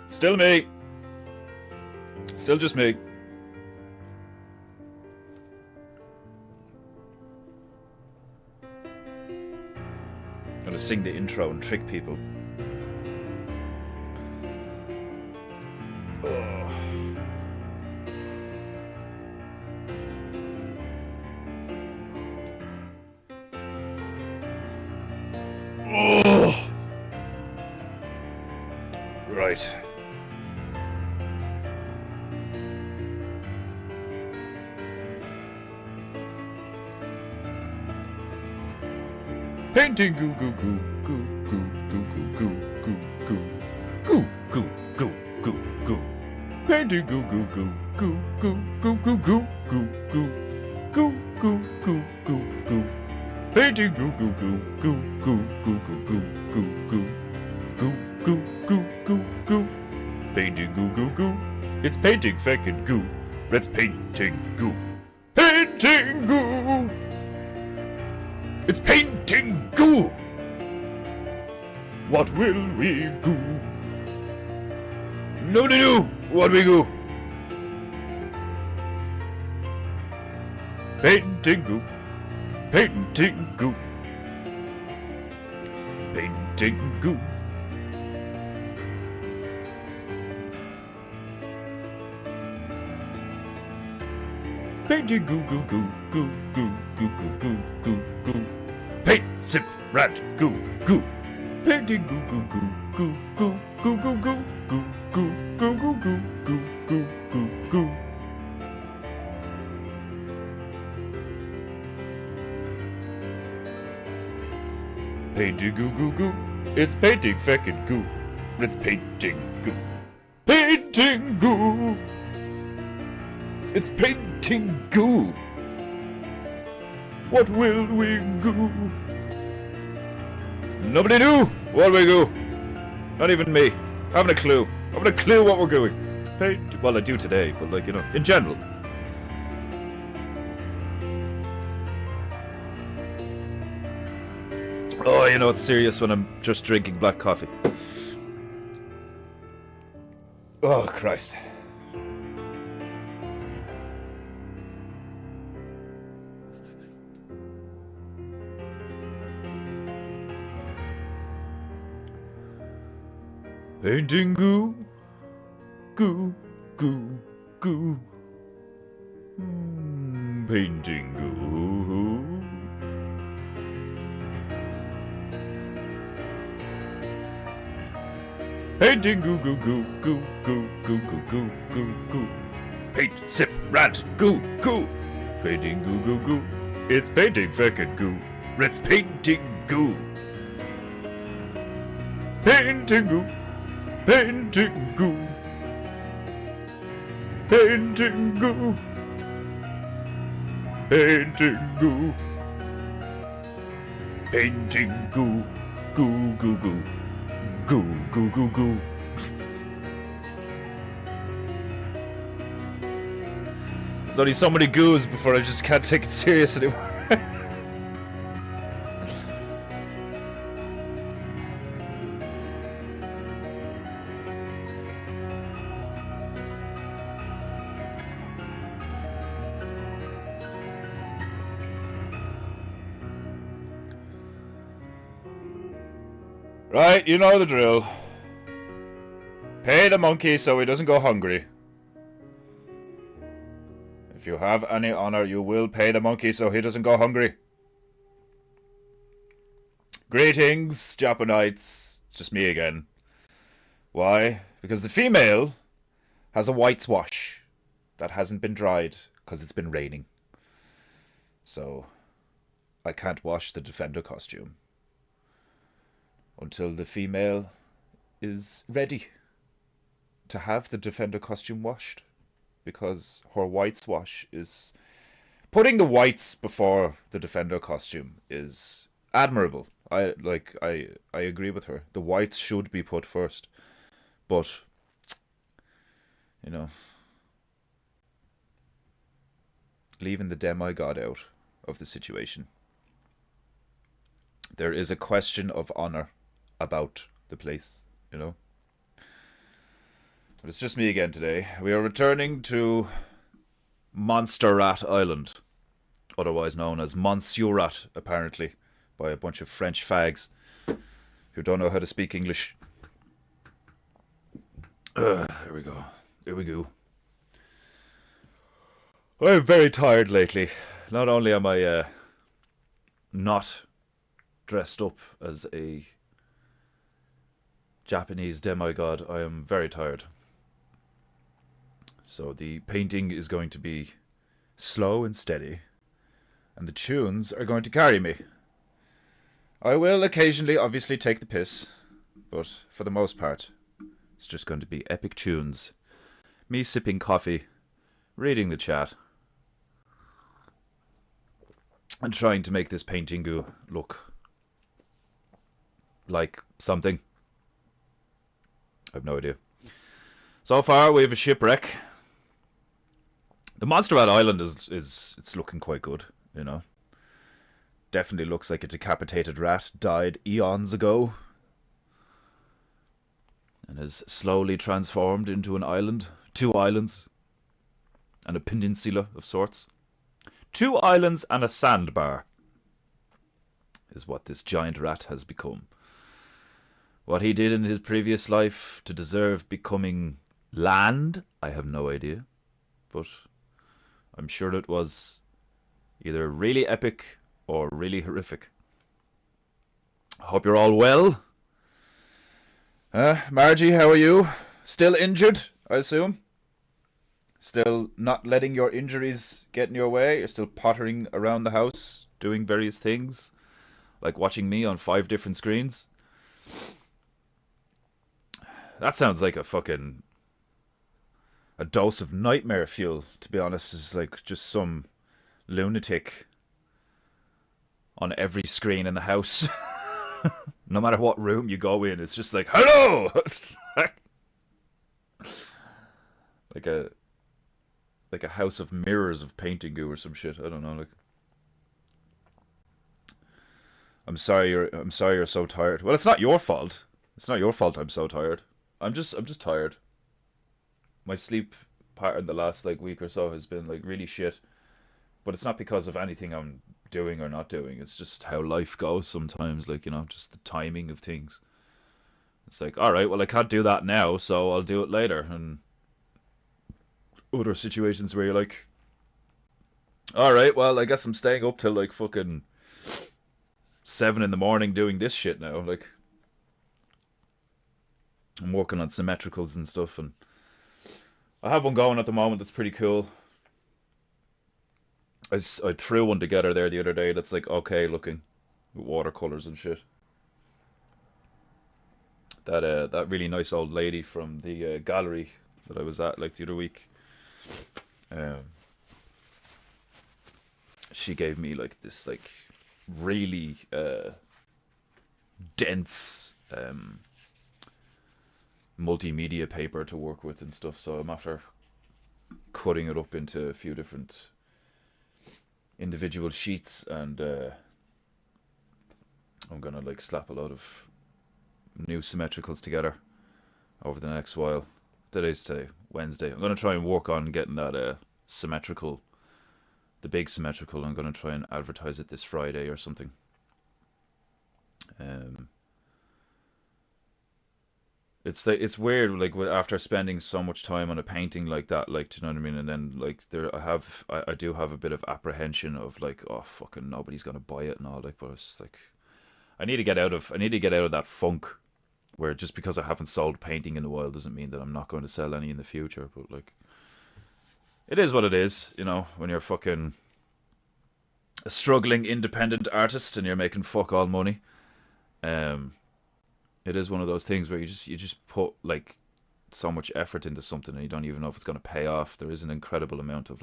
Still me. Still just me. I'm gonna sing the intro and trick people. Oh. Right. Painting goo goo goo goo goo goo goo goo goo goo goo goo goo goo. Painting goo goo goo goo goo goo goo goo goo goo goo goo goo goo goo. Painting goo goo goo goo goo goo goo goo goo goo goo goo goo goo. Painting goo goo goo. It's painting feckin' goo. Let's painting goo. Painting goo. It's painting goo. What will we goo? Nobody knew what we goo. Painting goo. Painting goo. Painting goo. Painting goo goo goo goo goo goo goo goo goo. Paint sip rat goo goo. Painting goo goo goo goo goo goo goo goo goo goo goo goo goo goo goo goo. Painting goo goo goo. It's painting feckin' goo. It's painting goo. Painting goo. It's painting goo. What will we goo? Nobody knew what we goo. Not even me. I haven't a clue. I haven't a clue what we're going. Well, I do today, but like, you know, in general. Oh, you know, it's serious when I'm just drinking black coffee. Oh, Christ. Painting goo, goo, goo, goo. Painting goo. Painting goo, goo, goo, goo, goo, goo, goo, goo, goo, goo. Paint, sip, rat, goo, goo. Painting goo, goo, goo. It's painting feckin' goo. It's painting goo. Painting goo. Painting goo. Painting goo. Painting goo. Painting goo. Goo goo goo. Goo goo goo goo. There's only so many goos before I just can't take it serious anymore. Right, you know the drill. Pay the monkey so he doesn't go hungry. If you have any honor, you will pay the monkey so he doesn't go hungry. Greetings, Japanites. It's just me again. Why? Because the female has a white wash that hasn't been dried because it's been raining. So, I can't wash the Defender costume until the female is ready to have the Defender costume washed, because her whites wash is... Putting the whites before the Defender costume is admirable. I agree with her. The whites should be put first. But, you know, leaving the demigod out of the situation. There is a question of honor about the place, you know. But it's just me again today. We are returning to MonsterRat Island, otherwise known as MonsterRat, apparently, by a bunch of French fags who don't know how to speak English. Here we go. Here we go. I'm very tired lately. Not only am I not dressed up as a Japanese demigod, I am very tired. So the painting is going to be slow and steady, and the tunes are going to carry me. I will occasionally obviously take the piss, but for the most part, it's just going to be epic tunes. Me sipping coffee, reading the chat, and trying to make this PEINTEINGU look like something. I have no idea. So far, we have a shipwreck. The MonsterRat Island is it's looking quite good, you know. Definitely looks like a decapitated rat died eons ago and has slowly transformed into an island. 2 islands and a peninsula of sorts. 2 islands and a sandbar is what this giant rat has become. What he did in his previous life to deserve becoming land, I have no idea. But I'm sure it was either really epic or really horrific. I hope you're all well. Margie, how are you? Still injured, I assume? Still not letting your injuries get in your way? You're still pottering around the house, doing various things, like watching me on 5 different screens? That sounds like a dose of nightmare fuel, to be honest. Is like just some lunatic on every screen in the house. No matter what room you go in, it's just like, hello! like a house of mirrors of PEINTEINGU or some shit. I don't know. Like, I'm sorry you're so tired. Well, it's not your fault. It's not your fault I'm so tired. I'm just tired. My sleep pattern the last week or so has been really shit. But it's not because of anything I'm doing or not doing. It's just how life goes sometimes, just the timing of things. It's like, alright, well I can't do that now, so I'll do it later. And other situations where you're like, alright, well I guess I'm staying up till fucking 7 in the morning doing this shit now. I'm working on symmetricals and stuff, and I have one going at the moment that's pretty cool. I threw one together there the other day that's okay looking, with watercolors and shit. That really nice old lady from the gallery that I was at the other week, she gave me this really dense multimedia paper to work with and stuff, so I'm after cutting it up into a few different individual sheets, and I'm gonna slap a lot of new symmetricals together over the next while. Today's Wednesday. I'm gonna try and work on getting that symmetrical, the big symmetrical. I'm gonna try and advertise it this Friday or something. It's weird, after spending so much time on a painting like that, do you know what I mean? And then I do have a bit of apprehension of oh fucking nobody's gonna buy it and all, but it's I need to get out of that funk where just because I haven't sold painting in a while doesn't mean that I'm not going to sell any in the future. But it is what it is, when you're fucking a struggling independent artist and you're making fuck all money. It is one of those things where you just put so much effort into something and you don't even know if it's going to pay off. There is an incredible amount of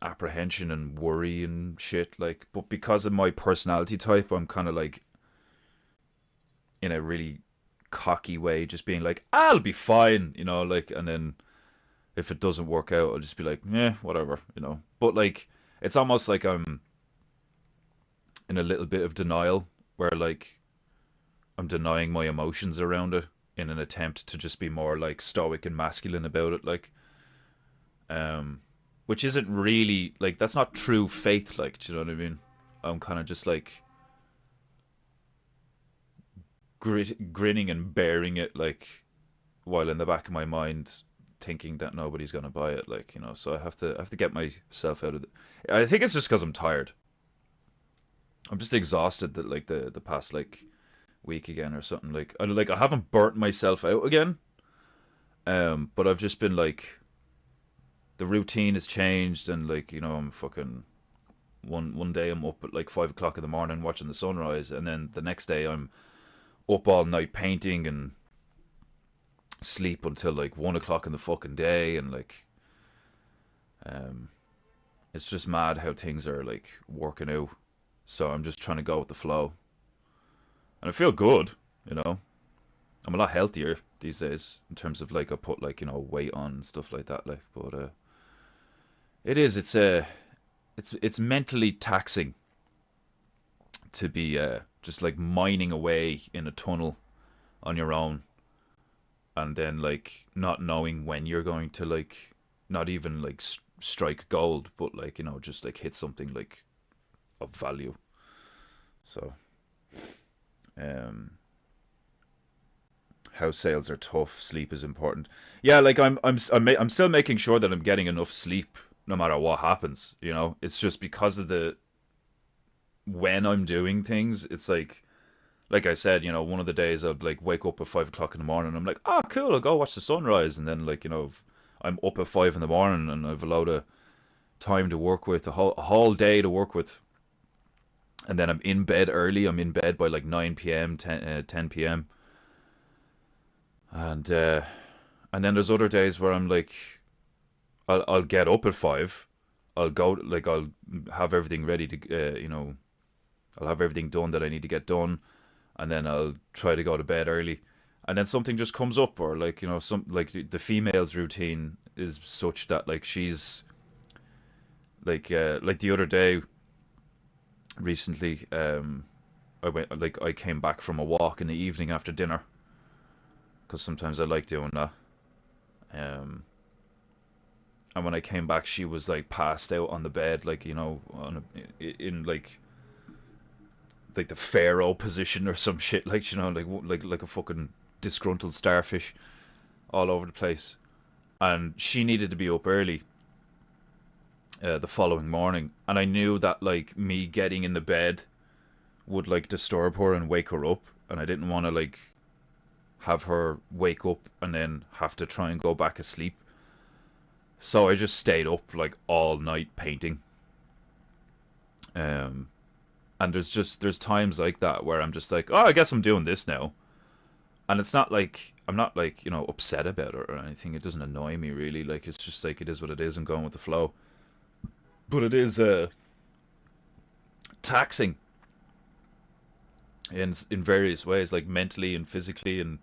apprehension and worry and shit. But because of my personality type, I'm kind of in a really cocky way, just being I'll be fine, and then if it doesn't work out, I'll just be whatever, But it's almost I'm in a little bit of denial, where like I'm denying my emotions around it in an attempt to just be more like stoic and masculine about it, like um which isn't really like, that's not true faith, like, do you know what I mean? I'm kind of just like grinning and bearing it, like, while in the back of my mind thinking that nobody's gonna buy it, like, you know. So I have to get myself out of it. I think it's just because I'm tired. I'm just exhausted that like the past like week again or something. Like I haven't burnt myself out again. But I've just been like, the routine has changed, and like, you know, I'm fucking one day I'm up at like 5 o'clock in the morning watching the sunrise, and then the next day I'm up all night painting and sleep until like 1 o'clock in the fucking day, and like um it's just mad how things are like working out. So I'm just trying to go with the flow, and I feel good, you know. I'm a lot healthier these days in terms of like I put like, you know, weight on and stuff like that, like. But it's mentally taxing to be just like mining away in a tunnel on your own, and then like not knowing when you're going to like, not even like strike gold, but like, you know, just like hit something like of value. So um house sales are tough. Sleep is important. Yeah, like I'm still making sure that I'm getting enough sleep no matter what happens. You know, it's just because of the when I'm doing things. It's like I said, you know, one of the days I'd like wake up at 5 o'clock in the morning. I'm like, oh, cool, I'll go watch the sunrise, and then like, you know, I'm up at 5 in the morning and I've a load of time to work with, a whole day to work with, and then I'm in bed early. I'm in bed by like 9 p.m., 10 p.m. And and then there's other days where I'm like, I'll get up at 5. I'll go, like, I'll have everything ready to you know, I'll have everything done that I need to get done, and then I'll try to go to bed early, and then something just comes up, or like, you know, some like the female's routine is such that like she's like the other day recently, I came back from a walk in the evening after dinner, because sometimes I like doing that. Um, and when I came back, she was like passed out on the bed, like, you know, in like the pharaoh position or some shit, like, you know, like a fucking disgruntled starfish, all over the place. And she needed to be up early the following morning, and I knew that like me getting in the bed would like disturb her and wake her up, and I didn't want to like have her wake up and then have to try and go back asleep. So I just stayed up like all night painting. Um, and there's times like that where I'm just like, oh, I guess I'm doing this now, and it's not like I'm not like, you know, upset about it or anything. It doesn't annoy me really. Like, it's just like, it is what it is. I'm going with the flow. But it is taxing in various ways, like mentally and physically and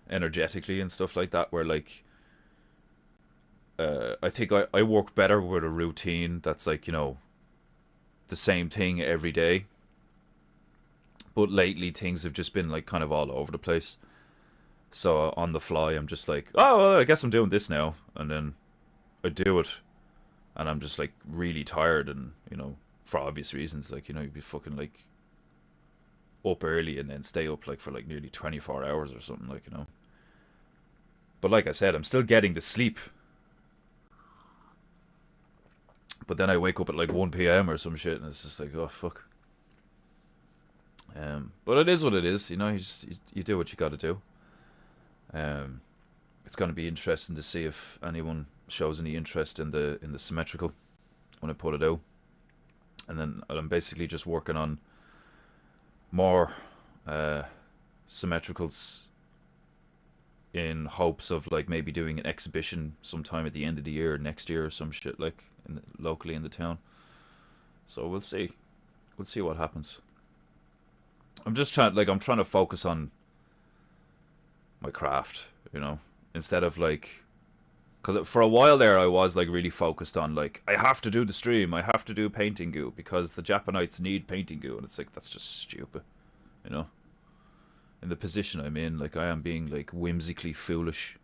energetically and stuff like that. Where like I think I work better with a routine that's like, you know, the same thing every day. But lately things have just been like kind of all over the place. So on the fly, I'm just like, oh, well, I guess I'm doing this now, and then I do it, and I'm just like really tired, and, you know, for obvious reasons, like, you know, you'd be fucking like up early and then stay up like for like nearly 24 hours or something, like, you know. But like I said, I'm still getting the sleep. But then I wake up at like 1 p.m. or some shit, and it's just like, oh fuck. But it is what it is, you know. You do what you got to do. Um, it's going to be interesting to see if anyone shows any interest in the symmetrical when I put it out, and then I'm basically just working on more symmetricals in hopes of like maybe doing an exhibition sometime at the end of the year, next year or some shit, like locally in the town. So we'll see. We'll see what happens. I'm trying to focus on my craft, you know, instead of like, because for a while there I was like really focused on like, I have to do the stream, I have to do painting goo because the Japanites need painting goo, and it's like, that's just stupid, you know, in the position I'm in. Like, I am being like whimsically foolish.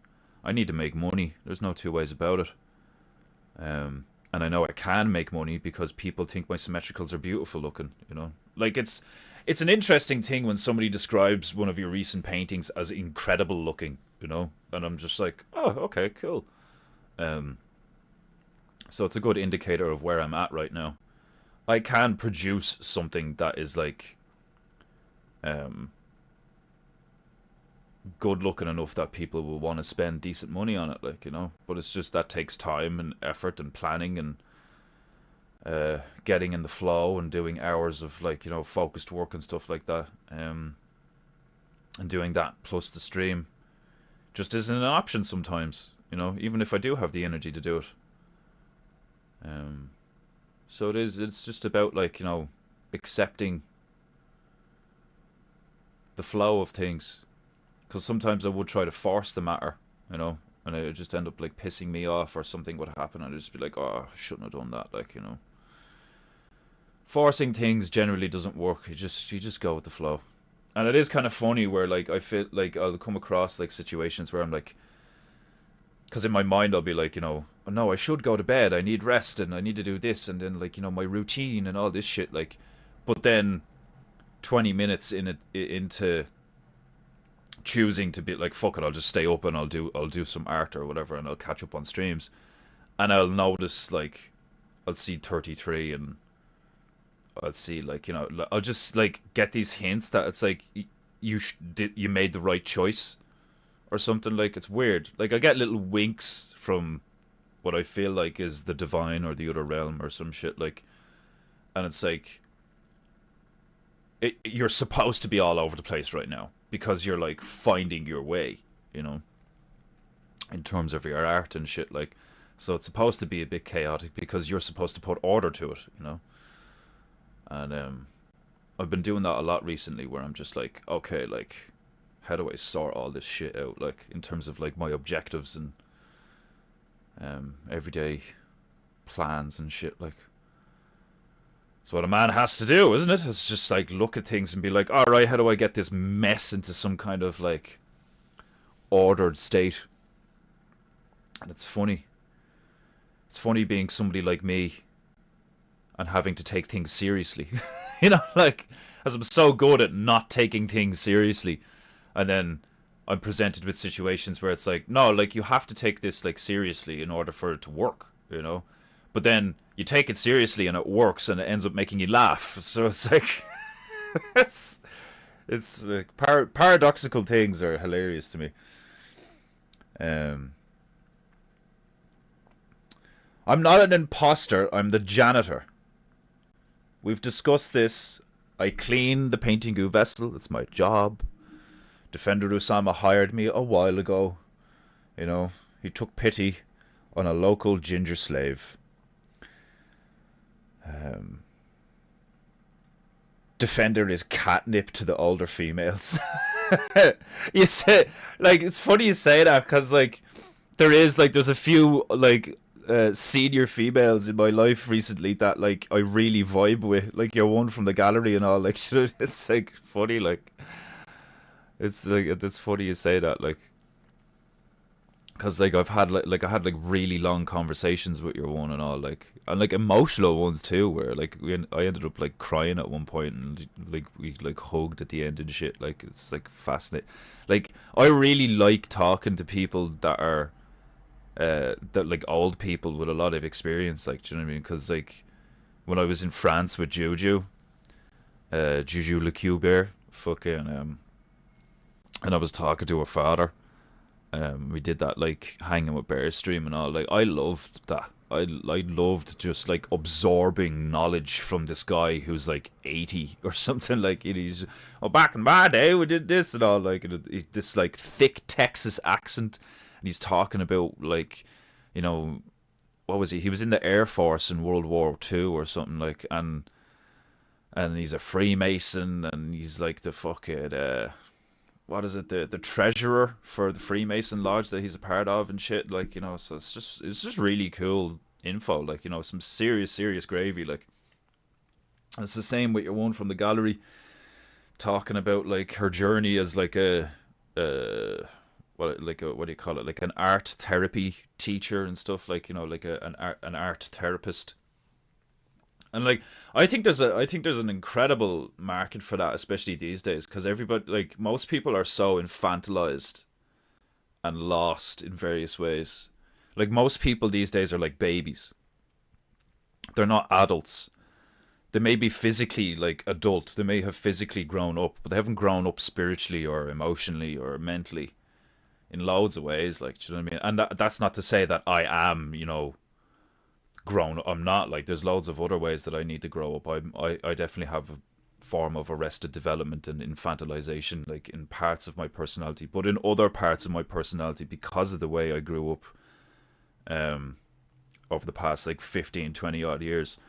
I need to make money. There's no two ways about it. And I know I can make money because people think my symmetricals are beautiful looking, you know. Like, it's an interesting thing when somebody describes one of your recent paintings as incredible looking, you know, and I'm just like, oh, okay, cool. So it's a good indicator of where I'm at right now. I can produce something that is like good looking enough that people will want to spend decent money on it, like, you know. But it's just that takes time and effort and planning and getting in the flow and doing hours of, like, you know, focused work and stuff like that. And doing that plus the stream just isn't an option sometimes, you know, even if I do have the energy to do it. So it's just about, like, you know, accepting the flow of things. Because sometimes I would try to force the matter, you know, and it would just end up, like, pissing me off, or something would happen and I'd just be like, oh, I shouldn't have done that, like, you know. Forcing things generally doesn't work. You just go with the flow. And it is kind of funny where, like, I feel like I'll come across, like, situations where I'm like, because in my mind I'll be like, you know, oh, no, I should go to bed, I need rest, and I need to do this, and then, like, you know, my routine and all this shit, like, but then 20 minutes into choosing to be like, fuck it, I'll just stay up and I'll do some art or whatever, and I'll catch up on streams, and I'll notice, like, I'll see 33, and I'll see, like, you know, I'll just, like, get these hints that it's like you made the right choice or something. Like, it's weird. Like, I get little winks from what I feel like is the divine or the other realm or some shit, like, and it's like, you're supposed to be all over the place right now because you're, like, finding your way, you know, in terms of your art and shit, like, so it's supposed to be a bit chaotic because you're supposed to put order to it, you know. And I've been doing that a lot recently, where I'm just like, okay, like, how do I sort all this shit out, like, in terms of, like, my objectives and everyday plans and shit, like. It's what a man has to do, isn't it? It's just, like, look at things and be like, all right, how do I get this mess into some kind of, like, ordered state? And it's funny. It's funny being somebody like me and having to take things seriously. You know, like, as I'm so good at not taking things seriously, and then I'm presented with situations where it's like, no, like, you have to take this, like, seriously in order for it to work, you know? But then you take it seriously and it works and it ends up making you laugh. So it's like, it's like, paradoxical things are hilarious to me. I'm not an imposter, I'm the janitor. We've discussed this. I clean the PEINTEINGU vessel, it's my job. Defender Usama hired me a while ago. You know, he took pity on a local ginger slave. Defender is catnip to the older females. You say, like, it's funny you say that, because, like, there's a few, like, senior females in my life recently that, like, I really vibe with, like, your one from the gallery and all, like, it's, like, funny, like, it's, like, it's funny you say that, like, because, like, I've had, like, I had, like, really long conversations with your one and all, like, and, like, emotional ones too, where, like, I ended up, like, crying at one point, and, like, we, like, hugged at the end and shit. Like, it's, like, fascinating. Like, I really like talking to people that are that, like, old people with a lot of experience, like, do you know what I mean? Because, like, when I was in France with Juju Le Cubert, fucking and I was talking to her father. We did that, like, hanging with Bear stream and all. Like, I loved that. I loved just, like, absorbing knowledge from this guy who's, like, 80 or something. Like, he's, oh, back in my day we did this and all, like, this, like, thick Texas accent, and he's talking about, like, you know, what was he was in the Air Force in World War II or something, like, and he's a Freemason, and he's, like, the fucking what is it, the treasurer for the Freemason Lodge that he's a part of and shit, like, you know. So it's just really cool info, like, you know, some serious gravy, like. And it's the same with your one from the gallery. talking about like her journey as like a what do you call it, like an art therapy teacher and stuff, like, you know, like an art therapist. And like I think there's an incredible market for that, especially these days, because everybody, like most people are so infantilized and lost in various ways. Like most people these days are like babies. They're not adults. They may be physically like adult. They may have physically grown up, but they haven't grown up spiritually or emotionally or mentally in loads of ways. Like, do you know what I mean? And that's not to say that I am, you know, grown. I'm not. Like, there's loads of other ways that I need to grow up. I definitely have a form of arrested development and infantilization, like in parts of my personality, but in other parts of my personality, because of the way I grew up, um, over the past like 15, 20 odd years,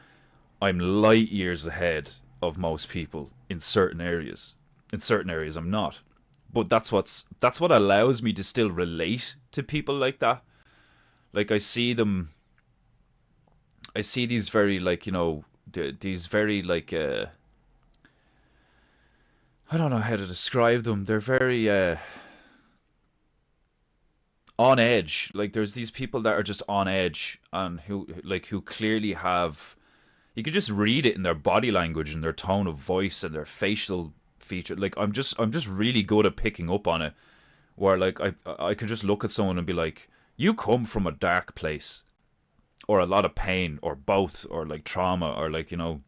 I'm light years ahead of most people in certain areas. In certain areas, I'm not. But that's what allows me to still relate to people like that. Like I see these very like, you know, these very like I don't know how to describe them. They're very on edge. Like there's these people that are just on edge and who clearly have, you could just read it in their body language and their tone of voice and their facial feature. Like I'm just really good at picking up on it. Where like I can just look at someone and be like, you come from a dark place or a lot of pain or both or like trauma or like, you know,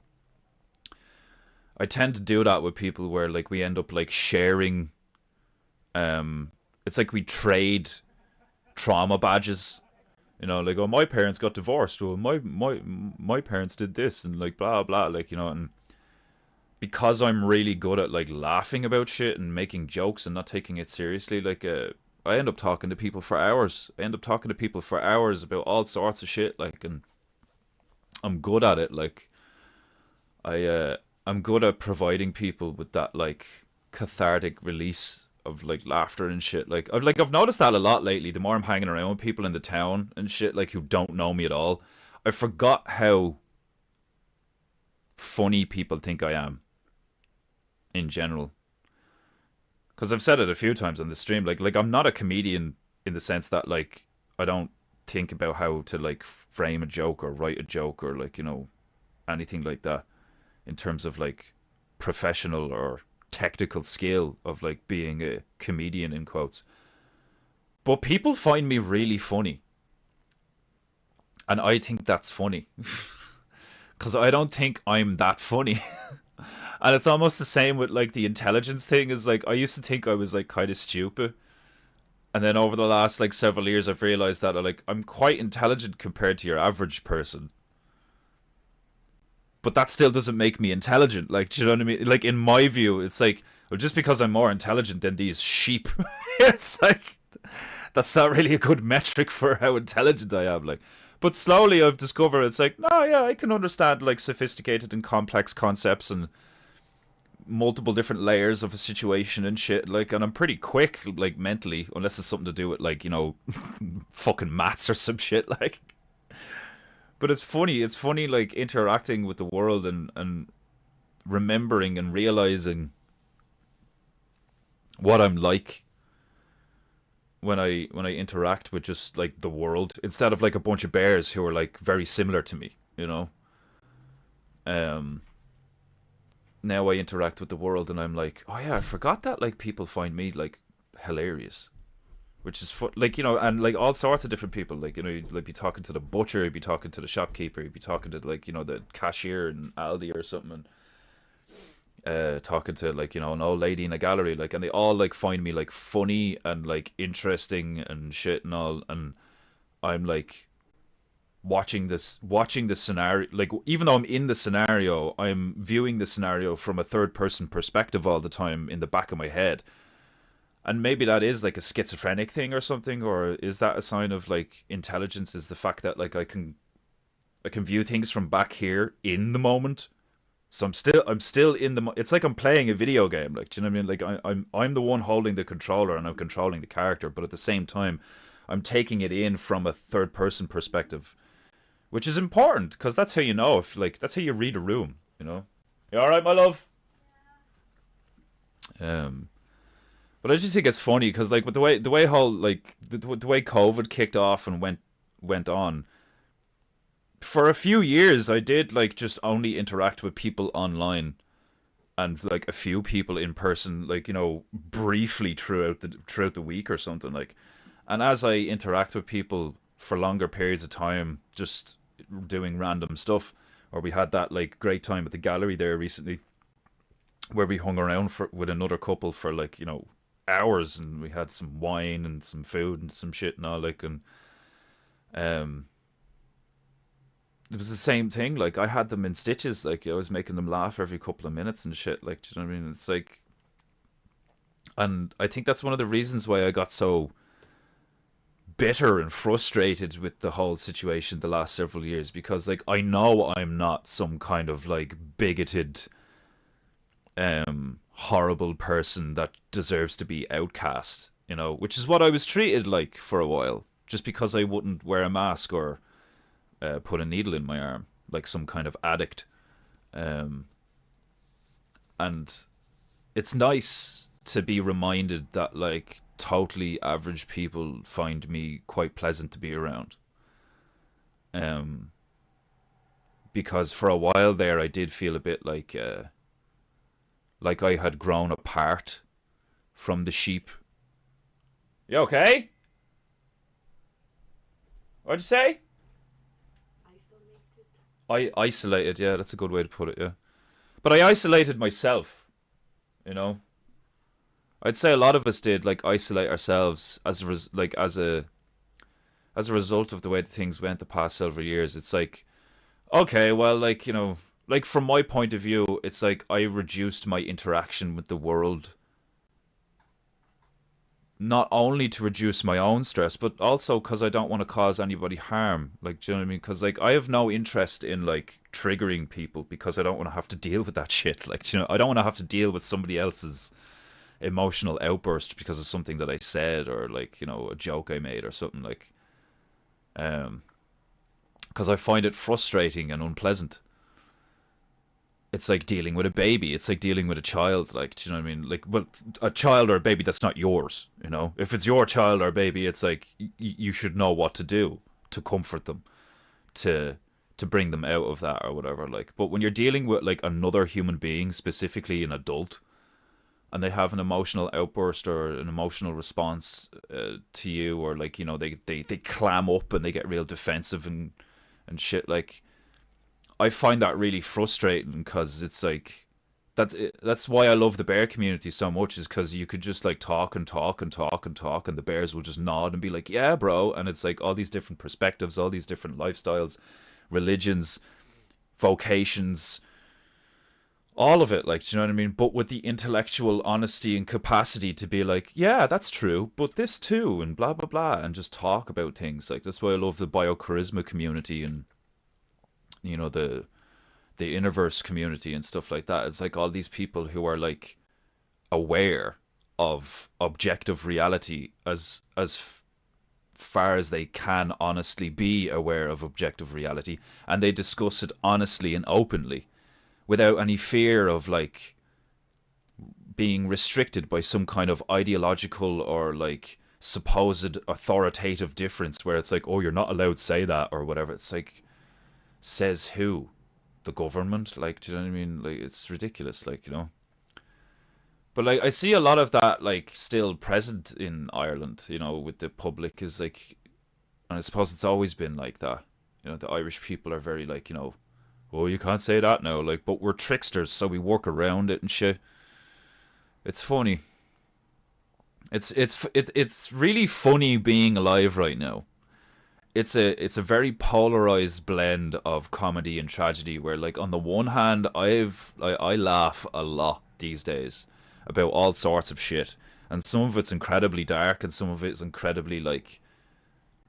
I tend to do that with people where like we end up like sharing, it's like we trade trauma badges. You know, like, oh, my parents got divorced, or my parents did this, and like blah blah, like, you know. And because I'm really good at like laughing about shit and making jokes and not taking it seriously, like I end up talking to people for hours. I end up talking to people for hours about all sorts of shit, like, and I'm good at it. Like I'm good at providing people with that like cathartic release of like laughter and shit. I've noticed that a lot lately. The more I'm hanging around with people in the town and shit, like who don't know me at all, I forgot how funny people think I am in general. Because I've said it a few times on the stream. Like I'm not a comedian in the sense that like I don't think about how to like frame a joke or write a joke or like, you know, anything like that in terms of like professional or technical skill of like being a comedian in quotes. But people find me really funny. And I think that's funny. Because I don't think I'm that funny. And it's almost the same with like the intelligence thing. Is like I used to think I was like kind of stupid. And then over the last like several years I've realized that like I'm quite intelligent compared to your average person. But that still doesn't make me intelligent. Like, do you know what I mean? Like in my view, it's like, well, just because I'm more intelligent than these sheep, it's like that's not really a good metric for how intelligent I am. Like, but slowly I've discovered it's like, no, yeah, I can understand like sophisticated and complex concepts and multiple different layers of a situation and shit. Like, and I'm pretty quick, like mentally, unless it's something to do with like, you know, fucking maths or some shit. Like, but it's funny. It's funny, like interacting with the world and remembering and realizing what I'm like when I interact with just like the world instead of like a bunch of bears who are like very similar to me. You know. Um. Now I interact with the world and I'm like, oh yeah, I forgot that like people find me like hilarious, which is like, you know, and like all sorts of different people, like, you know, you'd like be talking to the butcher, you'd be talking to the shopkeeper, you'd be talking to like, you know, the cashier in Aldi or something, and talking to like, you know, an old lady in a gallery, like, and they all like find me like funny and like interesting and shit and all, and I'm like watching the scenario, like even though I'm in the scenario, I'm viewing the scenario from a third person perspective all the time in the back of my head. And maybe that is like a schizophrenic thing or something, or is that a sign of like intelligence? Is the fact that like I can view things from back here in the moment. So I'm still in the. It's like I'm playing a video game. Like, do you know what I mean? Like I'm the one holding the controller and I'm controlling the character, but at the same time, I'm taking it in from a third person perspective, which is important because that's how you know if like that's how you read a room. You know. You all right, my love? Um, but I just think it's funny because like with the way whole like the way COVID kicked off and went on for a few years, I did like just only interact with people online and like a few people in person, like briefly throughout the week or something like. And as I interact with people for longer periods of time, just doing random stuff, or we had that like great time at the gallery there recently, where we hung around with another couple for like hours, and we had some wine and some food and some shit and all like, and um it was the same thing. Like I had them in stitches. Like I was making them laugh every couple of minutes and shit. Like, do you know what I mean? It's like, and I think that's one of the reasons why I got so bitter and frustrated with the whole situation the last several years, because like I know I'm not some kind of like bigoted, horrible person that deserves to be outcast. Which is what I was treated like for a while, just because I wouldn't wear a mask or put a needle in my arm like some kind of addict. Um, and it's nice to be reminded that like totally average people find me quite pleasant to be around. Um, because for a while there, I did feel a bit like I had grown apart from the sheep. You okay? What'd you say? I isolated, yeah, that's a good way to put it, yeah. But I isolated myself, you know. I'd say a lot of us did like isolate ourselves as as a result of the way that things went the past several years. It's like, okay, well, like like from my point of view, it's like I reduced my interaction with the world, not only to reduce my own stress, but also because I don't want to cause anybody harm. Like, do you know what I mean? Because like I have no interest in like triggering people, because I don't want to have to deal with that shit. Like, I don't want to have to deal with somebody else's emotional outburst because of something that I said, or like a joke I made or something like. Um, because I find it frustrating and unpleasant. It's like dealing with a baby. It's like dealing with a child. Like, do you know what I mean? Like, well, a child or a baby that's not yours. If it's your child or baby, it's like you should know what to do to comfort them, to bring them out of that or whatever. Like, but when you're dealing with like another human being, specifically an adult, and they have an emotional outburst or an emotional response to you, or like they clam up and they get real defensive and shit, like I find that really frustrating, because it's like that's why I love the bear community so much, is because you could just like talk and talk and talk and talk, and the bears will just nod and be like, yeah, bro. And it's like all these different perspectives, all these different lifestyles, religions, vocations, all of it, like, do you know what I mean? But with the intellectual honesty and capacity to be like, yeah, that's true, but this too, and blah blah blah, and just talk about things. Like, that's why I love the biocharisma community, and the Interverse community and stuff like that. It's like all these people who are like aware of objective reality as far as they can honestly be aware of objective reality, and they discuss it honestly and openly without any fear of like being restricted by some kind of ideological or like supposed authoritative difference, where it's like, oh, you're not allowed to say that or whatever. It's like, says who? The government? Like, do you know what I mean? Like, it's ridiculous, like, But like I see a lot of that like still present in Ireland, with the public, is like, and I suppose it's always been like that. The Irish people are very like, oh, you can't say that now, like, but we're tricksters, so we work around it and shit. It's funny. It's really funny being alive right now. It's a very polarized blend of comedy and tragedy, where like on the one hand I laugh a lot these days about all sorts of shit, and some of it's incredibly dark, and some of it's incredibly like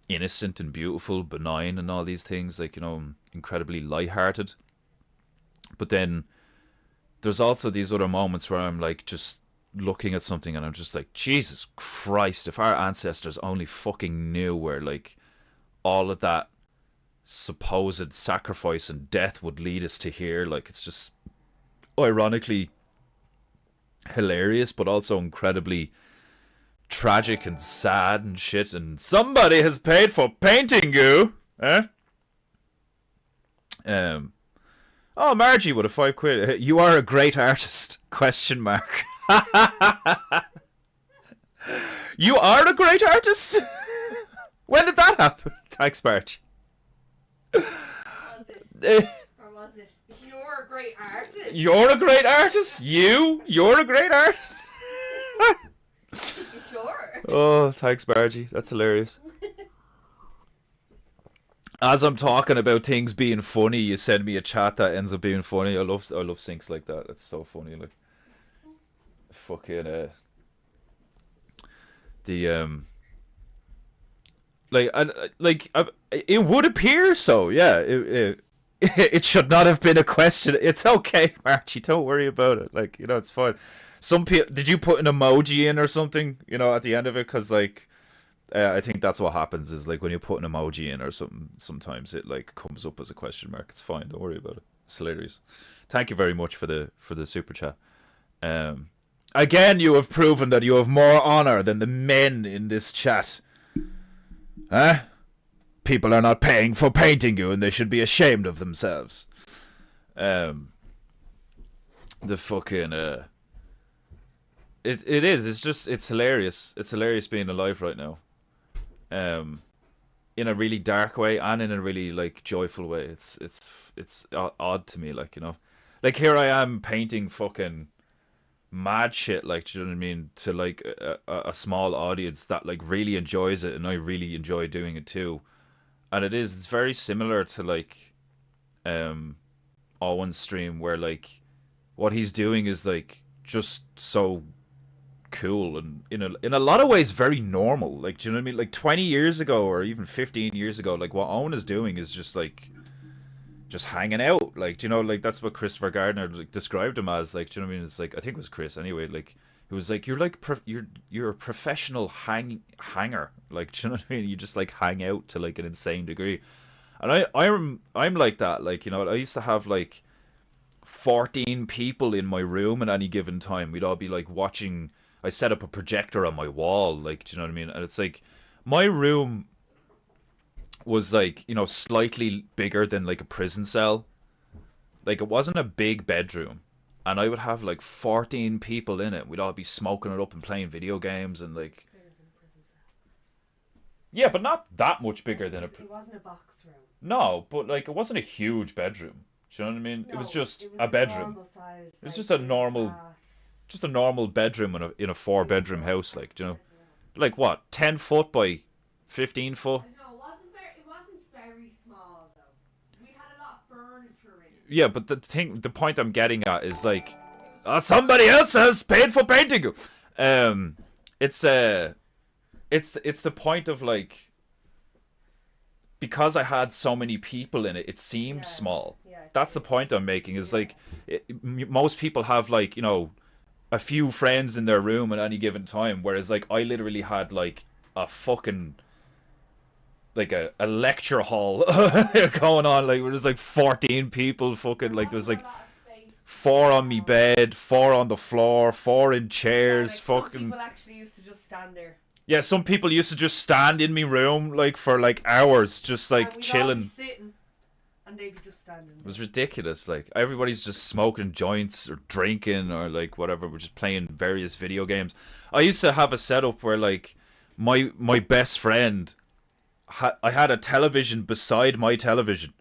innocent and beautiful, benign, and all these things, like, incredibly lighthearted. But then there's also these other moments where I'm like just looking at something and I'm just like, Jesus Christ, if our ancestors only fucking knew where like all of that supposed sacrifice and death would lead us to here. Like, it's just ironically hilarious, but also incredibly tragic and sad and shit. And somebody has paid for PEINTEINGU, eh? Oh, Margie with a £5. You are a great artist? Question mark. You are a great artist? When did that happen? Thanks, Margie. Was it? Or was it? You're a great artist. You're a great artist? You're a great artist? You sure? Oh, thanks, Margie. That's hilarious. As I'm talking about things being funny, you send me a chat that ends up being funny. I love syncs like that. It's so funny. Like, fucking it would appear so. Yeah, it should not have been a question. It's okay, Margie. Don't worry about it. Like, it's fine. Some people, did you put an emoji in or something? At the end of it, because like. I think that's what happens is like when you put an emoji in or something, sometimes it like comes up as a question mark. It's fine, don't worry about it. It's hilarious. Thank you very much for the super chat. Again, you have proven that you have more honor than the men in this chat. Huh? People are not paying for PEINTEINGU and they should be ashamed of themselves. The fucking it is. It's hilarious. It's hilarious being alive right now. In a really dark way and in a really like joyful way. It's odd to me, like, like here I am painting fucking mad shit, like, do you know what I mean, to like a small audience that like really enjoys it, and I really enjoy doing it too. And it's very similar to like Owen's stream, where like what he's doing is like just so cool and in a lot of ways very normal. Like, do you know what I mean? Like 20 years ago or even 15 years ago, like what Owen is doing is just like just hanging out. Like, do you know, like that's what Christopher Gardner like described him as. Like, do you know what I mean? It's like, I think it was Chris anyway. Like, it was like you're like you're a professional hanger. Like, do you know what I mean? You just like hang out to like an insane degree. And I'm like that. Like, I used to have like 14 people in my room at any given time. We'd all be like watching. I set up a projector on my wall, like, do you know what I mean? And it's like, my room was like, slightly bigger than like a prison cell. Like, it wasn't a big bedroom. And I would have like 14 people in it. We'd all be smoking it up and playing video games and like... Yeah, but not that much bigger than a... It wasn't a box room. No, but like, it wasn't a huge bedroom. Do you know what I mean? No, it was just it was a bedroom. Size, it was just a normal... Glass. Just a normal bedroom in a 4-bedroom house, like, do you know, like what, 10 foot by 15 foot? No, it wasn't very small though. We had a lot of furniture in it. Yeah, but the point I'm getting at is like, somebody else has paid for PEINTEINGU. It's the point of like, because I had so many people in it, it seemed small. Yeah, that's the point I'm making. Is like, most people have like, a few friends in their room at any given time, whereas like I literally had like a fucking like a lecture hall going on, like where there's like 14 people fucking, like there's like 4 on me bed, 4 on the floor, 4 in chairs, like fucking... Some people actually used to just stand there. Yeah, some people used to just stand in me room like for like hours, just like chilling. Sitting. And they'd be just standing. It was ridiculous. Like, everybody's just smoking joints or drinking or like whatever. We're just playing various video games. I used to have a setup where like my best friend, I had a television beside my television,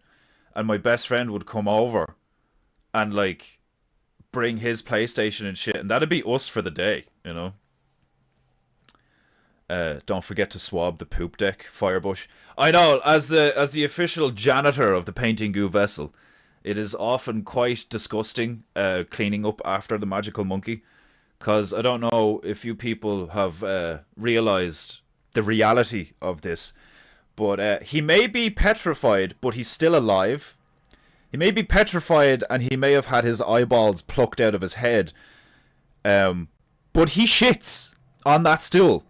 and my best friend would come over and like bring his PlayStation and shit, and that'd be us for the day, Don't forget to swab the poop deck, Firebush. I know, as the official janitor of the PEINTEINGU vessel, it is often quite disgusting cleaning up after the magical monkey, because I don't know if you people have realized the reality of this, but he may be petrified, but he's still alive. He may be petrified, and he may have had his eyeballs plucked out of his head, but he shits on that stool.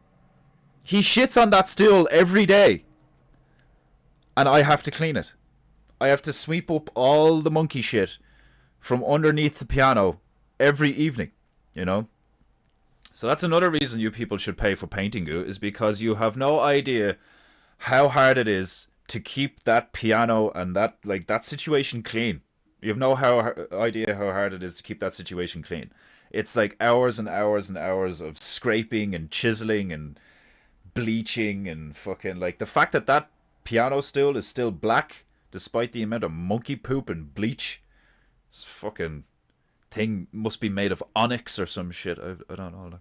He shits on that stool every day. And I have to clean it. I have to sweep up all the monkey shit from underneath the piano every evening, So that's another reason you people should pay for PEINTEINGU, is because you have no idea how hard it is to keep that piano and that situation clean. You have no idea how hard it is to keep that situation clean. It's like hours and hours and hours of scraping and chiseling and bleaching and fucking, like, the fact that that piano stool is still black despite the amount of monkey poop and bleach. This fucking thing must be made of onyx or some shit. I don't know.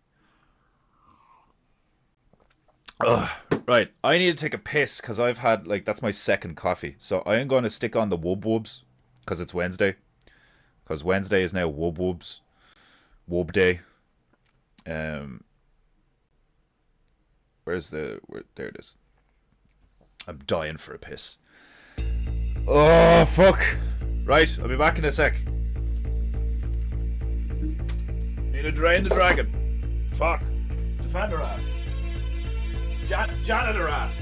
Ugh. Right, I need to take a piss because I've had, like, that's my second coffee. So I am going to stick on the wub wubs because it's Wednesday. Because Wednesday is now wub wubs. Wub day. There it is. I'm dying for a piss. Oh, fuck. Right, I'll be back in a sec. Need to drain the dragon. Fuck. Defender ass. Janitor ass.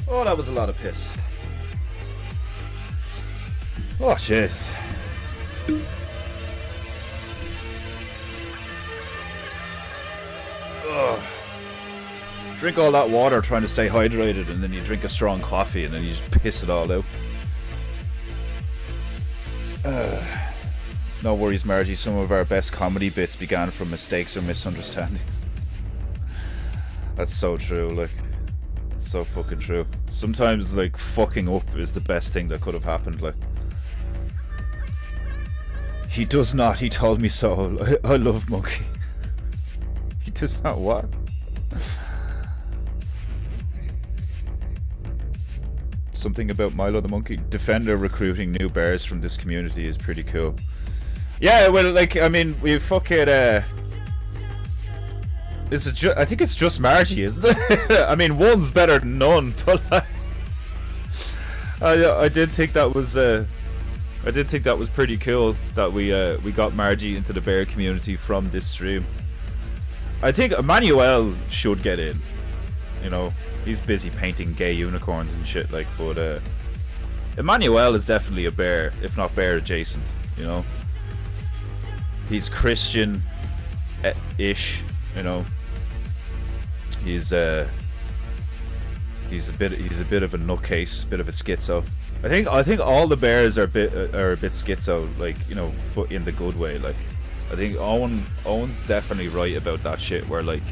Oh, that was a lot of piss. Oh, shit. Ugh. Drink all that water trying to stay hydrated, and then you drink a strong coffee, and then you just piss it all out. No worries, Margie. Some of our best comedy bits began from mistakes or misunderstandings. That's so true, like. It's so fucking true. Sometimes, like, fucking up is the best thing that could have happened, like. He does not, he told me so. I love Monkey. He does not what? Something about Milo the Monkey. Defender recruiting new bears from this community is pretty cool. Yeah, well, like, I mean, we fucking, is it I think it's just Margie, isn't it? I mean, one's better than none, but like, I did think that was pretty cool that we got Margie into the bear community from this stream. I think Emmanuel should get in. You know, he's busy painting gay unicorns and shit, like, but Emmanuel is definitely a bear, if not bear adjacent, you know. He's Christian-ish, you know. He's a bit of a nutcase, bit of a schizo. I think all the bears are a bit schizo, like, you know, but in the good way. Like, I think Owen's definitely right about that shit. Where, like,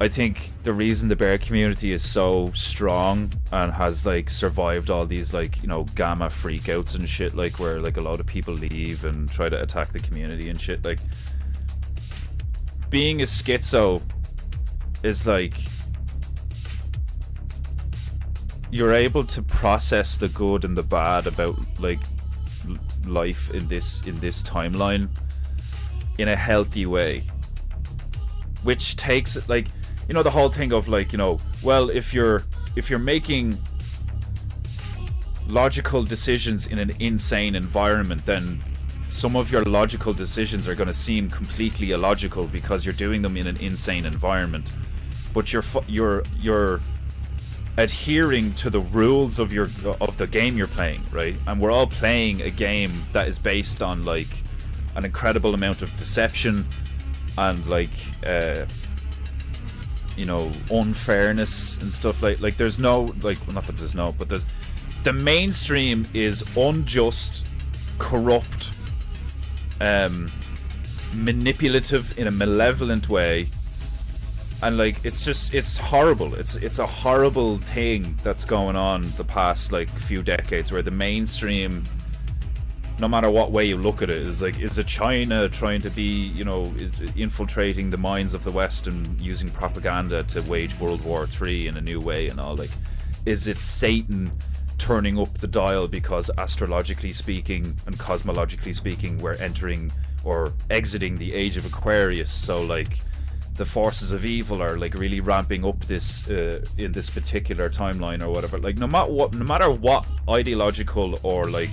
I think the reason the bear community is so strong and has, like, survived all these, like, you know, gamma freakouts and shit, like, where, like, a lot of people leave and try to attack the community and shit, like, being a schizo is, like, you're able to process the good and the bad about, like, life in this timeline in a healthy way, which takes, like, you know, the whole thing of, like, you know, well, if you're making logical decisions in an insane environment, then some of your logical decisions are going to seem completely illogical because you're doing them in an insane environment. But you're adhering to the rules of the game you're playing, right? And we're all playing a game that is based on, like, an incredible amount of deception and, like, you know, unfairness and stuff. Like there's no, like, well, not that there's no, but there's, the mainstream is unjust, corrupt, manipulative in a malevolent way, and, like, it's horrible. It's a horrible thing that's going on the past, like, few decades, where the mainstream, no matter what way you look at it, is like, is it China trying to be, you know, is infiltrating the minds of the West and using propaganda to wage World War III in a new way and all? Like, is it Satan turning up the dial because astrologically speaking and cosmologically speaking we're entering or exiting the age of Aquarius, so, like, the forces of evil are, like, really ramping up this in this particular timeline or whatever? Like, no matter what ideological or, like,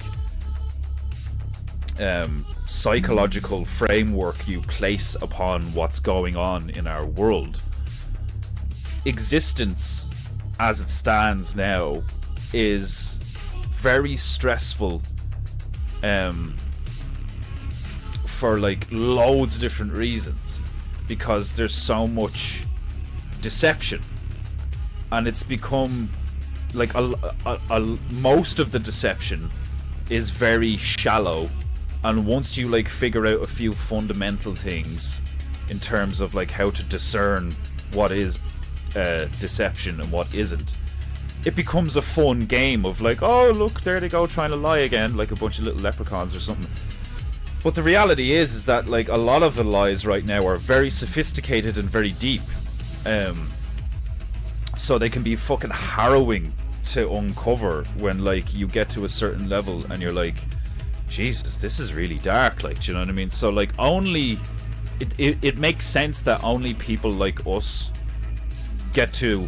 psychological framework you place upon what's going on in our world, existence as it stands now is very stressful for, like, loads of different reasons, because there's so much deception, and it's become, like, most of the deception is very shallow. And once you, like, figure out a few fundamental things in terms of, like, how to discern what is deception and what isn't, it becomes a fun game of, like, oh, look, there they go, trying to lie again, like a bunch of little leprechauns or something. But the reality is that, like, a lot of the lies right now are very sophisticated and very deep. So they can be fucking harrowing to uncover when, like, you get to a certain level and you're like, Jesus, this is really dark, like, do you know what I mean? So, like, only it makes sense that only people like us get to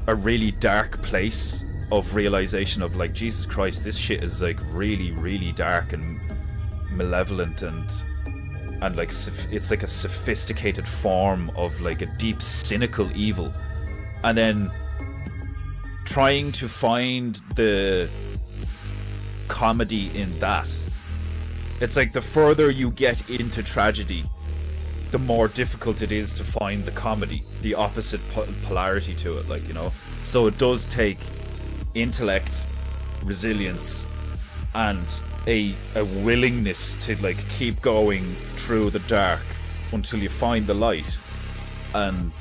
a really dark place of realization of, like, Jesus Christ, this shit is, like, really, really dark and malevolent and like, it's like a sophisticated form of, like, a deep cynical evil, and then trying to find the comedy in that. It's like the further you get into tragedy, the more difficult it is to find the comedy, the opposite polarity to it, like, you know. So it does take intellect, resilience, and a willingness to, like, keep going through the dark until you find the light. And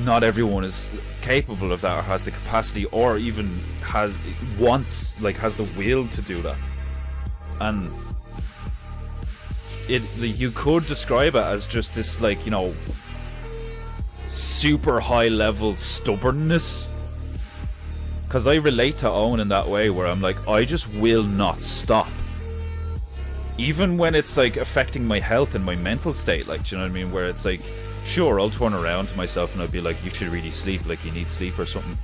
not everyone is capable of that, or has the capacity, or even has the will to do that. And you could describe it as just this, like, you know, super high level stubbornness, because I relate to Owen in that way, where I'm like, I just will not stop, even when it's, like, affecting my health and my mental state, like, do you know what I mean? Where it's like, sure, I'll turn around to myself and I'll be like, you should really sleep, like, you need sleep or something.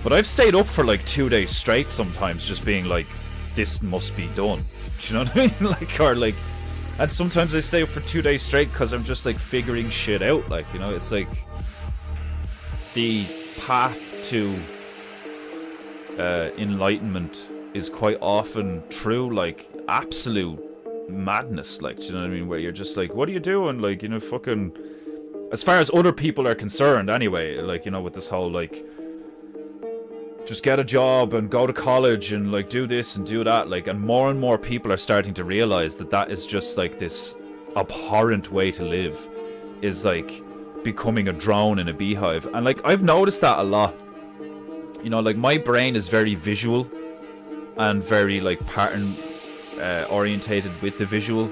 But I've stayed up for, like, 2 days straight sometimes, just being like, this must be done. Do you know what I mean? Like, or, like, and sometimes I stay up for 2 days straight because I'm just, like, figuring shit out, like, you know. It's like the path to enlightenment is quite often through, like, absolute madness, like, do you know what I mean? Where you're just like, what are you doing? Like, you know, fucking, as far as other people are concerned anyway, like, you know, with this whole, like, just get a job and go to college and, like, do this and do that, like, and more people are starting to realize that that is just, like, this abhorrent way to live, is, like, becoming a drone in a beehive. And, like, I've noticed that a lot, you know. Like, my brain is very visual and very, like, pattern orientated with the visual.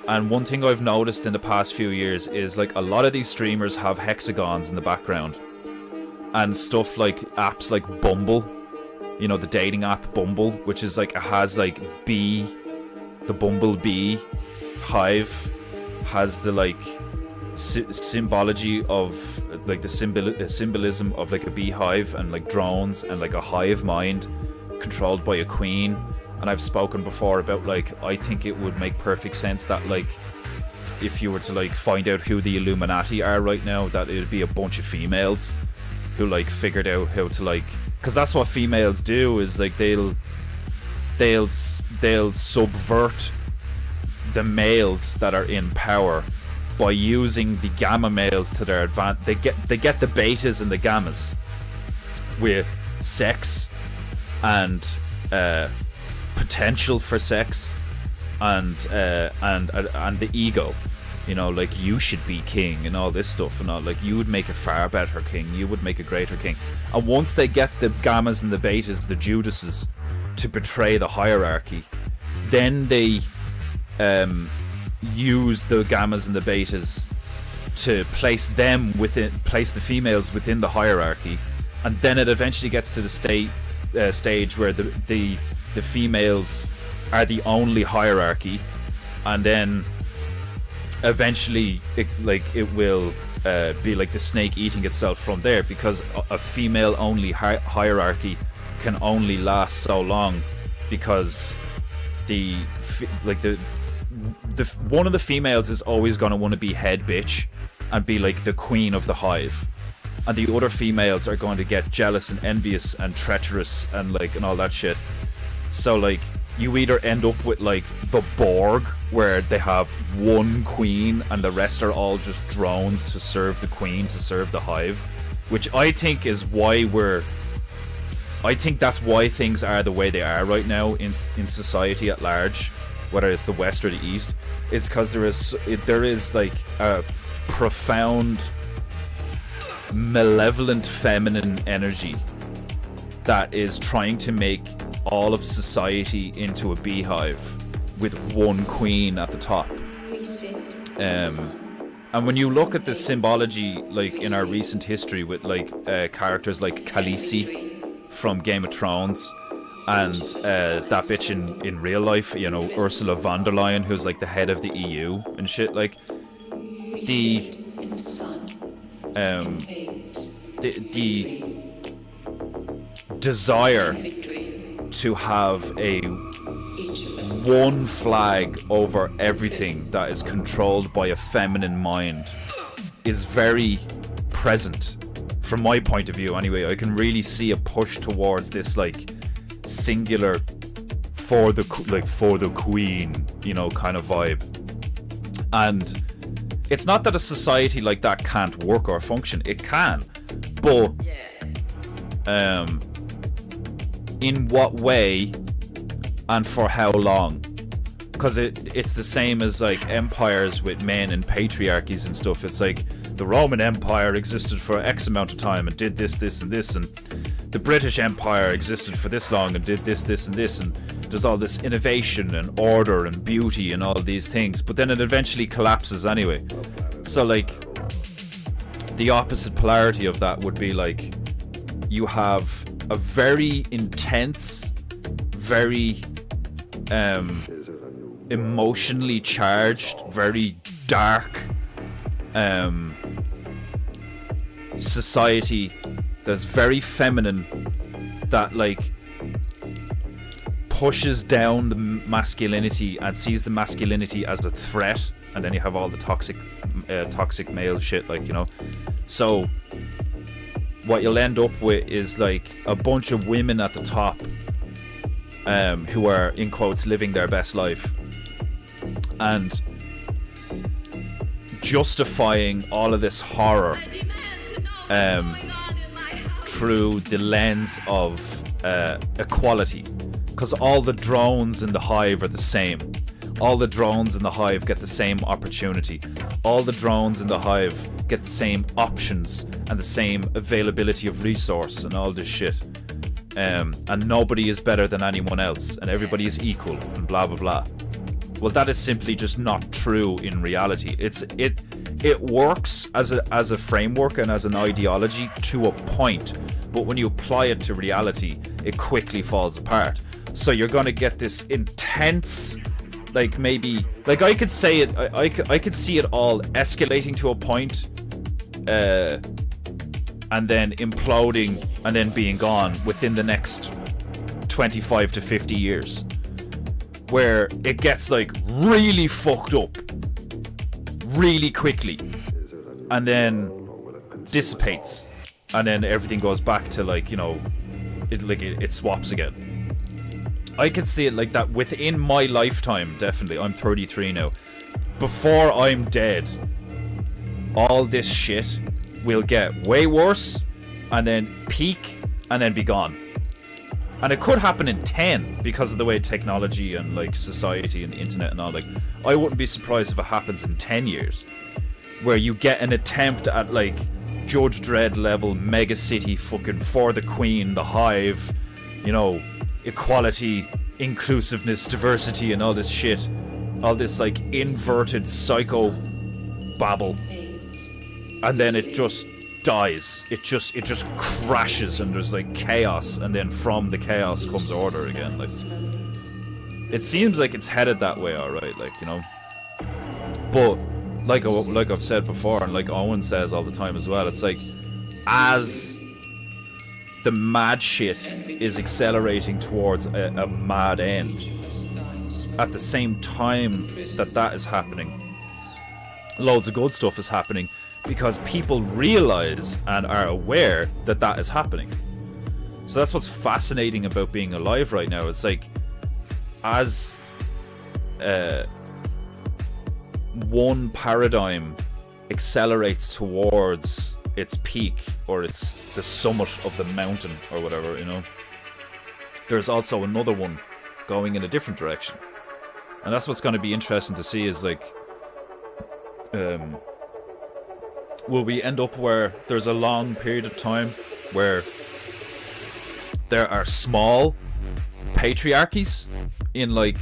And one thing I've noticed in the past few years is, like, a lot of these streamers have hexagons in the background and stuff, like apps like Bumble, you know, the dating app Bumble, which is, like, it has, like, the bumblebee hive has the, like, symbology of like the symbolism of like a beehive and like drones and like a hive mind controlled by a queen. And I've spoken before about like I think it would make perfect sense that like if you were to like find out who the Illuminati are right now, that it would be a bunch of females who like figured out how to like, because that's what females do, is like they'll subvert the males that are in power by using the gamma males to their advantage. They get the betas and the gammas with sex and potential for sex and the ego, you know, like you should be king and all this stuff and all, like you would make a far better king, you would make a greater king. And once they get the gammas and the betas, the Judases, to betray the hierarchy, then they use the gammas and the betas to place the females within the hierarchy, and then it eventually gets to the stage where the females are the only hierarchy, and then eventually it will be like the snake eating itself from there, because a female only hierarchy can only last so long, because the one of the females is always going to want to be head bitch and be like the queen of the hive, and the other females are going to get jealous and envious and treacherous and all that shit. So like you either end up with like the Borg, where they have one queen and the rest are all just drones to serve the queen, to serve the hive, which I think is why that's why things are the way they are right now in society at large, whether it's the West or the East, is because there is like a profound malevolent feminine energy that is trying to make all of society into a beehive with one queen at the top. And when you look at the symbology like in our recent history with like characters like Khaleesi from Game of Thrones, and that bitch in real life, you know, Ursula von der Leyen, who's like the head of the EU and shit, like the desire to have a one flag over everything that is controlled by a feminine mind is very present from my point of view anyway. I can really see a push towards this like singular for the queen, you know, kind of vibe. And it's not that a society like that can't work or function, it can, but in what way and for how long? Because it's the same as like empires with men and patriarchies and stuff. It's like the Roman Empire existed for X amount of time and did this, this, and this, and the British Empire existed for this long and did this, this, and this, and there's all this innovation and order and beauty and all these things, but then it eventually collapses anyway. So like the opposite polarity of that would be like you have a very intense, very emotionally charged, very dark society that's very feminine, that like pushes down the masculinity and sees the masculinity as a threat, and then you have all the toxic male shit, like, you know. So what you'll end up with is like a bunch of women at the top who are in quotes living their best life and justifying all of this horror through the lens of equality, because all the drones in the hive are the same. All the drones in the hive get the same opportunity. All the drones in the hive get the same options and the same availability of resource and all this shit. And nobody is better than anyone else, and everybody is equal, and blah blah blah. Well, that is simply just not true in reality. It works as a framework and as an ideology to a point, but when you apply it to reality, it quickly falls apart. So you're going to get this intense like maybe, like I could say it, I could see it all escalating to a point, and then imploding and then being gone within the next 25 to 50 years, where it gets like really fucked up really quickly and then dissipates, and then everything goes back to like, you know, it swaps again. I could see it like that within my lifetime, definitely. I'm 33 now. Before I'm dead, all this shit will get way worse and then peak and then be gone. And it could happen in 10 because of the way technology and like society and the internet and all. Like, I wouldn't be surprised if it happens in 10 years, where you get an attempt at like Judge Dredd level mega city fucking For the Queen, the Hive, you know, equality, inclusiveness, diversity, and all this shit, all this like inverted psycho babble, and then it just dies. It just crashes, and there's like chaos, and then from the chaos comes order again. Like, it seems like it's headed that way, all right. Like, you know, but like I've said before, and like Owen says all the time as well, it's like as the mad shit is accelerating towards a mad end, at the same time that is happening, loads of good stuff is happening, because people realize and are aware that is happening. So that's what's fascinating about being alive right now. It's like, as one paradigm accelerates towards its peak, or it's the summit of the mountain or whatever, you know, there's also another one going in a different direction. And that's what's going to be interesting to see, is like, will we end up where there's a long period of time where there are small patriarchies in like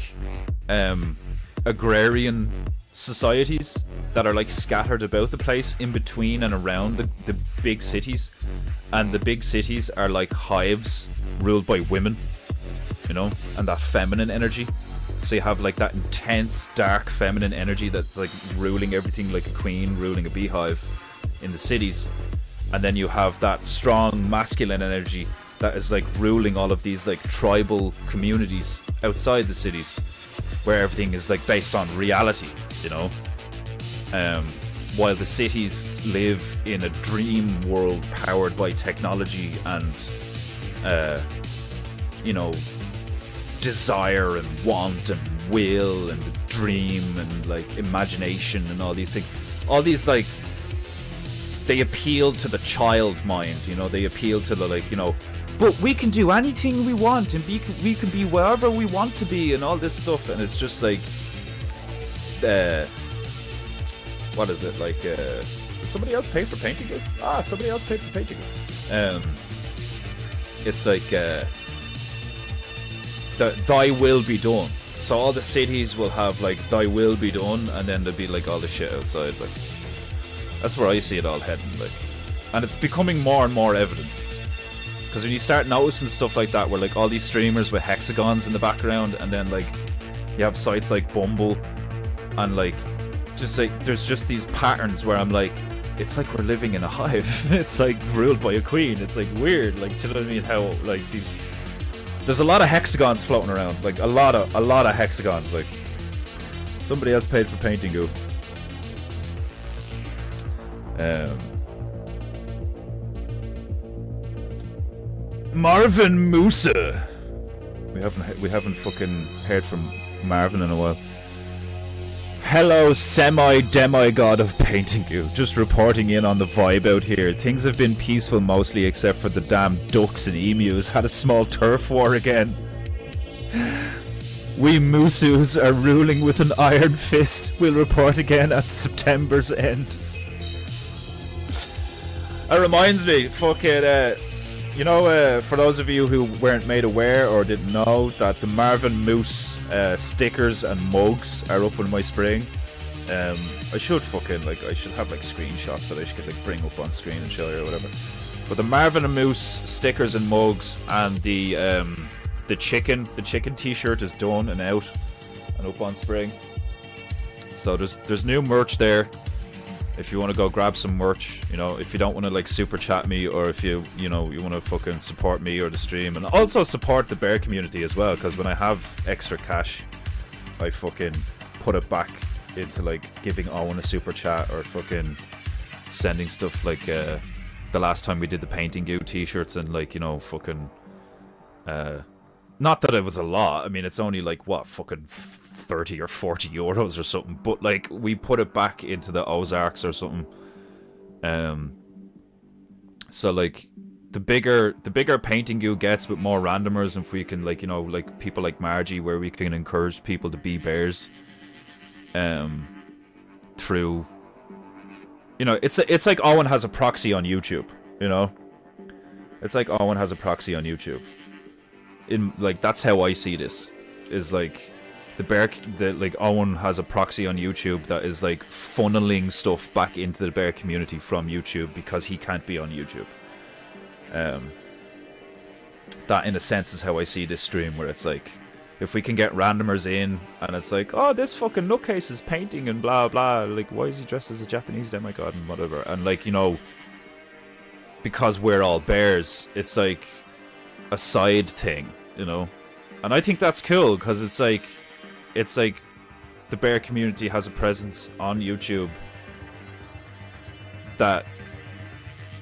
agrarian societies that are like scattered about the place in between and around the big cities, and the big cities are like hives ruled by women, you know, and that feminine energy. So you have like that intense dark feminine energy that's like ruling everything, like a queen ruling a beehive in the cities, and then you have that strong masculine energy that is like ruling all of these like tribal communities outside the cities, where everything is like based on reality, you know, while the cities live in a dream world powered by technology and you know, desire and want and will and the dream and like imagination and all these things. All these, like, they appeal to the child mind, you know, they appeal to the, like, you know, but we can do anything we want and we can be wherever we want to be and all this stuff. And it's just like, what is it, like, does somebody else pay for painting it? Ah, somebody else paid for painting it. It's like, thy will be done. So all the cities will have like thy will be done, and then there'll be like all the shit outside. Like, that's where I see it all heading. Like, and it's becoming more and more evident, because when you start noticing stuff like that, where like all these streamers with hexagons in the background, and then like you have sites like Bumble, and like just like there's just these patterns where I'm like, it's like we're living in a hive. It's like ruled by a queen. It's like weird. Like, do you know what I mean? How like these. There's a lot of hexagons floating around, like a lot of hexagons. Like, somebody else paid for PEINTEINGU. Marvin Musa. We haven't fucking heard from Marvin in a while. Hello, semi-demigod of PEINTEINGU. Just reporting in on the vibe out here. Things have been peaceful mostly, except for the damn ducks and emus had a small turf war again. We Musus are ruling with an iron fist. We'll report again at September's end. That reminds me, fucking, you know, for those of you who weren't made aware or didn't know, that the Marvin Moose stickers and mugs are up in my spring. I should fucking, like, I should have like screenshots that I should like bring up on screen and show you or whatever. But the Marvin and Moose stickers and mugs, and the chicken t-shirt is done and out. and up on Spring. So there's new merch there. If you want to go grab some merch, you know, if you don't want to like super chat me, or if you want to fucking support me or the stream, and also support the bear community as well, because when I have extra cash, I fucking put it back into like giving Owen a super chat, or fucking sending stuff like the last time we did the PEINTEINGU t-shirts, and like, you know, fucking not that it was a lot. I mean, it's only like what, fucking 30 or 40 euros or something, but like we put it back into the Ozarks or something. So like the bigger PEINTEINGU gets with more randomers, if we can, like, you know, like people like Margie, where we can encourage people to be bears through, you know, it's like Owen has a proxy on YouTube, you know, it's like Owen has a proxy on YouTube. In like, that's how I see this, is like like Owen has a proxy on YouTube that is like funneling stuff back into the bear community from YouTube, because he can't be on YouTube. That in a sense is how I see this stream, where it's like, if we can get randomers in, and it's like, oh, this fucking nutcase is painting and blah blah, like, why is he dressed as a Japanese demigod and whatever, and like, you know, because we're all bears, it's like a side thing, you know. And I think that's cool, because it's like the bear community has a presence on YouTube that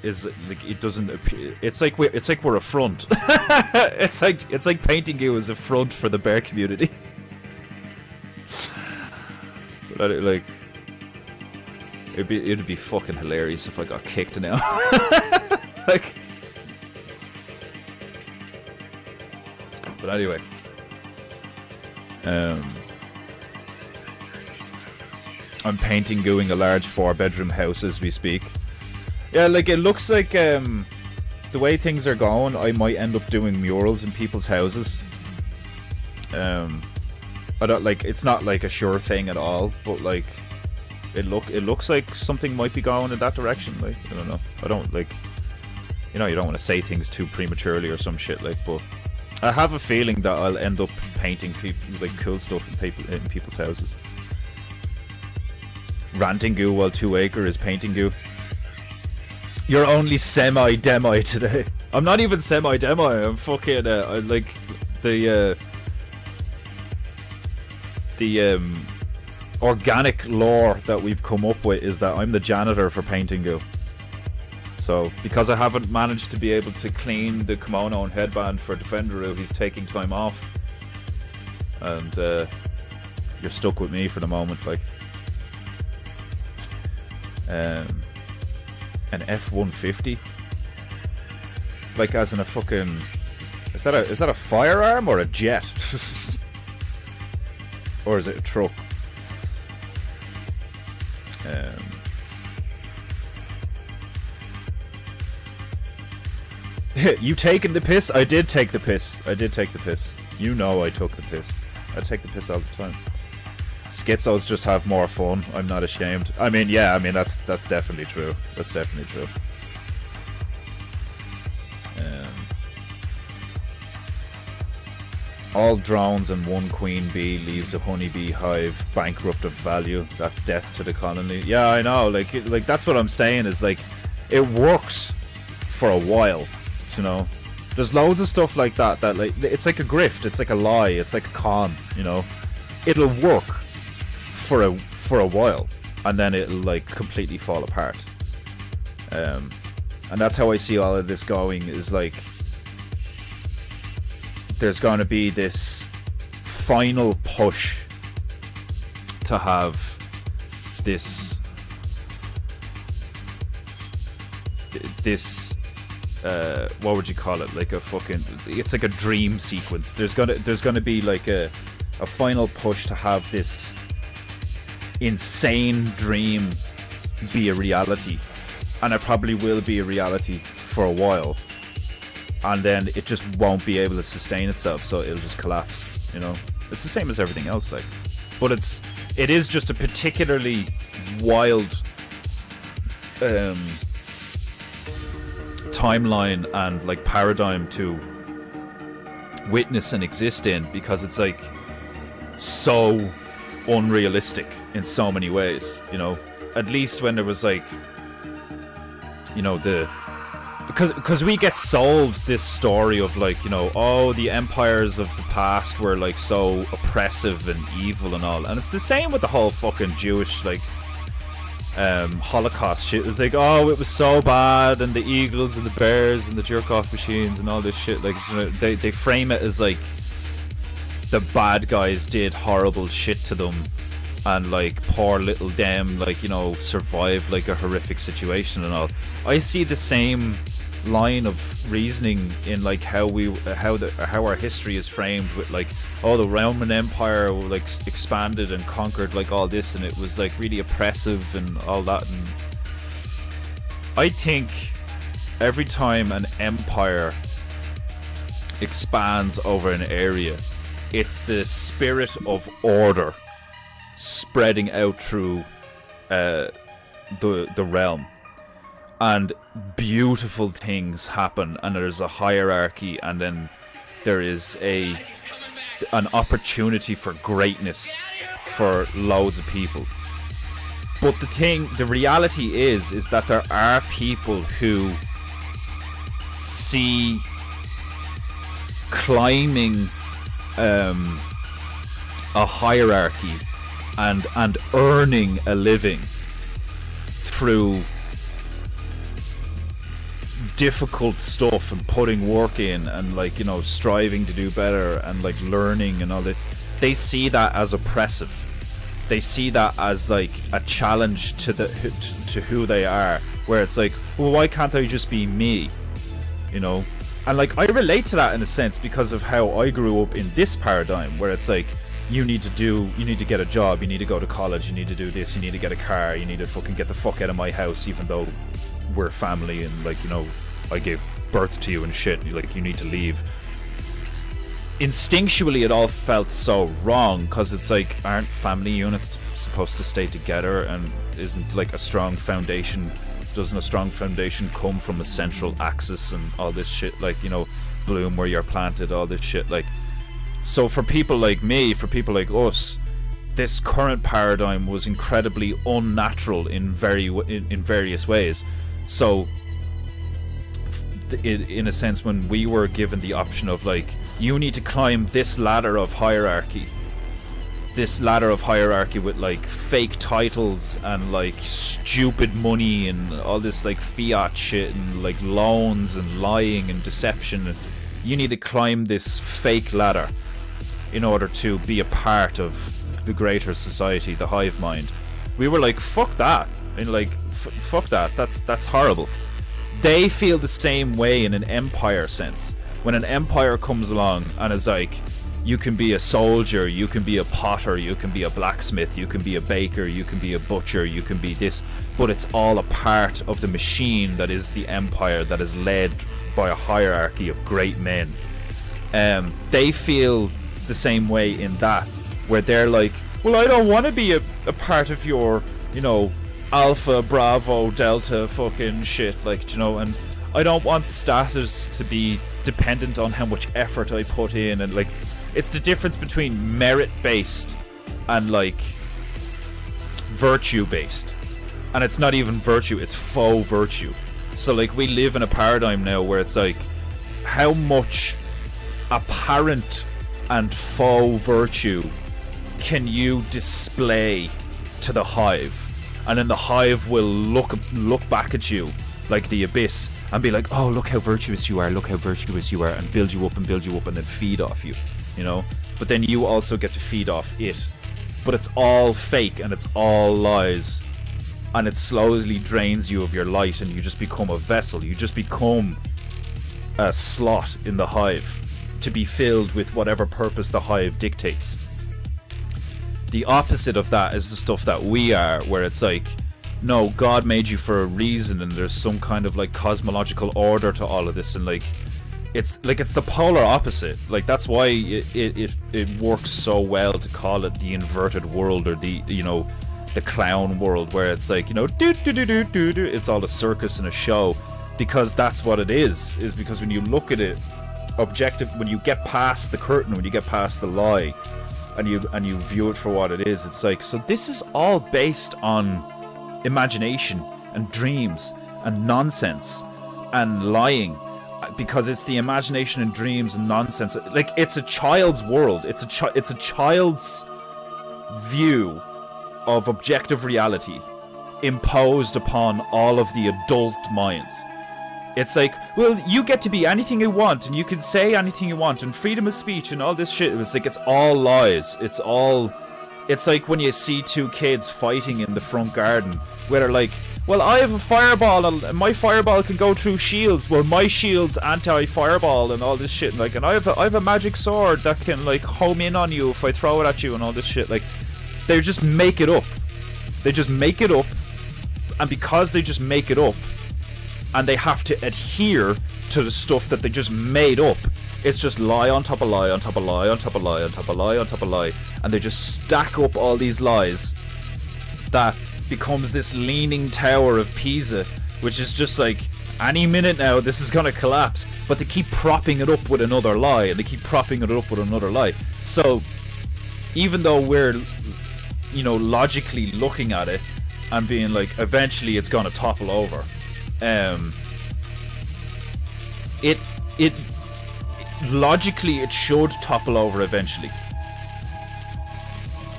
is like, it doesn't appear, it's like we're a front. it's like PEINTEINGU is a front for the bear community. But like, it'd be fucking hilarious if I got kicked now. Like, but anyway, I'm PEINTEINGUing a large 4-bedroom house as we speak. Yeah, like, it looks like the way things are going, I might end up doing murals in people's houses. I don't, like, it's not like a sure thing at all, but like, it looks like something might be going in that direction. Like, I don't know. I don't, like, you know, you don't want to say things too prematurely or some shit, like, but I have a feeling that I'll end up painting like cool stuff in people's houses. Rantingu while 2 acre is PEINTEINGU. You're only semi-demi today. I'm not even semi-demi. I'm fucking I like the organic lore that we've come up with is that I'm the janitor for PEINTEINGU. So, because I haven't managed to be able to clean the kimono and headband for Defenderu, he's taking time off. And you're stuck with me for the moment, like. An F-150? Like, as in a fucking... Is that a firearm or a jet? Or is it a truck? You taking the piss? I did take the piss. You know I took the piss. I take the piss all the time. Schizos just have more fun. I'm not ashamed. I mean, yeah, I mean, that's definitely true. That's definitely true. All drones and one queen bee leaves a honeybee hive bankrupt of value. That's death to the colony. Yeah, I know. Like that's what I'm saying, is like, it works for a while, you know. There's loads of stuff like that like, it's like a grift, it's like a lie, it's like a con, you know. It'll work for a while, and then it'll like completely fall apart. And that's how I see all of this going, is like, there's going to be this final push to have this what would you call it, like a fucking, it's like a dream sequence. There's gonna be like a final push to have this insane dream be a reality, and it probably will be a reality for a while, and then it just won't be able to sustain itself, so it'll just collapse, you know. It's the same as everything else, like, but it is just a particularly wild timeline and like paradigm to witness and exist in, because it's like, so unrealistic in so many ways, you know. At least when there was like, you know, because we get sold this story of like, you know, oh, the empires of the past were like so oppressive and evil and all, and it's the same with the whole fucking Jewish like Holocaust shit. It's like, oh, it was so bad, and the eagles and the bears and the jerk-off machines and all this shit, like, you know, they frame it as like the bad guys did horrible shit to them, and like poor little them, like, you know, survived like a horrific situation and all. I see the same line of reasoning in like how our history is framed with like, oh, the Roman Empire like expanded and conquered like all this, and it was like really oppressive and all that. And I think every time an empire expands over an area, it's the spirit of order spreading out through the realm, and beautiful things happen, and there's a hierarchy, and then there is an opportunity for greatness for loads of people. But the reality is that there are people who see climbing a hierarchy and earning a living through difficult stuff and putting work in and like, you know, striving to do better and like learning and all that, they see that as oppressive. They see that as like a challenge to who they are, where it's like, well, why can't I just be me, you know? And like, I relate to that in a sense because of how I grew up in this paradigm, where it's like, you need to get a job, you need to go to college, you need to do this, you need to get a car, you need to fucking get the fuck out of my house, even though we're family and like, you know, I gave birth to you and shit, like, you need to leave. Instinctually it all felt so wrong, because it's like, aren't family units supposed to stay together, and isn't like a strong foundation, doesn't a strong foundation come from a central axis and all this shit, like, you know, bloom where you're planted, all this shit, like. So for people like me, for people like us, this current paradigm was incredibly unnatural in various ways. So in a sense, when we were given the option of like, you need to climb this ladder of hierarchy with like fake titles and like stupid money and all this like fiat shit and like loans and lying and deception, and you need to climb this fake ladder in order to be a part of the greater society, the hive mind. We were like, fuck that, and like fuck that, that's horrible. They feel the same way in an empire sense. When an empire comes along and is like, you can be a soldier, you can be a potter, you can be a blacksmith, you can be a baker, you can be a butcher, you can be this, but it's all a part of the machine that is the empire, that is led by a hierarchy of great men. They feel the same way in that, where they're like, well, I don't want to be a part of your, you know, Alpha, Bravo, Delta fucking shit, like, you know, and I don't want status to be dependent on how much effort I put in, and like, it's the difference between merit-based and like virtue-based, and it's not even virtue, it's faux virtue. So like, we live in a paradigm now where it's like, how much apparent and faux virtue can you display to the hive, and then the hive will look back at you like the abyss and be like, oh, look how virtuous you are, look how virtuous you are, and build you up and build you up, and then feed off you, you know. But then you also get to feed off it, but it's all fake and it's all lies, and it slowly drains you of your light, and you just become a vessel, you just become a slot in the hive to be filled with whatever purpose the hive dictates. The opposite of that is the stuff that we are, where it's like, no, God made you for a reason, and there's some kind of like cosmological order to all of this, and like, it's the polar opposite. Like, that's why it works so well to call it the inverted world, or the, you know, the clown world, where it's like, you know, it's all a circus and a show, because that's what it is because when you look at it objective, when you get past the curtain, when you get past the lie, and you view it for what it is, it's like, so this is all based on imagination and dreams and nonsense and lying, because it's the imagination and dreams and nonsense. Like, it's a child's world. It's a child's view of objective reality imposed upon all of the adult minds. It's like, well, you get to be anything you want, and you can say anything you want, and freedom of speech, and all this shit. It's like, it's all lies. It's like when you see two kids fighting in the front garden, where they're like, well, I have a fireball, and my fireball can go through shields. Well, my shield's anti-fireball, and all this shit. Like, and I have a magic sword that can, like, home in on you if I throw it at you, and all this shit. Like, they just make it up. They just make it up, and because they just make it up, and they have to adhere to the stuff that they just made up, it's just lie on top of lie on top of lie on top of lie on top of lie on top of lie, and they just stack up all these lies that becomes this leaning tower of Pisa, which is just like, any minute now this is gonna collapse, but they keep propping it up with another lie, and they keep propping it up with another lie. So even though we're, you know, logically looking at it and being like, eventually it's gonna topple over, it logically it should topple over eventually.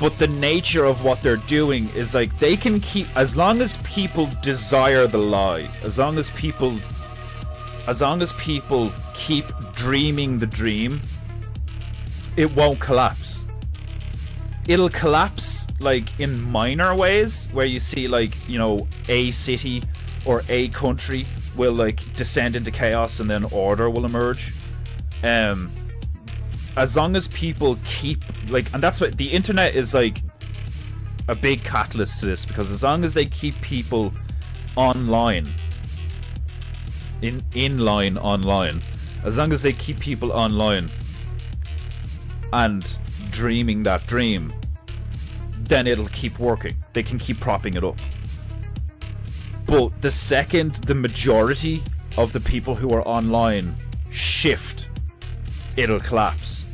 But the nature of what they're doing is like, they can keep, as long as people desire the lie, as long as people keep dreaming the dream, it won't collapse. It'll collapse like in minor ways, where you see, like, you know, a city or a country will like descend into chaos and then order will emerge. As long as people keep, like, and that's what the internet is, like, a big catalyst to this, because as long as they keep people online, online, as long as they keep people online and dreaming that dream, then it'll keep working. They can keep propping it up. But the second the majority of the people who are online shift, it'll collapse.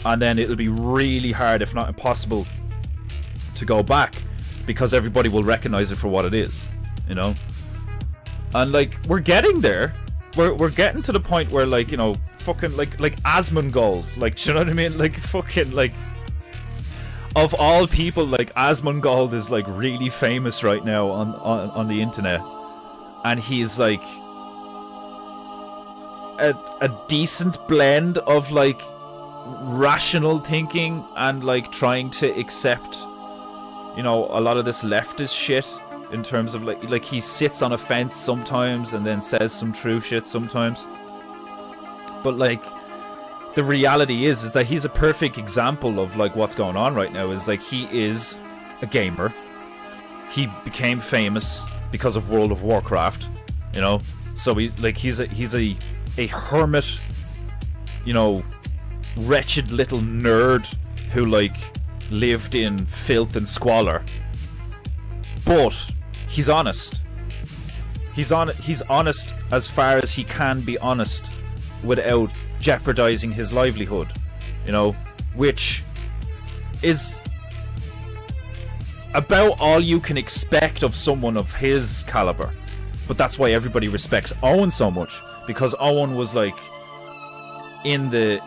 And then it'll be really hard, if not impossible, to go back, because everybody will recognize it for what it is, you know? And, like, we're getting there. We're getting to the point where, like, you know, fucking, like Asmongold, like, do you know what I mean? Like, fucking, like, of all people, like, Asmongold is, like, really famous right now on the internet. And he's, like, a decent blend of, like, rational thinking and, like, trying to accept, you know, a lot of this leftist shit, in terms of, like he sits on a fence sometimes and then says some true shit sometimes. But, like, the reality is that he's a perfect example of, like, what's going on right now. Is, like, he is a gamer. He became famous because of World of Warcraft, you know? So he's a hermit, you know, wretched little nerd who, like, lived in filth and squalor. But he's honest. He's honest as far as he can be honest without jeopardizing his livelihood, you know, which is about all you can expect of someone of his caliber. But that's why everybody respects Owen so much, because Owen was, like, in the,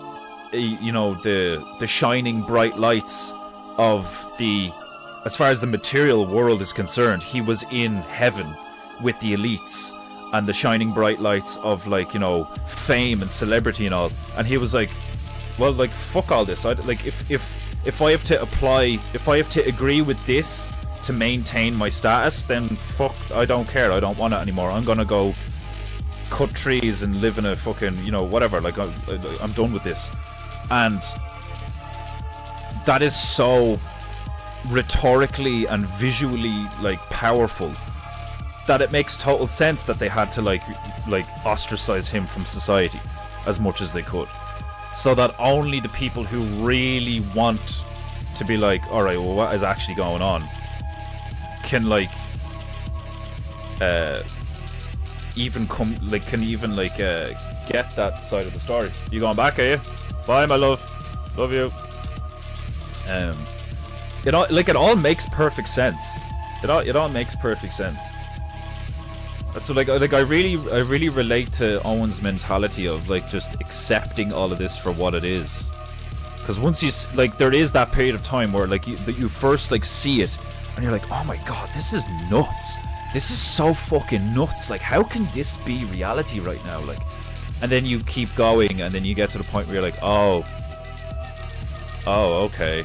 you know, the shining bright lights of the, as far as the material world is concerned, he was in heaven with the elites and the shining bright lights of, like, you know, fame and celebrity and all. And he was like, well, like, fuck all this. Like, if I have to apply, if I have to agree with this to maintain my status, then fuck, I don't care. I don't want it anymore. I'm gonna go cut trees and live in a fucking, you know, whatever. Like, I'm done with this. And that is so rhetorically and visually, like, powerful, that it makes total sense that they had to like ostracize him from society as much as they could, so that only the people who really want to be like, all right, well, what is actually going on, can, like, even come, like, can even, like, get that side of the story. You going back, are you? Bye, my love. Love you. It all makes perfect sense. It all makes perfect sense. So like I really relate to Owen's mentality of like just accepting all of this for what it is. Because once you like, there is that period of time where like you first like see it, and you're like, oh my god, this is nuts. This is so fucking nuts. Like, how can this be reality right now? Like, and then you keep going, and then you get to the point where you're like, oh, okay.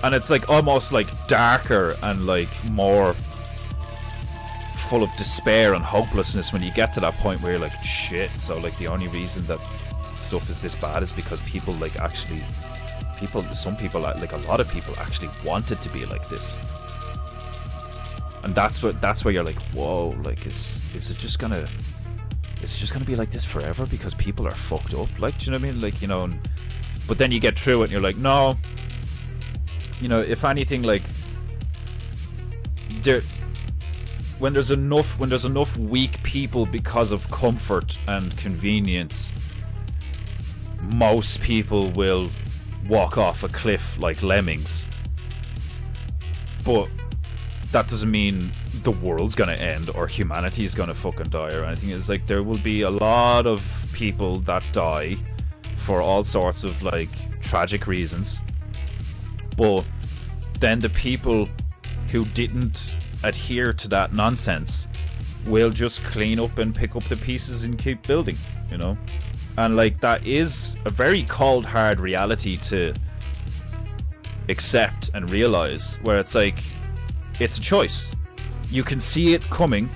And it's like almost like darker and like more full of despair and hopelessness when you get to that point where you're like, shit, so like the only reason that stuff is this bad is because people like actually, some people, like a lot of people actually want it to be like this. And that's where you're like, whoa, like is it just gonna be like this forever because people are fucked up? Like, do you know what I mean? Like, you know, but then you get through it and you're like, no, you know, if anything, like when there's enough weak people because of comfort and convenience, most people will walk off a cliff like lemmings. But that doesn't mean the world's gonna end or humanity's gonna fucking die or anything. It's like there will be a lot of people that die for all sorts of like tragic reasons, but then the people who didn't adhere to that nonsense will just clean up and pick up the pieces and keep building, you know? And like, that is a very cold hard reality to accept and realize, where it's like, it's a choice. You can see it coming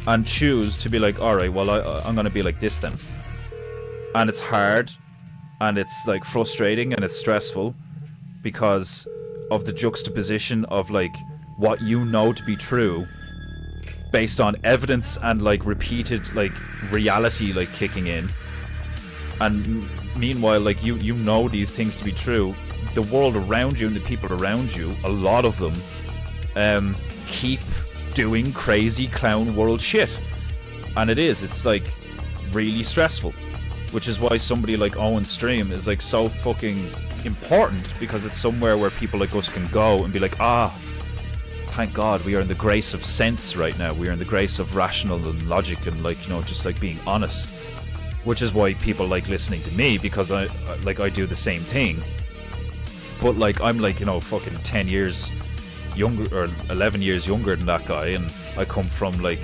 and choose to be like, alright, well, I'm gonna be like this then. And it's hard, and it's like frustrating, and it's stressful because of the juxtaposition of like what you know to be true based on evidence and like repeated like reality like kicking in, and meanwhile like you know these things to be true. The world around you and the people around you, a lot of them keep doing crazy clown world shit, and it's like really stressful, which is why somebody like Owen's stream is like so fucking important, because it's somewhere where people like us can go and be like, thank God we are in the grace of sense right now, we are in the grace of rational and logic and like, you know, just like being honest, which is why people like listening to me, because I do the same thing, but like I'm like, you know, fucking 10 years younger or 11 years younger than that guy, and I come from like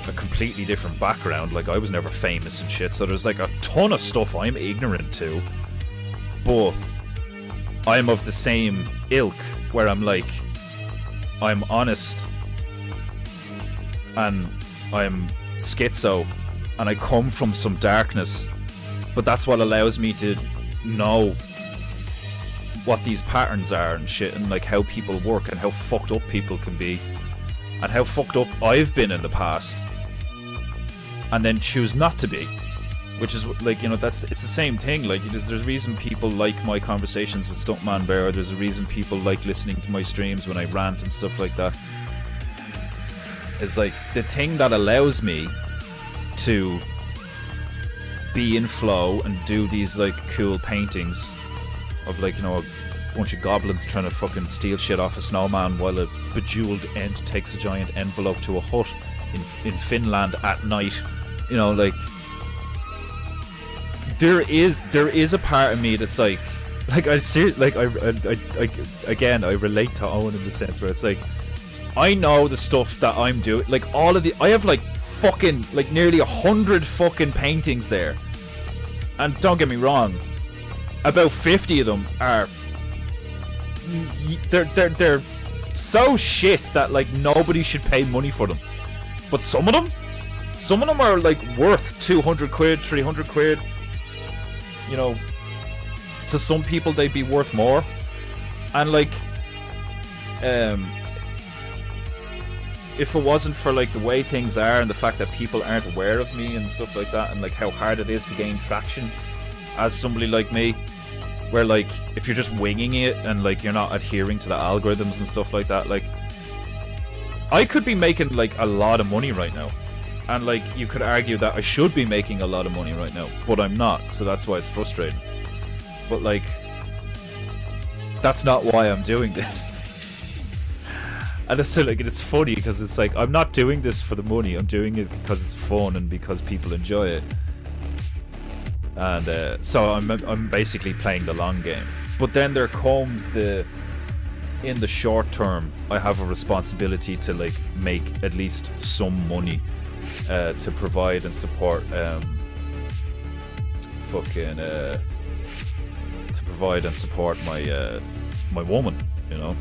a completely different background. Like, I was never famous and shit, so there's like a ton of stuff I'm ignorant to, but I'm of the same ilk where I'm like, I'm honest and I'm schizo and I come from some darkness, but that's what allows me to know what these patterns are and shit, and like how people work and how fucked up people can be and how fucked up I've been in the past, and then choose not to be, which is like, you know, it's the same thing. Like, there's a reason people like my conversations with Stuntman Bear, there's a reason people like listening to my streams when I rant and stuff like that. It's like the thing that allows me to be in flow and do these like cool paintings of like, you know, a bunch of goblins trying to fucking steal shit off a snowman while a bejeweled ent takes a giant envelope to a hut in Finland at night, you know, like there is a part of me that's like I seriously, like I again, I relate to Owen in the sense where it's like, I know the stuff that I'm doing, like all of the, I have like fucking like nearly 100 fucking paintings there, and don't get me wrong, about 50 of them are they're so shit that like nobody should pay money for them, but some of them are like worth 200 quid, 300 quid, you know. To some people they'd be worth more, and like if it wasn't for like the way things are and the fact that people aren't aware of me and stuff like that, and like how hard it is to gain traction as somebody like me, where like if you're just winging it and like you're not adhering to the algorithms and stuff like that, like I could be making like a lot of money right now, and like you could argue that I should be making a lot of money right now, but I'm not, so that's why it's frustrating. But like that's not why I'm doing this. And it's so, like, it's funny because it's like I'm not doing this for the money. I'm doing it because it's fun and because people enjoy it. And so I'm basically playing the long game. But then there comes in the short term, I have a responsibility to like make at least some money to provide and support to provide and support my woman, you know.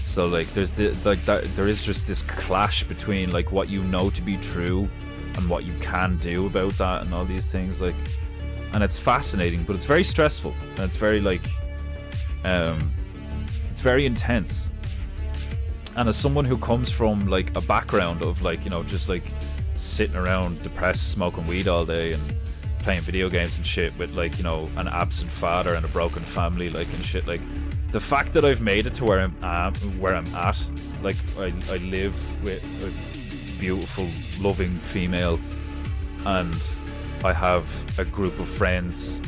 So like there's there is just this clash between like what you know to be true and what you can do about that and all these things, like, and it's fascinating, but it's very stressful and it's very like it's very intense. And as someone who comes from like a background of like, you know, just like sitting around depressed smoking weed all day and playing video games and shit with like, you know, an absent father and a broken family, like, and shit, like the fact that I've made it to where I'm at, like I live with a beautiful loving female and I have a group of friends,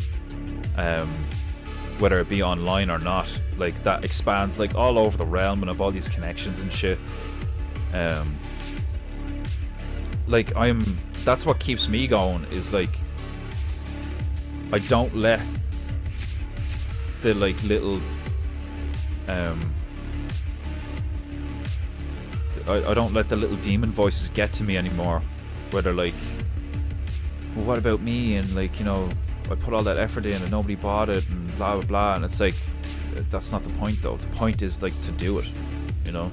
whether it be online or not, like that expands like all over the realm and have all these connections and shit. Like that's what keeps me going, is like I don't let the like little I don't let the little demon voices get to me anymore, where they're like, well, what about me, and like, you know, I put all that effort in and nobody bought it and blah blah blah, and it's like, that's not the point though. The point is like to do it, you know.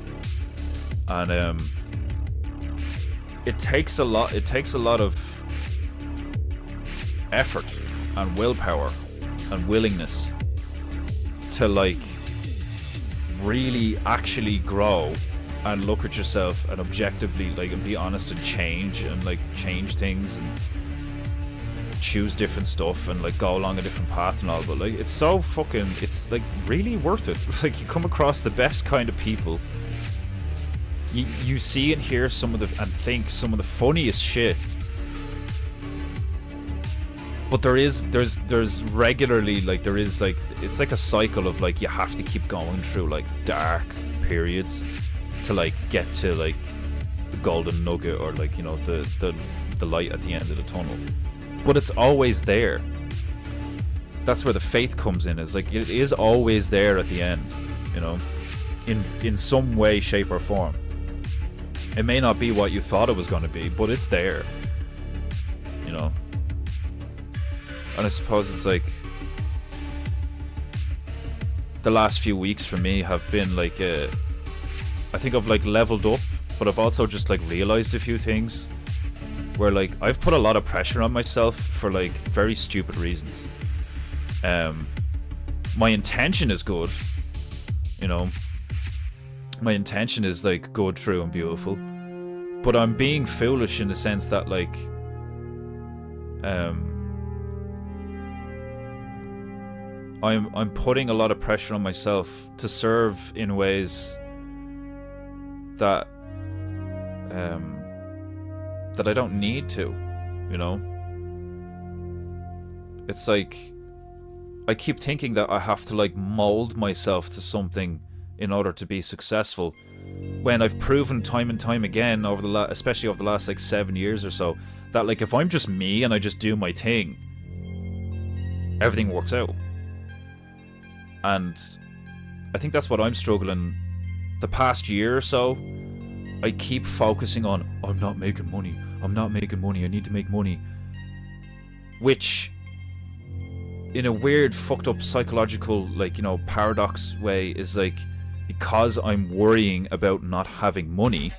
And it takes a lot of effort and willpower and willingness to like really actually grow and look at yourself and objectively like and be honest and change things and choose different stuff and like go along a different path and all. But like it's so fucking, it's like really worth it. Like you come across the best kind of people, you see and hear some of the and think some of the funniest shit. But there's regularly like there is like, it's like a cycle of like you have to keep going through like dark periods to like get to like the golden nugget, or like, you know, the light at the end of the tunnel. But it's always there. That's where the faith comes in, is like it is always there at the end, you know, in some way, shape or form. It may not be what you thought it was going to be, but it's there, you know. And I suppose it's like the last few weeks for me have been like I think I've like leveled up, but I've also just like realized a few things where like I've put a lot of pressure on myself for like very stupid reasons. My intention is good, you know, my intention is like good, true and beautiful, but I'm being foolish in the sense that like I'm putting a lot of pressure on myself to serve in ways that that I don't need to, you know. It's like I keep thinking that I have to like mold myself to something in order to be successful, when I've proven time and time again over especially over the last like 7 years or so, that like if I'm just me and I just do my thing, everything works out. And I think that's what I'm struggling the past year or so. I keep focusing on, I'm not making money, I need to make money, which in a weird fucked up psychological like, you know, paradox way is like, because I'm worrying about not having money,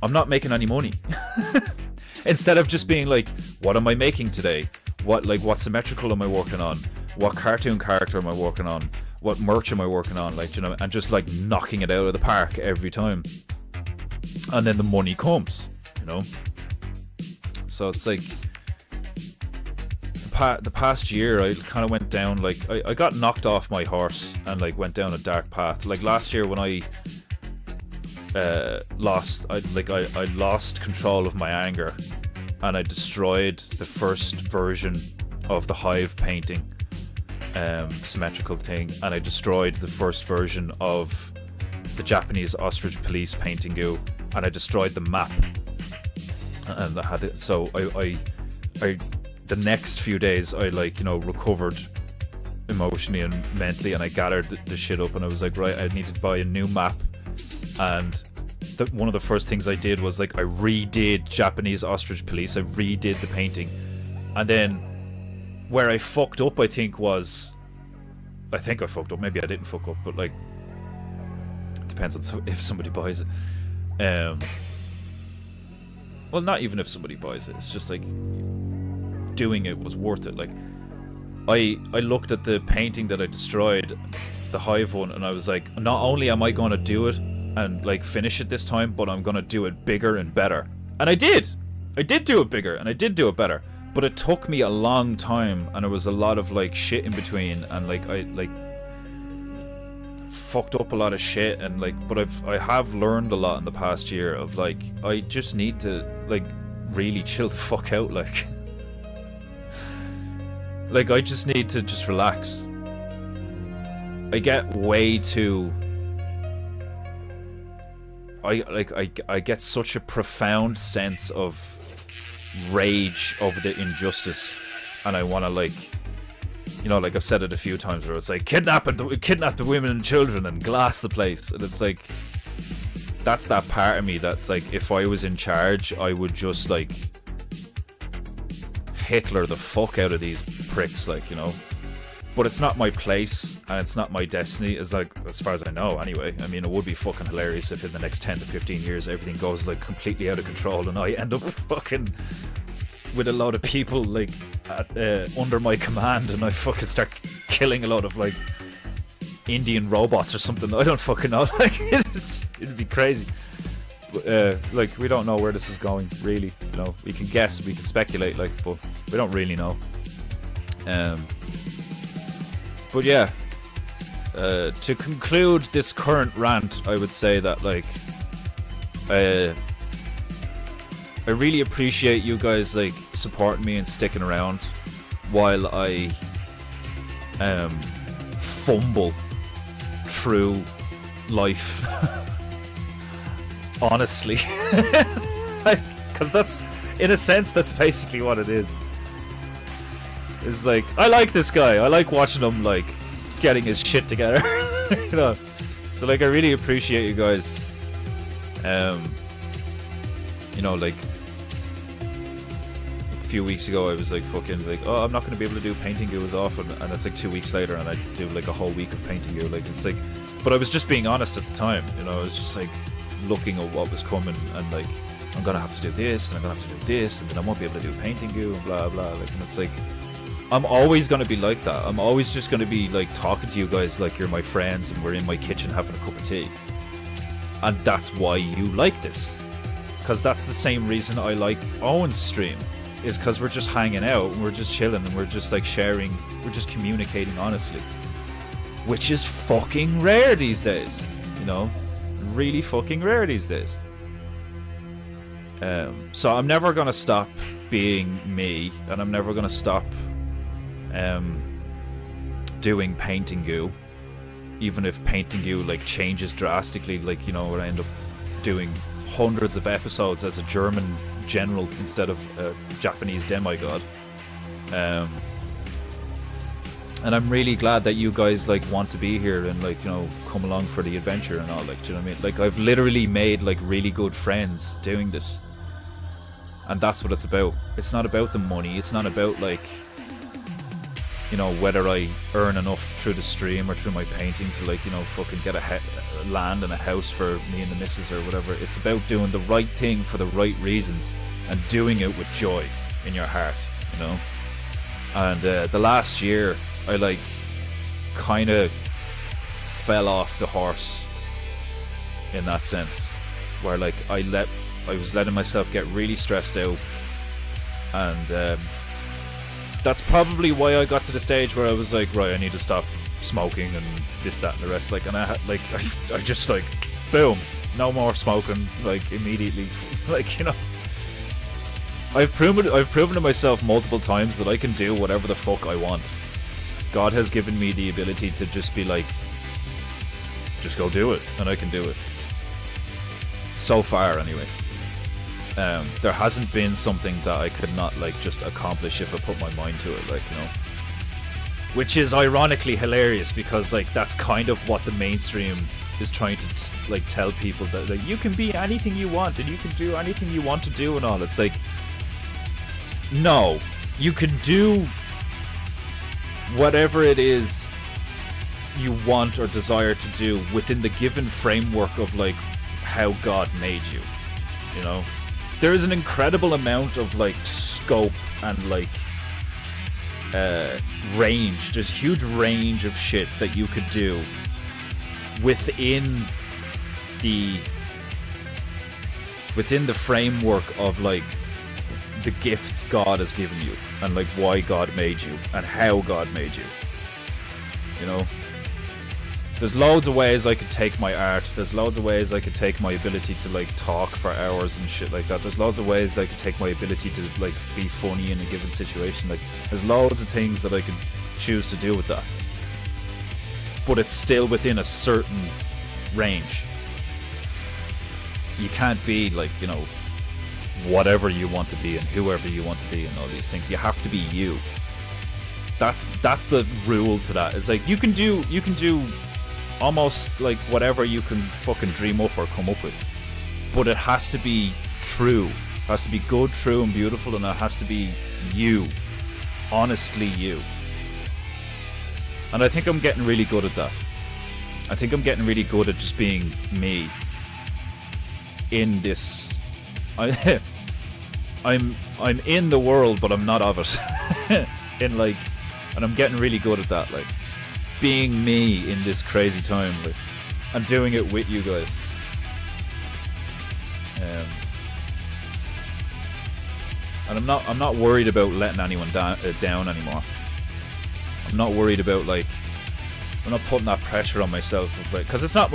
I'm not making any money. Instead of just being like, what am I making today? What symmetrical am I working on? What cartoon character am I working on? What merch am I working on? Like, you know, and just like knocking it out of the park every time. And then the money comes, you know? So it's like the past year I kind of went down, like I got knocked off my horse and like went down a dark path. Like last year when I lost control of my anger and I destroyed the first version of the Hive painting. symmetrical thing, and I destroyed the first version of the Japanese Ostrich Police PEINTEINGU, and I destroyed the map. And I had it, so I the next few days I recovered emotionally and mentally, and I gathered the shit up, and I was like, right, I need to buy a new map. And one of the first things I did was I redid Japanese Ostrich Police. I redid the painting, and then where I fucked up, I think I fucked up. Maybe I didn't fuck up, but it depends on if somebody buys it. Well, not even if somebody buys it. It's just doing it was worth it. I looked at the painting that I destroyed, the Hive one, and I was like, not only am I going to do it and finish it this time, but I'm going to do it bigger and better. And I did. I did do it bigger, and I did do it better. But it took me a long time, and there was a lot of shit in between, and I fucked up a lot of shit, and but I have learned a lot in the past year of I just need to really chill the fuck out. I just need to just relax. I get way too I get such a profound sense of rage over the injustice, and I want to I've said it a few times, where it's kidnap the women and children and glass the place, and it's that's that part of me that's if I was in charge, I would just Hitler the fuck out of these pricks, but it's not my place, and it's not my destiny, as far as I know anyway. I mean, it would be fucking hilarious if in the next 10 to 15 years everything goes completely out of control, and I end up fucking with a lot of people under my command, and I fucking start killing a lot of Indian robots or something. I don't fucking know. It'd be crazy. We don't know where this is going, really. We can guess, we can speculate, but we don't really know. But yeah, to conclude this current rant, I would say that I really appreciate you guys supporting me and sticking around while I fumble through life. Honestly, because that's, in a sense, that's basically what it is. It's I like this guy. I like watching him getting his shit together. So I really appreciate you guys. A few weeks ago I was oh, I'm not going to be able to do PEINTEINGU as often, and it's 2 weeks later and I do a whole week of PEINTEINGU. It's but I was just being honest at the time. I was just looking at what was coming, and I'm gonna have to do this, and I'm gonna have to do this, and then I won't be able to do PEINTEINGU, and blah blah. And it's I'm always gonna be like that. I'm always just gonna be talking to you guys you're my friends, and we're in my kitchen having a cup of tea. And that's why you like this, because that's the same reason I like Owen's stream, is because we're just hanging out, and we're just chilling, and we're just sharing, we're just communicating honestly, which is fucking rare these days. Really fucking rare these days. So I'm never gonna stop being me, and I'm never gonna stop doing PEINTEINGU, even if PEINTEINGU changes drastically, where I end up doing hundreds of episodes as a German general instead of a Japanese demigod. And I'm really glad that you guys want to be here and come along for the adventure and all, do you know what I mean? I've literally made really good friends doing this, and that's what it's about. It's not about the money. It's not about whether I earn enough through the stream or through my painting to fucking get a land and a house for me and the missus or whatever. It's about doing the right thing for the right reasons and doing it with joy in your heart, And the last year I kind of fell off the horse in that sense, where I was letting myself get really stressed out, and that's probably why I got to the stage where I was right, I need to stop smoking and this, that, and the rest. And I just boom, no more smoking, immediately. I've proven to myself multiple times that I can do whatever the fuck I want. God has given me the ability to just be like, just go do it, and I can do it. So far, anyway. There hasn't been something that I could not like just accomplish if I put my mind to it, like, you know. Which is ironically hilarious because like that's kind of what the mainstream is trying to like tell people, that like you can be anything you want and you can do anything you want to do and all. It's like, no, you can do whatever it is you want or desire to do within the given framework of like how God made you, you know. There is an incredible amount of like scope and like range. There's a huge range of shit that you could do within the framework of like the gifts God has given you and like why God made you and how God made you, you know. There's loads of ways I could take my art. There's loads of ways I could take my ability to like talk for hours and shit like that. There's loads of ways I could take my ability to like be funny in a given situation. Like there's loads of things that I could choose to do with that. But it's still within a certain range. You can't be like, you know, whatever you want to be and whoever you want to be and all these things. You have to be you. That's the rule to that. It's like you can do almost like whatever you can fucking dream up or come up with, but it has to be true. It has to be good, true and beautiful, and it has to be you, honestly you. And I think I'm getting really good at that. I think I'm getting really good at just being me in this. I'm in the world, but I'm not of it. In like, and I'm getting really good at that, like being me in this crazy time. Like, I'm doing it with you guys. And I'm not worried about letting anyone down anymore. I'm not worried about like, I'm not putting that pressure on myself of like, because it's not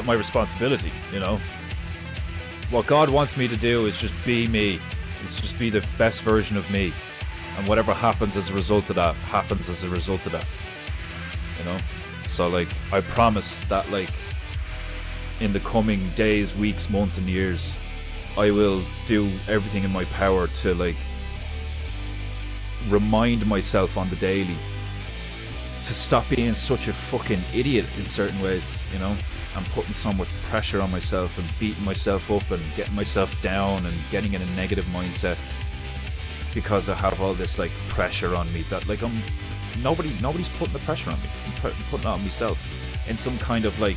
my responsibility, you know. What God wants me to do is just be me. It's just be the best version of me, and whatever happens as a result of that happens as a result of that, you know. So like, I promise that like in the coming days, weeks, months and years, I will do everything in my power to like remind myself on the daily to stop being such a fucking idiot in certain ways, you know. I'm putting so much pressure on myself and beating myself up and getting myself down and getting in a negative mindset because I have all this like pressure on me that like nobody's putting the pressure on me. I'm putting it on myself in some kind of like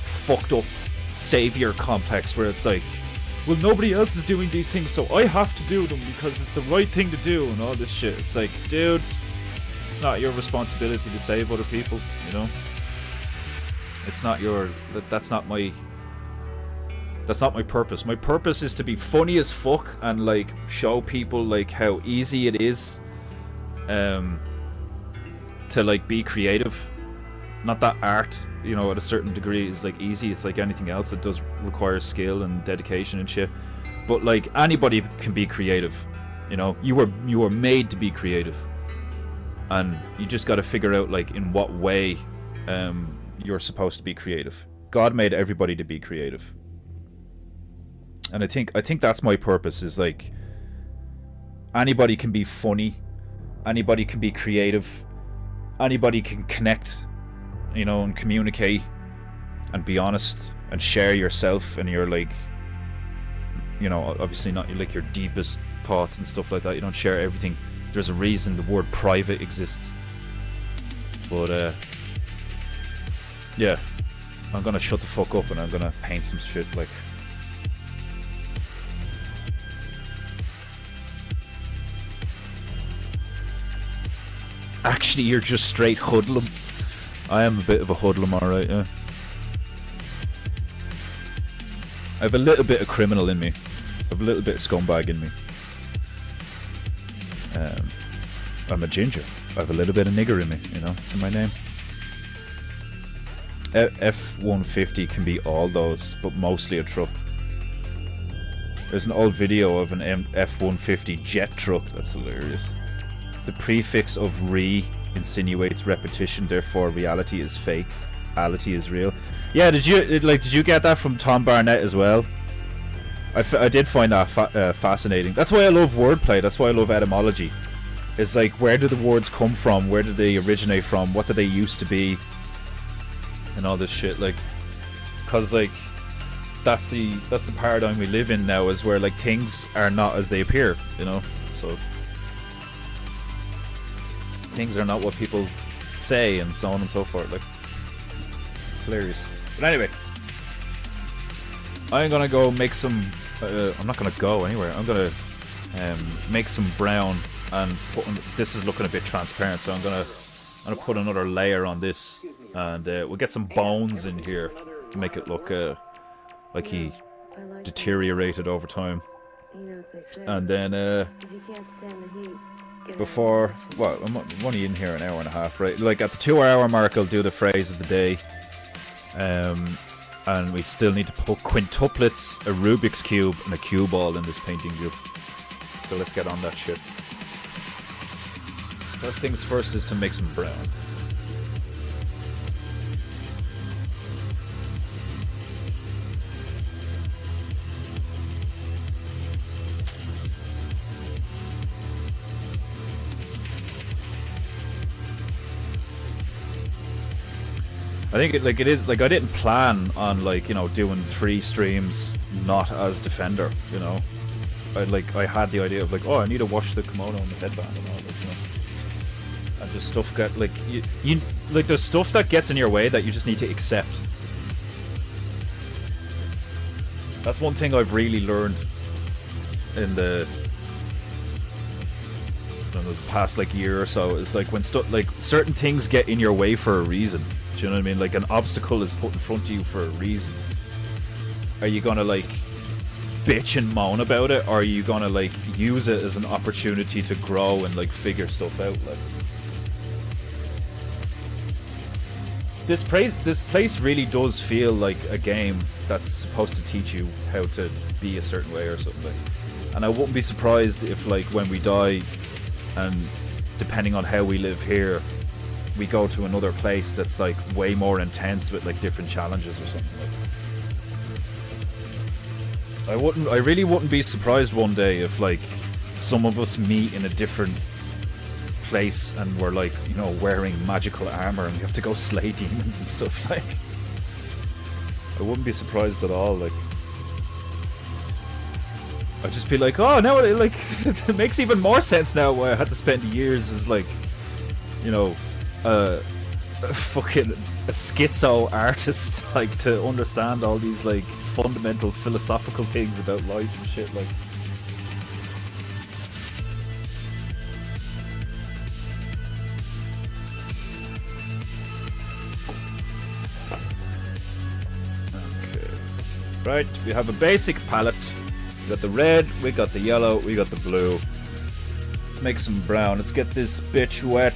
fucked up savior complex where it's like, well, nobody else is doing these things, so I have to do them because it's the right thing to do and all this shit. It's like, dude, it's not your responsibility to save other people, you know. It's not your, that's not my purpose. My purpose is to be funny as fuck and like show people like how easy it is to like be creative. Not that art, you know, at a certain degree is like easy. It's like anything else that does require skill and dedication and shit. But like anybody can be creative, you know. You were made to be creative, and you just got to figure out like in what way you're supposed to be creative. God made everybody to be creative, and I think that's my purpose. Is like anybody can be funny, anybody can be creative, anybody can connect, you know, and communicate and be honest and share yourself and your like, you know, obviously not like your deepest thoughts and stuff like that. You don't share everything. There's a reason the word private exists. But yeah, I'm gonna shut the fuck up and I'm gonna paint some shit like. Actually, you're just straight hoodlum. I am a bit of a hoodlum, alright, yeah. I have a little bit of criminal in me. I have a little bit of scumbag in me. I'm a ginger. I have a little bit of nigger in me, you know, it's in my name. F-150 can be all those, but mostly a truck. There's an old video of an F-150 jet truck, that's hilarious. The prefix of re insinuates repetition, therefore reality is fake, reality is real. Yeah, did you get that from Tom Barnett as well? I did find that fascinating. That's why I love wordplay. That's why I love etymology. It's like, where do the words come from? Where did they originate from? What did they used to be? And all this shit, like, cause like that's the paradigm we live in now, is where like things are not as they appear, you know. So things are not what people say, and so on and so forth. Like, it's hilarious. But anyway, I'm gonna go make some. I'm not gonna go anywhere. I'm gonna make some brown and put. This is looking a bit transparent, so I'm gonna put another layer on this, and we'll get some bones in here to make it look like he deteriorated over time. And then before, well, I'm only in here an hour and a half, right? Like at the 2-hour mark, I'll do the phrase of the day. And we still need to put quintuplets, a Rubik's Cube, and a cue ball in this painting group. So let's get on that shit. First things first is to make some brown. I think it is like, I didn't plan on, like, you know, doing 3 streams not as Defender, you know. I had the idea of like, oh, I need to wash the kimono and the headband and all this, you know. And just stuff get like you like, there's stuff that gets in your way that you just need to accept. That's one thing I've really learned in the past like year or so, is like when like certain things get in your way for a reason. Do you know what I mean? Like an obstacle is put in front of you for a reason. Are you gonna like bitch and moan about it, or are you gonna like use it as an opportunity to grow and like figure stuff out? Like, this place really does feel like a game that's supposed to teach you how to be a certain way or something. And I wouldn't be surprised if, like, when we die, and depending on how we live here, we go to another place that's like way more intense with like different challenges or something. Like, I really wouldn't be surprised one day if like some of us meet in a different place and we're like, you know, wearing magical armor and we have to go slay demons and stuff. Like, I wouldn't be surprised at all. Like, I'd just be like, oh, now it, like, it makes even more sense now why I had to spend years as like, you know, fucking a schizo artist, like, to understand all these like fundamental philosophical things about life and shit. Like, okay, right, we have a basic palette. We got the red, we got the yellow, we got the blue. Let's make some brown. Let's get this bitch wet.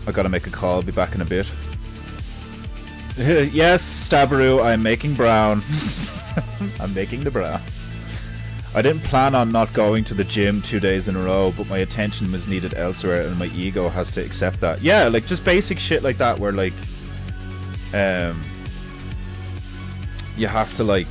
I gotta make a call. I'll be back in a bit. Yes, Stabaroo, I'm making brown. I'm making the brown. I didn't plan on not going to the gym 2 days in a row, but my attention was needed elsewhere and my ego has to accept that. Yeah, like just basic shit like that where like you have to like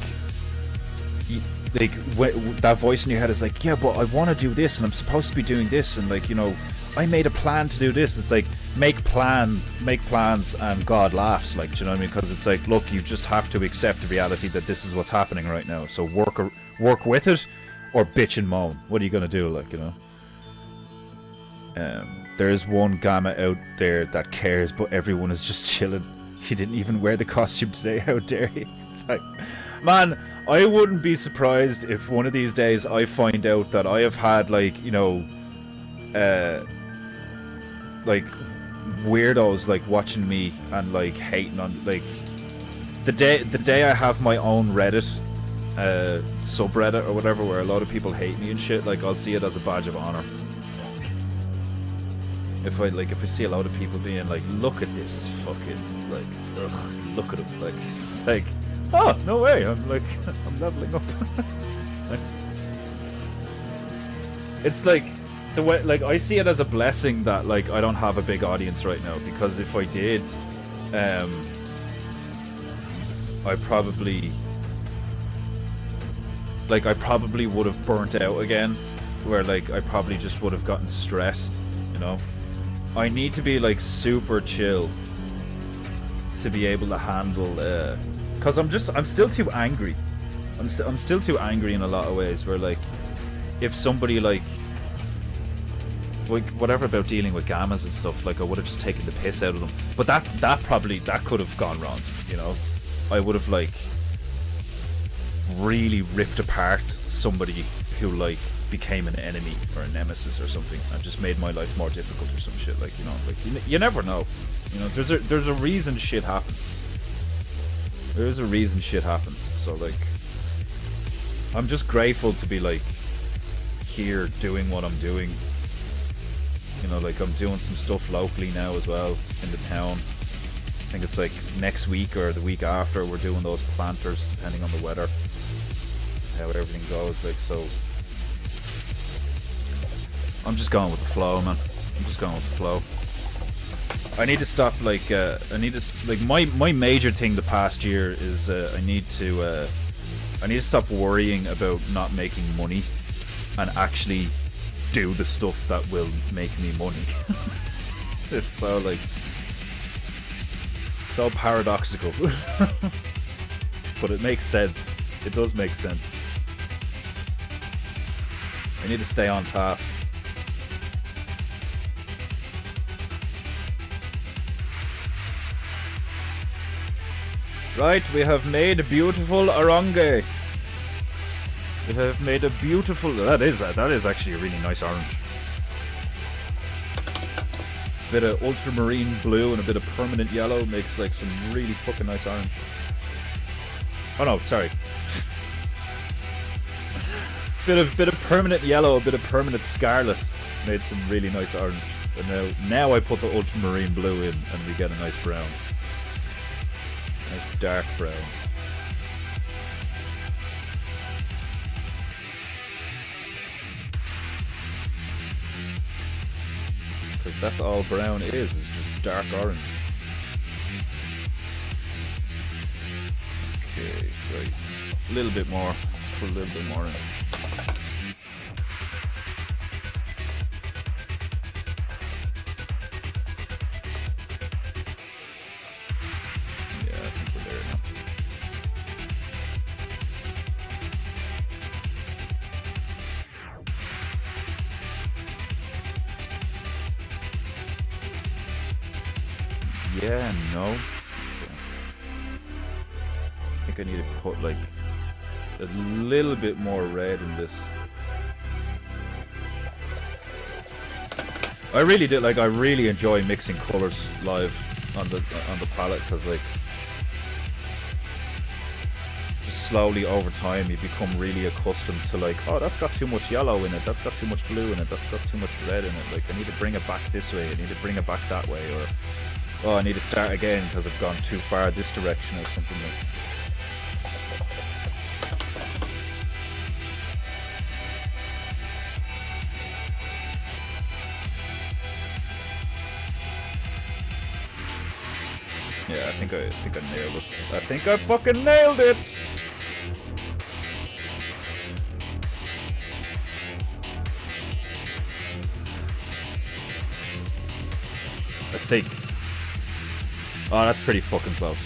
that voice in your head is like, yeah, but I want to do this and I'm supposed to be doing this, and like, you know, I made a plan to do this. It's like, make plans and God laughs, like, do you know what I mean? Because it's like, look, you just have to accept the reality that this is what's happening right now, so work with it or bitch and moan. What are you gonna do? Like, you know, there is one gamma out there that cares, but everyone is just chilling. He didn't even wear the costume today. How dare he? Like, man, I wouldn't be surprised if one of these days I find out that I have had, like, you know, like weirdos like watching me and like hating on, like, the day I have my own Reddit subreddit or whatever where a lot of people hate me and shit, like, I'll see it as a badge of honor. If I see a lot of people being like, look at this fucking, like, ugh, look at him, like, it's like, oh, no way, I'm leveling up. It's like the way, like I see it as a blessing that like I don't have a big audience right now, because if I did, I probably would have burnt out again, where like I probably just would have gotten stressed, you know. I need to be like super chill to be able to handle, because I'm still too angry. I'm still too angry in a lot of ways, where like if somebody like whatever about dealing with gammas and stuff, like I would have just taken the piss out of them. But that could have gone wrong, you know. I would have like really ripped apart somebody who like became an enemy or a nemesis or something, and just made my life more difficult or some shit. Like, you know, like you never know. You know, there's a reason shit happens. There's a reason shit happens. So like, I'm just grateful to be like here doing what I'm doing. You know, like I'm doing some stuff locally now as well in the town. I think it's like next week or the week after we're doing those planters, depending on the weather, how everything goes. Like, so I'm just going with the flow, man. I'm just going with the flow. I need to stop like my major thing the past year is I need to stop worrying about not making money and actually do the stuff that will make me money. It's so like so paradoxical. But it makes sense. It does make sense. I need to stay on task. Right, we have made a beautiful orange. We have made a beautiful... That is actually a really nice orange. A bit of ultramarine blue and a bit of permanent yellow makes like some really fucking nice orange. Oh no, sorry. bit of permanent yellow, a bit of permanent scarlet made some really nice orange. And now I put the ultramarine blue in and we get a nice brown. Nice dark brown. Because that's all brown is just dark orange. Okay, great. A little bit more. Put a little bit more in. Yeah, I think we're there now. Yeah, no. Okay. I think I need to put like a little bit more red in this. I really did, like, I really enjoy mixing colors live on the palette, because like just slowly over time you become really accustomed to like, oh, that's got too much yellow in it, that's got too much blue in it, that's got too much red in it, like I need to bring it back this way, I need to bring it back that way, or oh, I need to start again because I've gone too far this direction or something like. Yeah, I think I nailed it. I think I fucking nailed it! I think. Oh, that's pretty fucking close.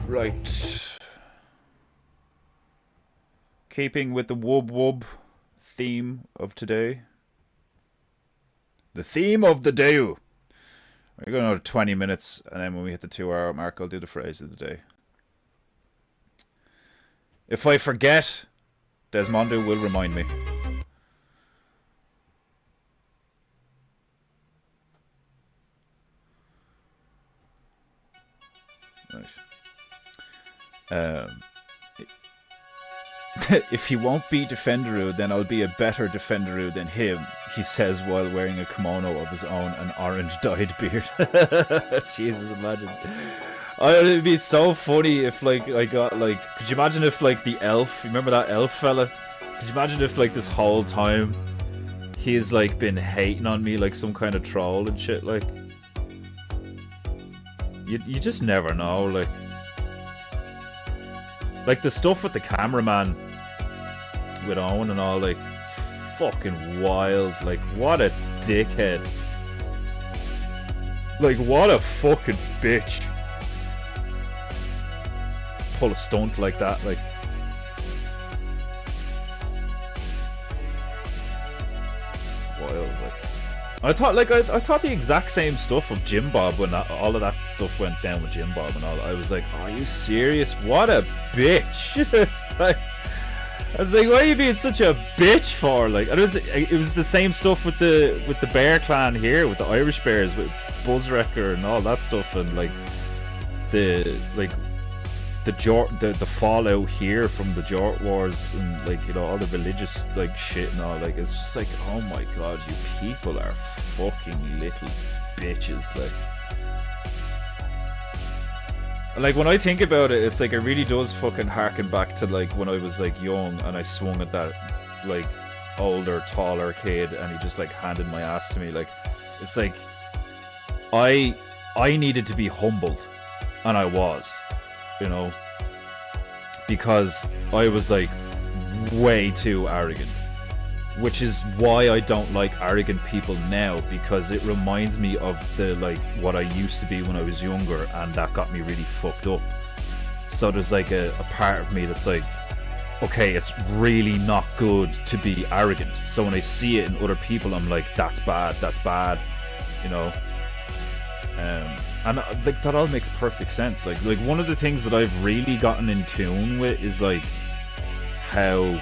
Right. Keeping with the wub wub theme of today. The theme of the day. We're going another 20 minutes, and then when we hit the 2-hour mark, I'll do the phrase of the day. If I forget, Desmondo will remind me. Um, if he won't be Defenderu, then I'll be a better Defenderu than him, he says while wearing a kimono of his own, an orange dyed beard. Jesus, imagine. Oh, it'd be so funny if, like, I got, like... Could you imagine if, like, the elf... Remember that elf fella? Could you imagine if, like, this whole time he's, like, been hating on me like some kind of troll and shit, like... You just never know, like... Like, the stuff with the cameraman with Owen and all, like, it's fucking wild. Like, what a dickhead. Like, what a fucking bitch. Pull a stunt like that, like... It's wild, like... I thought the exact same stuff of Jim Bob when all of that stuff went down with Jim Bob and all. I was like, are you serious? What a bitch! Like, I was like, why are you being such a bitch for? Like, and it was the same stuff with the Bear Clan here, with the Irish Bears, with Buzzwrecker and all that stuff, and like the fallout here from the Jort Wars and, like, you know, all the religious, like, shit and all. Like, it's just like, oh my god, you people are fucking little bitches. Like when I think about it, it's like it really does fucking harken back to, like, when I was, like, young and I swung at that, like, older, taller kid and he just, like, handed my ass to me. Like, it's like I needed to be humbled, and I was, you know, because I was, like, way too arrogant, which is why I don't like arrogant people now, because it reminds me of the, like, what I used to be when I was younger, and that got me really fucked up. So there's, like, a part of me that's like, okay, it's really not good to be arrogant. So when I see it in other people, I'm like, that's bad, you know. And like, that all makes perfect sense. Like one of the things that I've really gotten in tune with is, like, how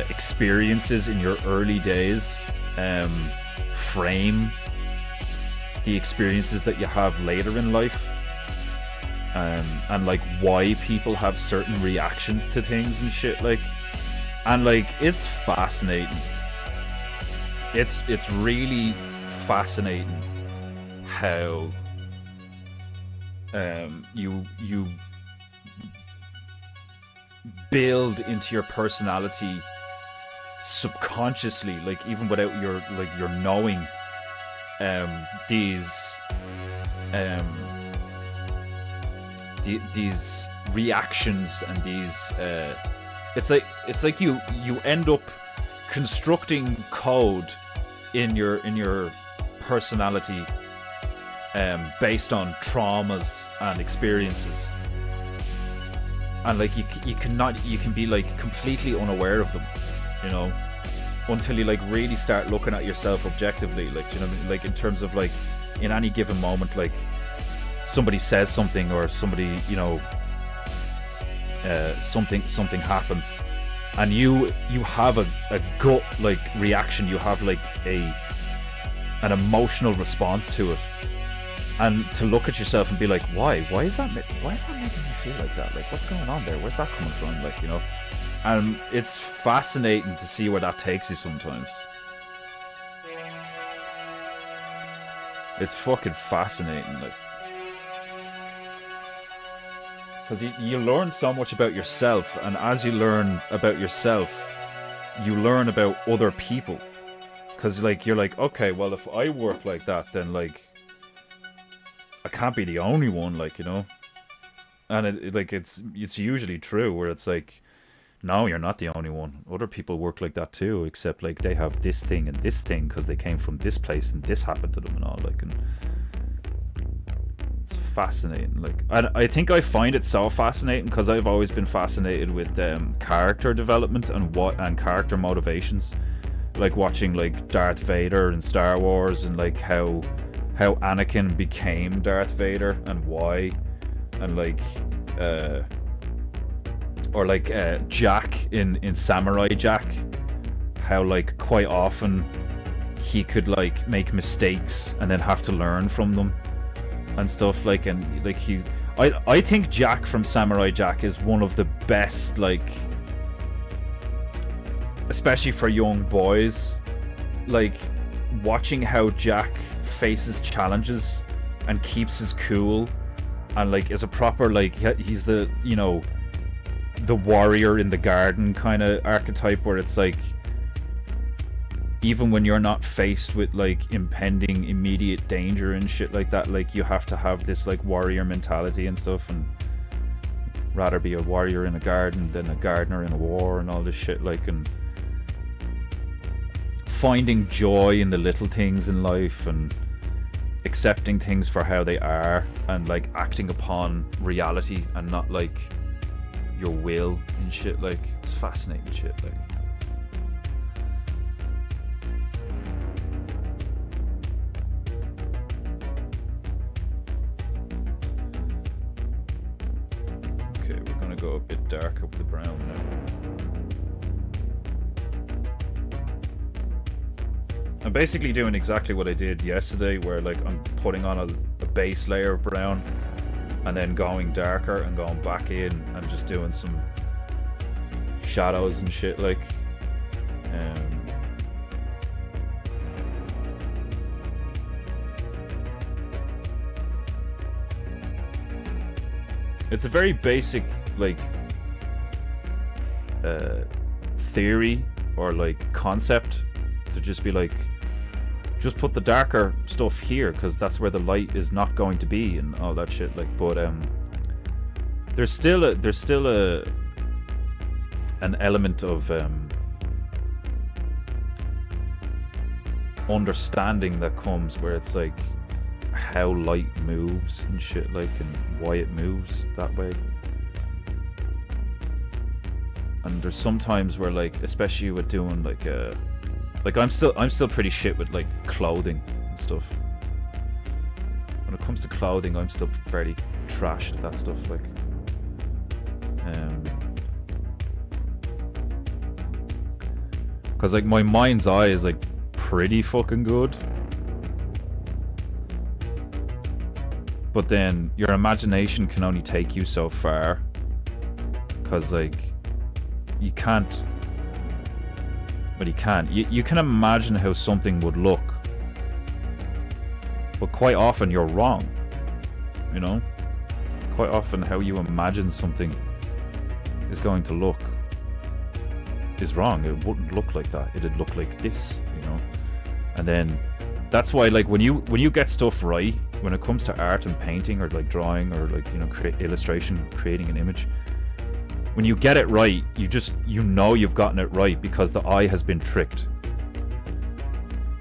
experiences in your early days frame the experiences that you have later in life, and like why people have certain reactions to things and shit, like, and like it's fascinating. It's really fascinating how you build into your personality subconsciously, like, even without your knowing these reactions and these it's like you end up constructing code in your personality based on traumas and experiences, and like you can be, like, completely unaware of them, you know, until you, like, really start looking at yourself objectively, like, you know, like, in terms of, like, in any given moment, like, somebody says something, or somebody, you know, something happens, and you have a gut, like, reaction, you have, like, an emotional response to it, and to look at yourself and be like, why is that making me feel like that? Like, what's going on there? Where's that coming from? Like, you know, and it's fascinating to see where that takes you sometimes. It's fucking fascinating, like, because you learn so much about yourself, and as you learn about yourself, you learn about other people, because, like, you're like, okay, well, if I work like that, then, like, I can't be the only one, like, you know. And it's usually true, where it's like, no, you're not the only one. Other people work like that too, except, like, they have this thing and this thing because they came from this place and this happened to them and all, like, and it's fascinating. Like, I think I find it so fascinating because I've always been fascinated with character development and character motivations, like watching, like, Darth Vader in Star Wars, and, like, how Anakin became Darth Vader and why, and, like, or like Jack in Samurai Jack, how, like, quite often he could, like, make mistakes and then have to learn from them and stuff, like, and, like, I think Jack from Samurai Jack is one of the best, like, especially for young boys, like, watching how Jack faces challenges and keeps his cool and, like, is a proper, like, he's the, you know, the warrior in the garden kind of archetype, where it's like, even when you're not faced with, like, impending immediate danger and shit like that, like, you have to have this, like, warrior mentality and stuff, and rather be a warrior in a garden than a gardener in a war and all this shit, like, and finding joy in the little things in life and accepting things for how they are and, like, acting upon reality and not, like, your will and shit. Like, it's fascinating shit, like. Okay, we're gonna go a bit darker with the brown now. I'm basically doing exactly what I did yesterday, where, like, I'm putting on a base layer of brown and then going darker and going back in and just doing some shadows and shit, like. It's a very basic, like, theory or, like, concept to just be like, just put the darker stuff here because that's where the light is not going to be and all that shit, like. But there's still an element of understanding that comes where it's like how light moves and shit, like, and why it moves that way. And there's sometimes where, like, especially with doing like I'm still pretty shit with, like, clothing and stuff. When it comes to clothing, I'm still fairly trash at that stuff, like. Cause, like, my mind's eye is, like, pretty fucking good. But then your imagination can only take you so far. Cause, like, you can't. But you can't. You can imagine how something would look. But quite often you're wrong. You know? Quite often how you imagine something is going to look is wrong. It wouldn't look like that. It'd look like this, you know? And then that's why, like, when you get stuff right, when it comes to art and painting or, like, drawing or, like, you know, illustration, creating an image, when you get it right, you know you've gotten it right because the eye has been tricked.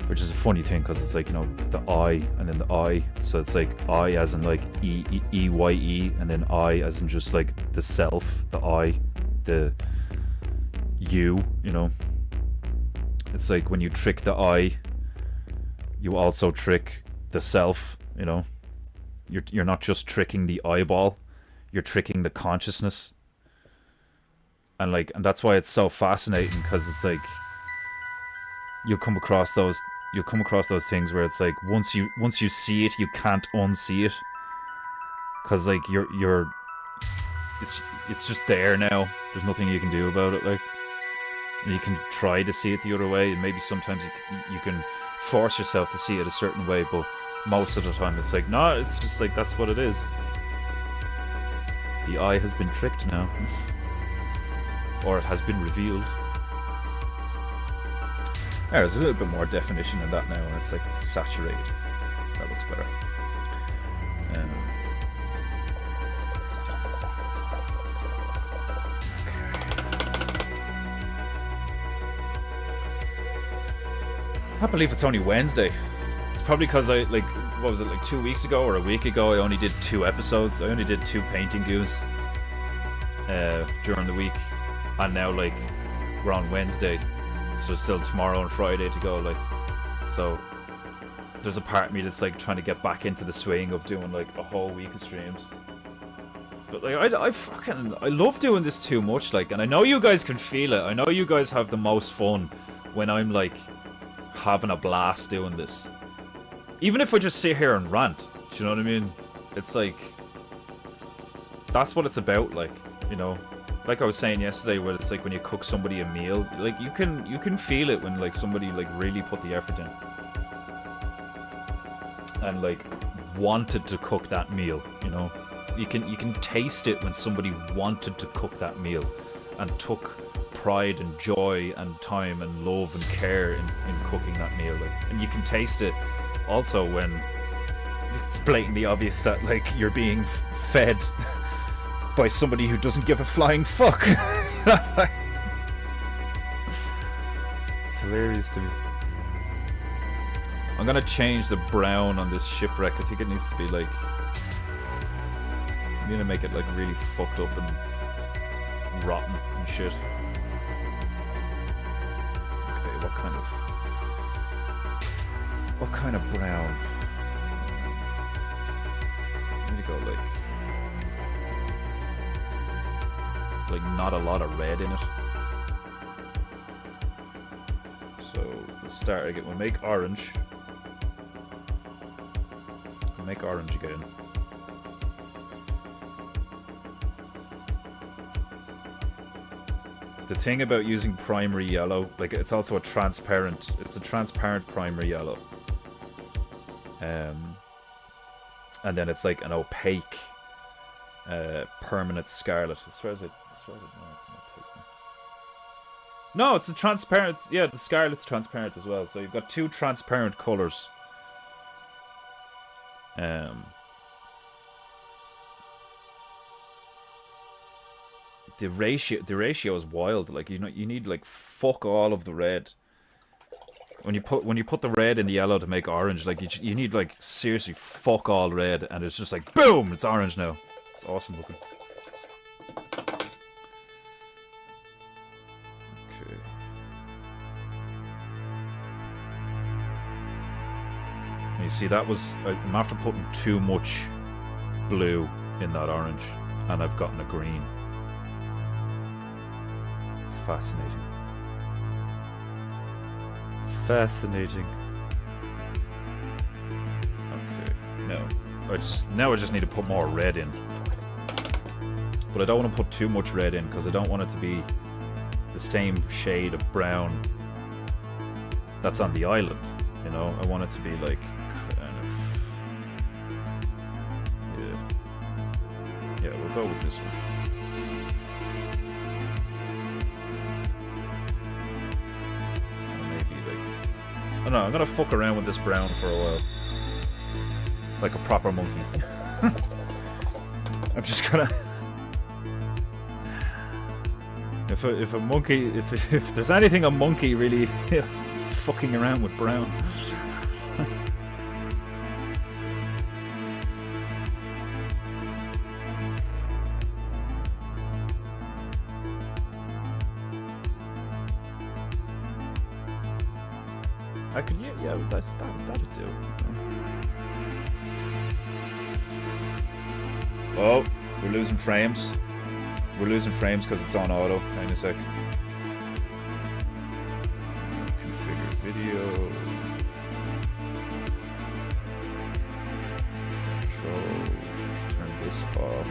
Which is a funny thing because it's like, you know, the I and then the I. So it's like I as in, like, E-Y-E, and then I as in just, like, the self, the I, the you know. It's like when you trick the I, you also trick the self, you know. You're not just tricking the eyeball, you're tricking the consciousness. And, like, and that's why it's so fascinating, because it's like you'll come across those things where it's like once you see it, you can't unsee it, because, like, it's just there now. There's nothing you can do about it. Like, and you can try to see it the other way, and maybe sometimes you can force yourself to see it a certain way, but most of the time it's like, no, it's just like that's what it is. The eye has been tricked now. Or it has been revealed. There's a little bit more definition in that now, and it's, like, saturated. That looks better. I can't believe it's only Wednesday. It's probably because I, like, what was it, like 2 weeks ago or a week ago, I only did 2 episodes. I only did 2 painting goos during the week. And now, like, we're on Wednesday, so still tomorrow and Friday to go, like. So there's a part of me that's, like, trying to get back into the swing of doing, like, a whole week of streams. But, like, I love doing this too much, like, and I know you guys can feel it. I know you guys have the most fun when I'm, like, having a blast doing this. Even if I just sit here and rant, do you know what I mean? It's like, that's what it's about, like, you know. Like I was saying yesterday, where it's like when you cook somebody a meal, like you can feel it when like somebody like really put the effort in and like wanted to cook that meal, you know. You can taste it when somebody wanted to cook that meal and took pride and joy and time and love and care in cooking that meal, like, and you can taste it also when it's blatantly obvious that like you're being fed by somebody who doesn't give a flying fuck. It's hilarious to me. I'm gonna change the brown on this shipwreck. I think it needs to be like, I'm gonna make it like really fucked up and rotten and shit. Okay, what kind of brown? I need to go like not a lot of red in it. So let's start again. We'll make orange. We'll make orange again. The thing about using primary yellow, like it's also a transparent, it's a transparent primary yellow. And then it's like an opaque permanent scarlet. As far as it, no, it's not opaque. No, it's a transparent, yeah, the scarlet's transparent as well. So you've got two transparent colors. The ratio is wild. Like, you know, you need like fuck all of the red. When you put the red in the yellow to make orange, like you need like seriously fuck all red, and it's just like boom, it's orange now. It's awesome looking. Okay. And you see, that was, I'm after putting too much blue in that orange, and I've gotten a green. Fascinating. Fascinating. Okay, now I just need to put more red in. But I don't want to put too much red in because I don't want it to be the same shade of brown that's on the island. You know, I want it to be like kind of, yeah, we'll go with this one. I don't know, I'm gonna fuck around with this brown for a while. Like a proper monkey. I'm just gonna... If a monkey... If there's anything a monkey really... it's fucking around with brown. I could, yeah, that'd do. Oh, we're losing frames. We're losing frames because it's on auto. Hang on a sec. Configure video. Control. Turn this off.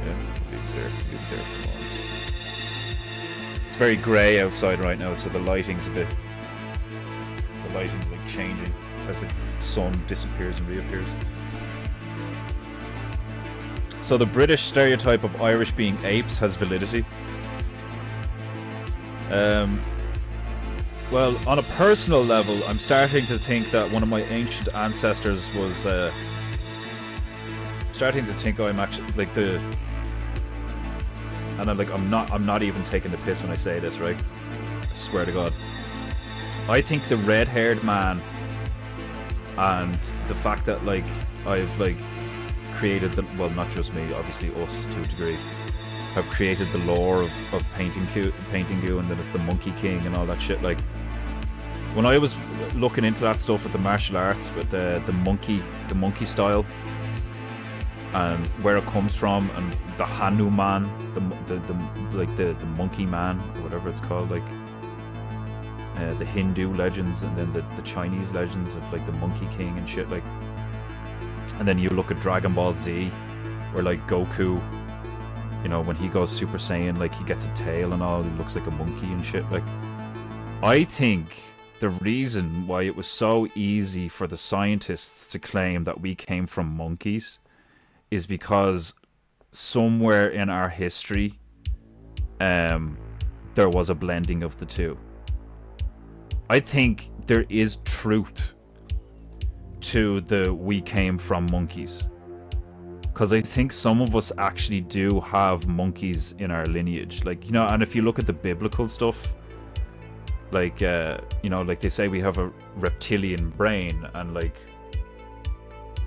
Yeah, leave it there. Leave it there for a moment. It's very grey outside right now, so the lighting's a bit... The lighting's like changing as the sun disappears and reappears. So the British stereotype of Irish being apes has validity. Well, on a personal level, I'm starting to think that one of my ancient ancestors was starting to think I'm actually like the... And I'm not even taking the piss when I say this, right? I swear to God. I think the red-haired man and the fact that like I've like created the, well, not just me, obviously us to a degree, have created the lore of PEINTEINGU, and then it's the Monkey King and all that shit. Like when I was looking into that stuff with the martial arts, with the monkey style, and where it comes from, and the Hanuman, the monkey man or whatever it's called, like. The Hindu legends, and then the Chinese legends of like the Monkey King and shit, like. And then you look at Dragon Ball Z, Or like Goku, you know, when he goes Super Saiyan, like he gets a tail and all, he looks like a monkey and shit. Like, I think the reason why it was so easy for the scientists to claim that we came from monkeys is because somewhere in our history, there was a blending of the two. I think there is truth to the we came from monkeys. Because I think some of us actually do have monkeys in our lineage. Like, you know, and if you look at the biblical stuff, like, you know, like they say we have a reptilian brain, and like,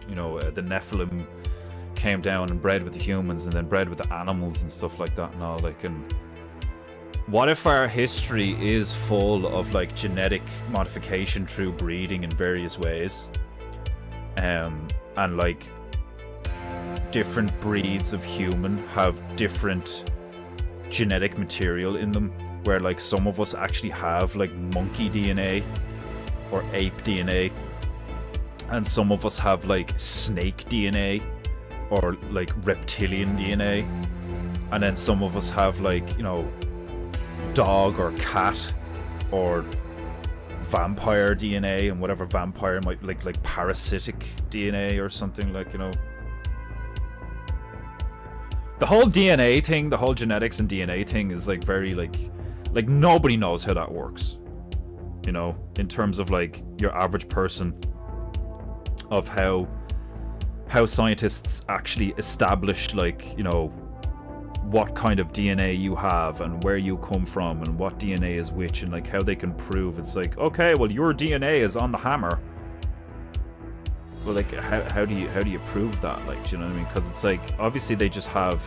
you know, the Nephilim came down and bred with the humans and then bred with the animals and stuff like that and all. Like, and what if our history is full of like genetic modification through breeding in various ways, and like different breeds of human have different genetic material in them, where like some of us actually have like monkey DNA or ape DNA, and some of us have like snake DNA or like reptilian DNA, and then some of us have like, you know, dog or cat or vampire DNA, and whatever vampire might like parasitic DNA or something, like, you know. The whole DNA thing, the whole genetics and DNA thing is like very like nobody knows how that works, you know, in terms of like your average person, of how scientists actually established, like, you know, what kind of DNA you have and where you come from and what DNA is which, and like how they can prove. It's like, okay, well, your DNA is on the hammer. Well, like, how do you prove that? Like, do you know what I mean? Because it's like, obviously they just have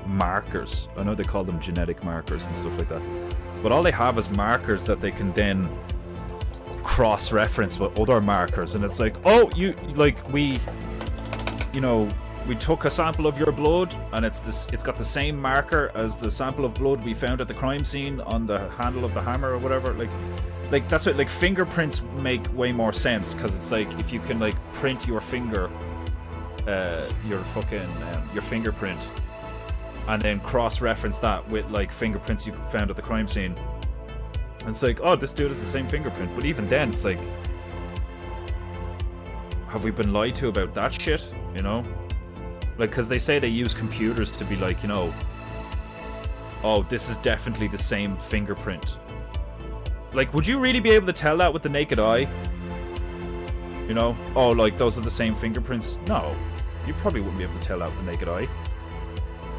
markers. I know they call them genetic markers and stuff like that, but all they have is markers that they can then cross-reference with other markers. And it's like, oh, you, like, we, you know, we took a sample of your blood and it's got the same marker as the sample of blood we found at the crime scene on the handle of the hammer or whatever. Like that's what, like, fingerprints make way more sense, because it's like, if you can like print your finger, your fingerprint, and then cross-reference that with like fingerprints you found at the crime scene, and it's like, oh, this dude has the same fingerprint. But even then, it's like, have we been lied to about that shit? You know, like, because they say they use computers to be like, you know, oh, this is definitely the same fingerprint. Like, would you really be able to tell that with the naked eye? You know? Oh, like, those are the same fingerprints? No. You probably wouldn't be able to tell that with the naked eye.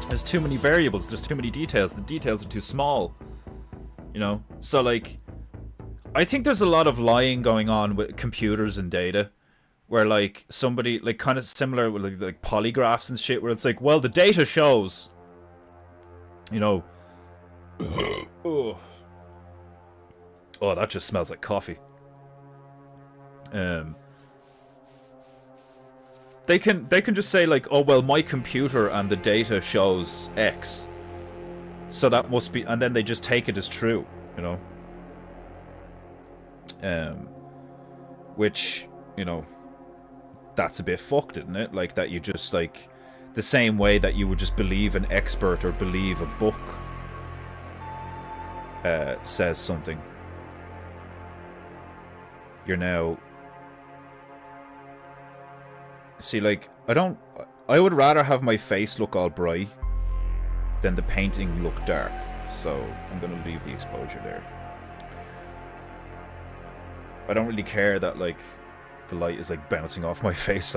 There's too many variables. There's too many details. The details are too small. You know? So, like, I think there's a lot of lying going on with computers and data, where, like, somebody, like, kind of similar with, like polygraphs and shit, where it's like, well, the data shows, you know... oh. Oh, that just smells like coffee. They can just say like, oh, well, my computer and the data shows X, so that must be, and then they just take it as true, you know. Which, you know, that's a bit fucked, isn't it? Like, that you just, like, the same way that you would just believe an expert or believe a book says something. You're now... See, like, I would rather have my face look all bright than the painting look dark. So, I'm gonna leave the exposure there. I don't really care that, like, the light is, like, bouncing off my face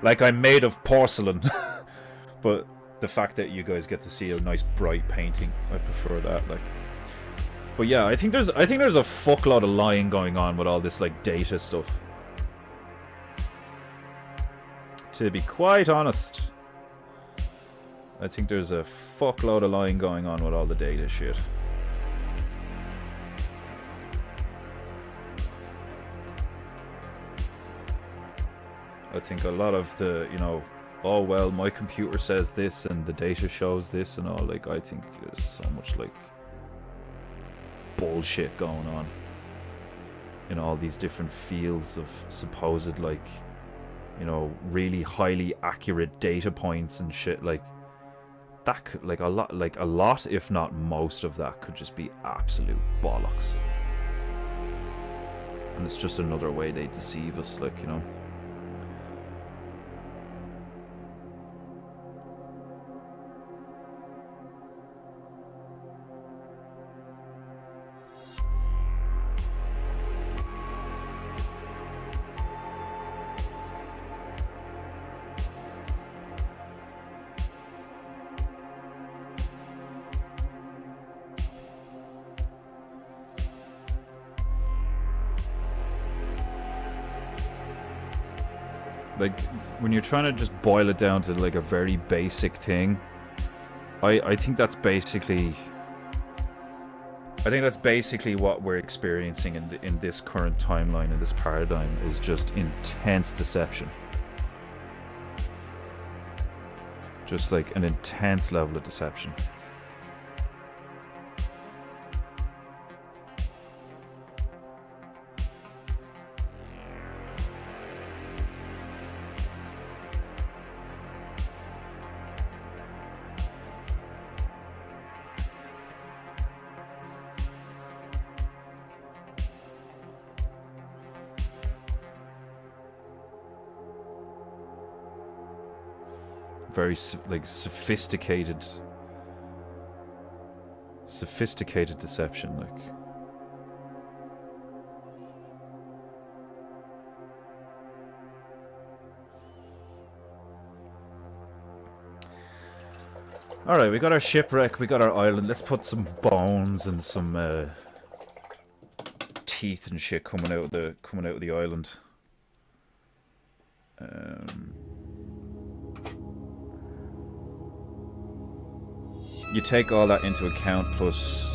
like I'm made of porcelain. But the fact that you guys get to see a nice bright painting, I prefer that, like... But yeah, I think there's a fuckload of lying going on with all this, like, data stuff. To be quite honest, I think there's a fuckload of lying going on with all the data shit. I think a lot of the, you know, oh, well, my computer says this and the data shows this and all, like, I think there's so much, like, bullshit going on in all these different fields of supposed, like, you know, really highly accurate data points and shit, like that could, like a lot, if not most of that could just be absolute bollocks. And it's just another way they deceive us, like, you know. Like, when you're trying to just boil it down to, like, a very basic thing, I think that's basically... I think that's basically what we're experiencing in this current timeline, in this paradigm, is just intense deception. Just, like, an intense level of deception. Very like sophisticated deception, like. All right, we got our shipwreck, we got our island. Let's put some bones and some teeth and shit coming out of the island. You take all that into account, plus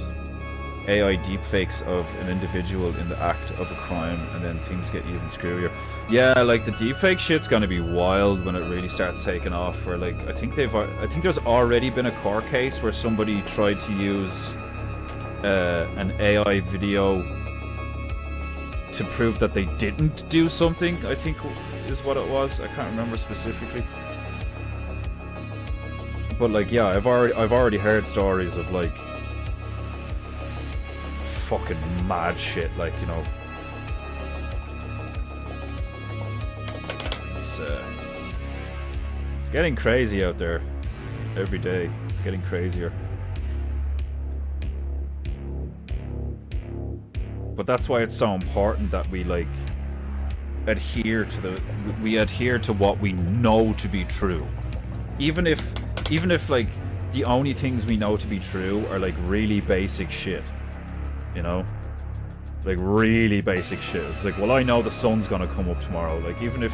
AI deepfakes of an individual in the act of a crime, and then things get even screwier. Yeah, like the deepfake shit's gonna be wild when it really starts taking off. Where, like, I think there's already been a court case where somebody tried to use an AI video to prove that they didn't do something. I think is what it was. I can't remember specifically. But, like, yeah, I've already heard stories of, like, fucking mad shit, like, you know. It's getting crazy out there every day. It's getting crazier. But that's why it's so important that we, like, adhere to what we know to be true. Even if like the only things we know to be true are like really basic shit, you know, like really basic shit. It's like, well, I know the sun's gonna come up tomorrow. Like, even if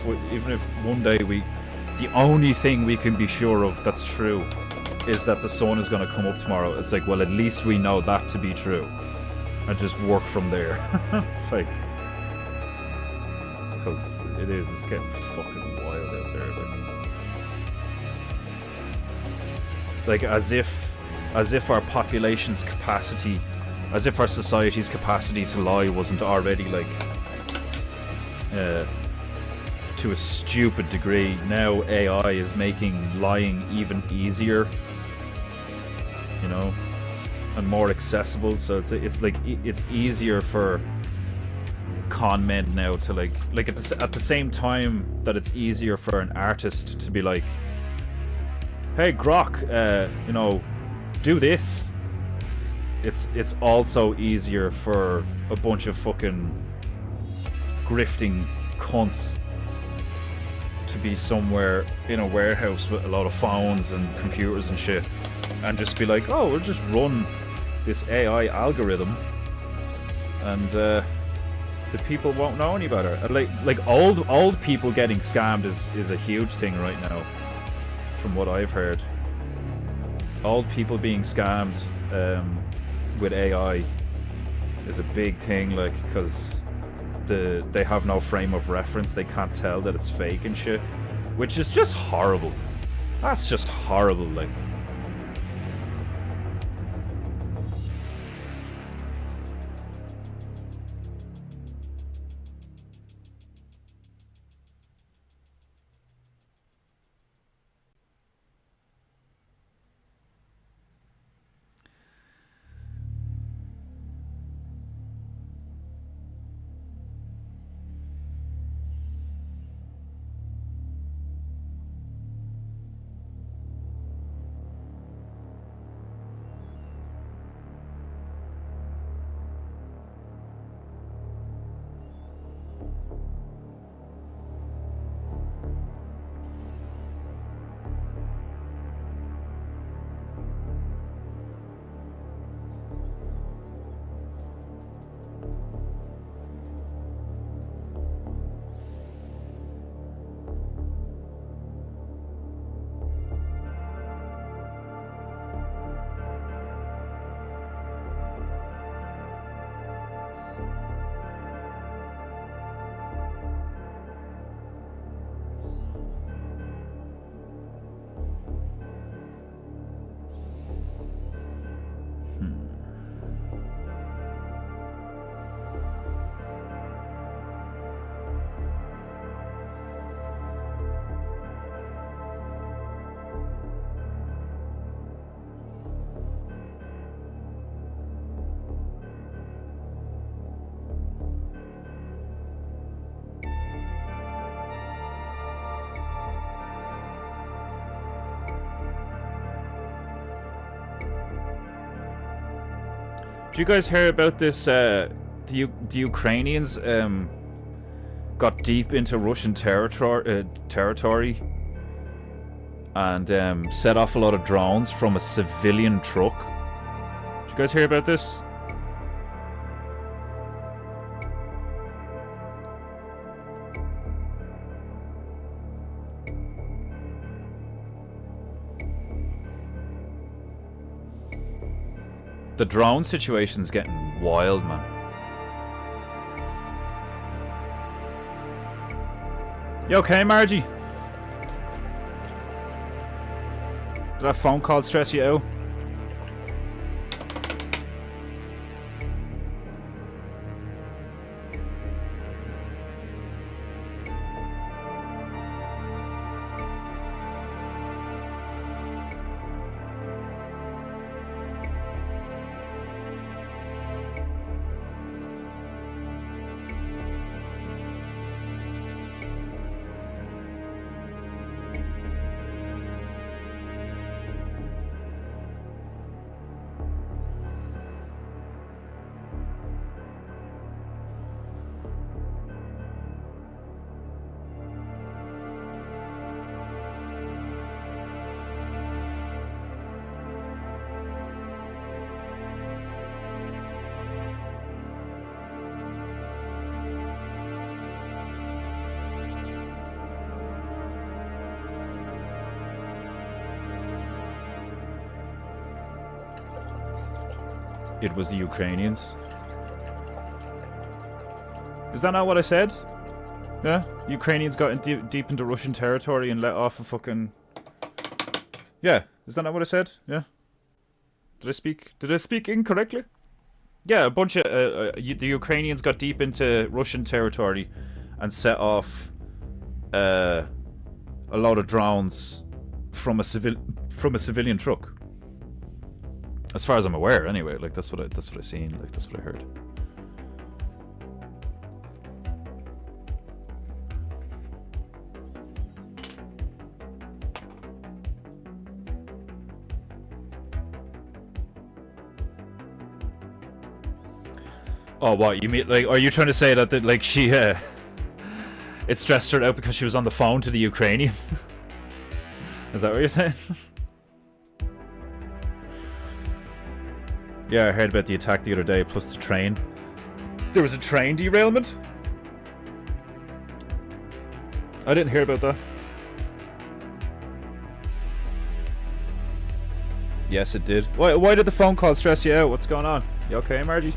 one day the only thing we can be sure of that's true is that the sun is gonna come up tomorrow. It's like, well, at least we know that to be true, and just work from there. Like, because it's getting fucking wild out there. Like, as if our population's capacity, as if our society's capacity to lie wasn't already, like, to a stupid degree. Now AI is making lying even easier, you know, and more accessible. So it's easier for con men now to like at the same time that it's easier for an artist to be like, hey Grok, you know, do this. It's also easier for a bunch of fucking grifting cunts to be somewhere in a warehouse with a lot of phones and computers and shit, and just be like, oh, we'll just run this AI algorithm, and the people won't know any better. Like old people getting scammed is a huge thing right now, from what I've heard. Old people being scammed with AI is a big thing, like, because they have no frame of reference. They can't tell that it's fake and shit, which is just horrible. That's just horrible, like. Did you guys hear about this? The Ukrainians got deep into Russian territory and set off a lot of drones from a civilian truck. Did you guys hear about this? The drone situation's getting wild, man. You okay, Margie? Did that phone call stress you out? It was the Ukrainians. Is that not what I said? Yeah? Ukrainians got in deep into Russian territory and let off a fucking... Yeah, is that not what I said? Yeah? Did I speak incorrectly? Yeah, a bunch of... the Ukrainians got deep into Russian territory and set off a lot of drones from a civilian truck. As far as I'm aware, anyway. Like that's what I seen. Like that's what I heard. Oh, what you mean? Like, are you trying to say that like she it stressed her out because she was on the phone to the Ukrainians? Is that what you're saying? Yeah, I heard about the attack the other day, plus the train. There was a train derailment? I didn't hear about that. Yes, it did. Why did the phone call stress you out? What's going on? You okay, Margie?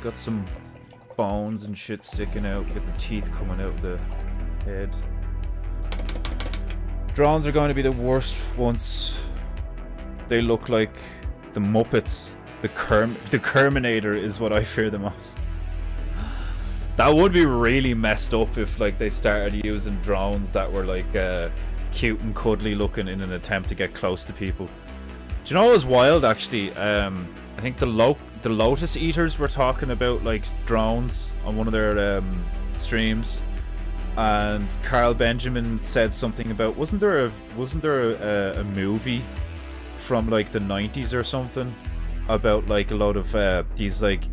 Got some bones and shit sticking out, with the teeth coming out of the head. Drones are going to be the worst once they look like the Muppets. The Kerminator is what I fear the most. That would be really messed up if like they started using drones that were like cute and cuddly looking in an attempt to get close to people. Do you know what was wild actually? I think the Lotus Eaters were talking about like drones on one of their streams, and Carl Benjamin said something about wasn't there a movie from like the 90s or something about like a lot of these like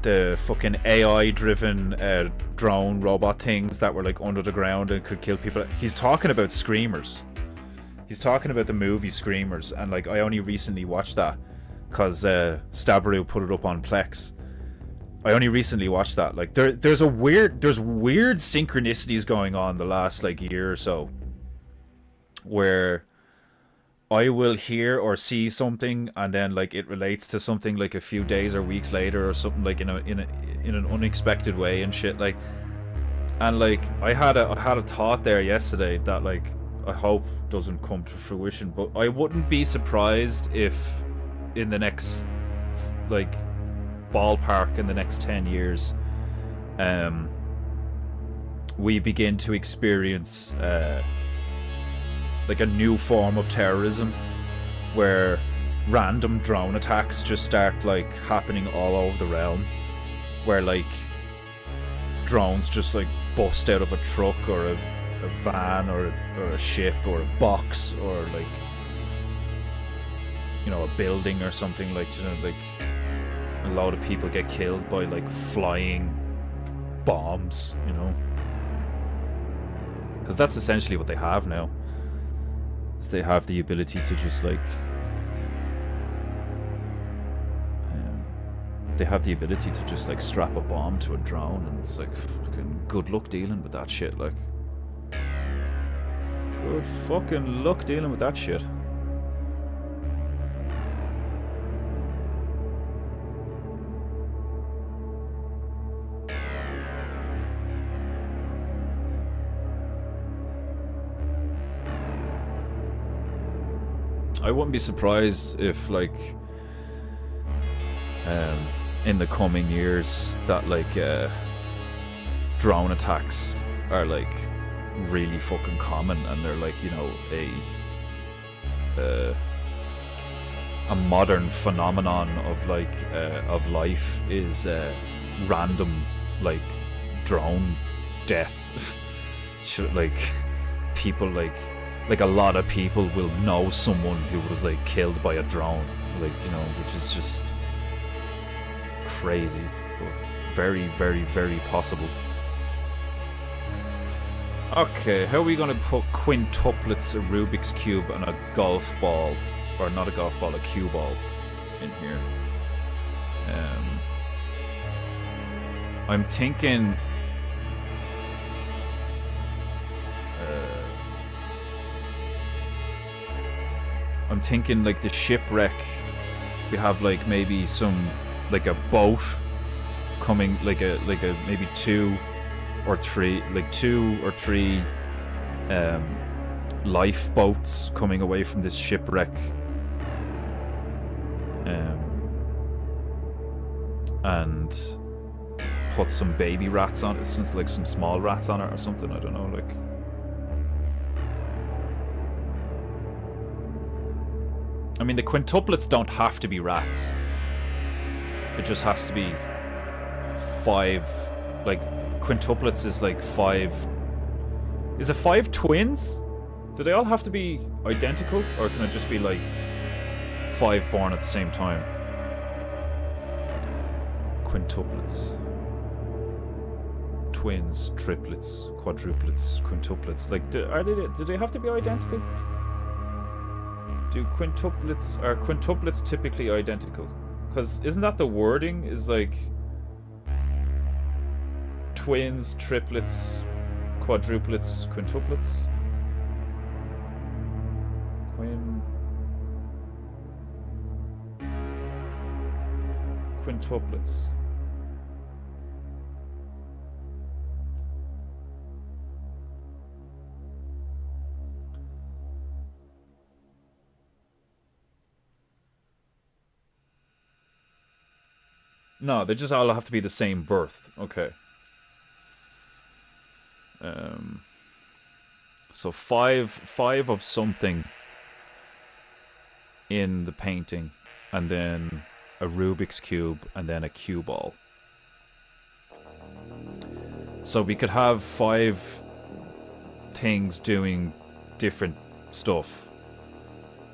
the fucking AI driven drone robot things that were like under the ground and could kill people. He's talking about Screamers. He's talking about the movie Screamers, and like I only recently watched that because Stabaru put it up on Plex. I only recently watched that. Like there's weird synchronicities going on the last like year or so, where I will hear or see something, and then like it relates to something like a few days or weeks later, or something like in an unexpected way and shit. Like, and like I had a thought there yesterday that like I hope doesn't come to fruition, but I wouldn't be surprised if in the next like ballpark in the next 10 years, we begin to experience like a new form of terrorism where random drone attacks just start like happening all over the realm, where like drones just like bust out of a truck or a van or a ship or a box, or like, you know, a building or something, like, you know, like a lot of people get killed by like flying bombs, you know, because that's essentially what they have now. Is they have the ability to just like they have the ability to just like strap a bomb to a drone, and it's like fucking good luck dealing with that shit. Like, good fucking luck dealing with that shit. I wouldn't be surprised if like in the coming years that like drone attacks are like really fucking common, and they're like, you know, a modern phenomenon of like of life is random like drone death. Like people like a lot of people will know someone who was like killed by a drone, like, you know, which is just crazy, but very, very, very possible. Okay, how are we gonna put quintuplets, a Rubik's Cube, and a golf ball, or not a golf ball, a cue ball in here? I'm thinking like the shipwreck, we have like maybe some like a boat coming, like a maybe two or three lifeboats coming away from this shipwreck, and put some baby rats on it, since like some small rats on it or something, I don't know, like. I mean, the quintuplets don't have to be rats. It just has to be 5. Like, quintuplets is like 5. Is it 5 twins? Do they all have to be identical? Or can it just be like 5 born at the same time? Quintuplets. Twins, triplets, quadruplets, quintuplets. Like, do they have to be identical? Are quintuplets typically identical? Because isn't that the wording? Is like twins, triplets, quadruplets, quintuplets? Quintuplets. No, they just all have to be the same birth. Okay. So five of something in the painting, and then a Rubik's Cube, and then a cue ball. So we could have 5 things doing different stuff.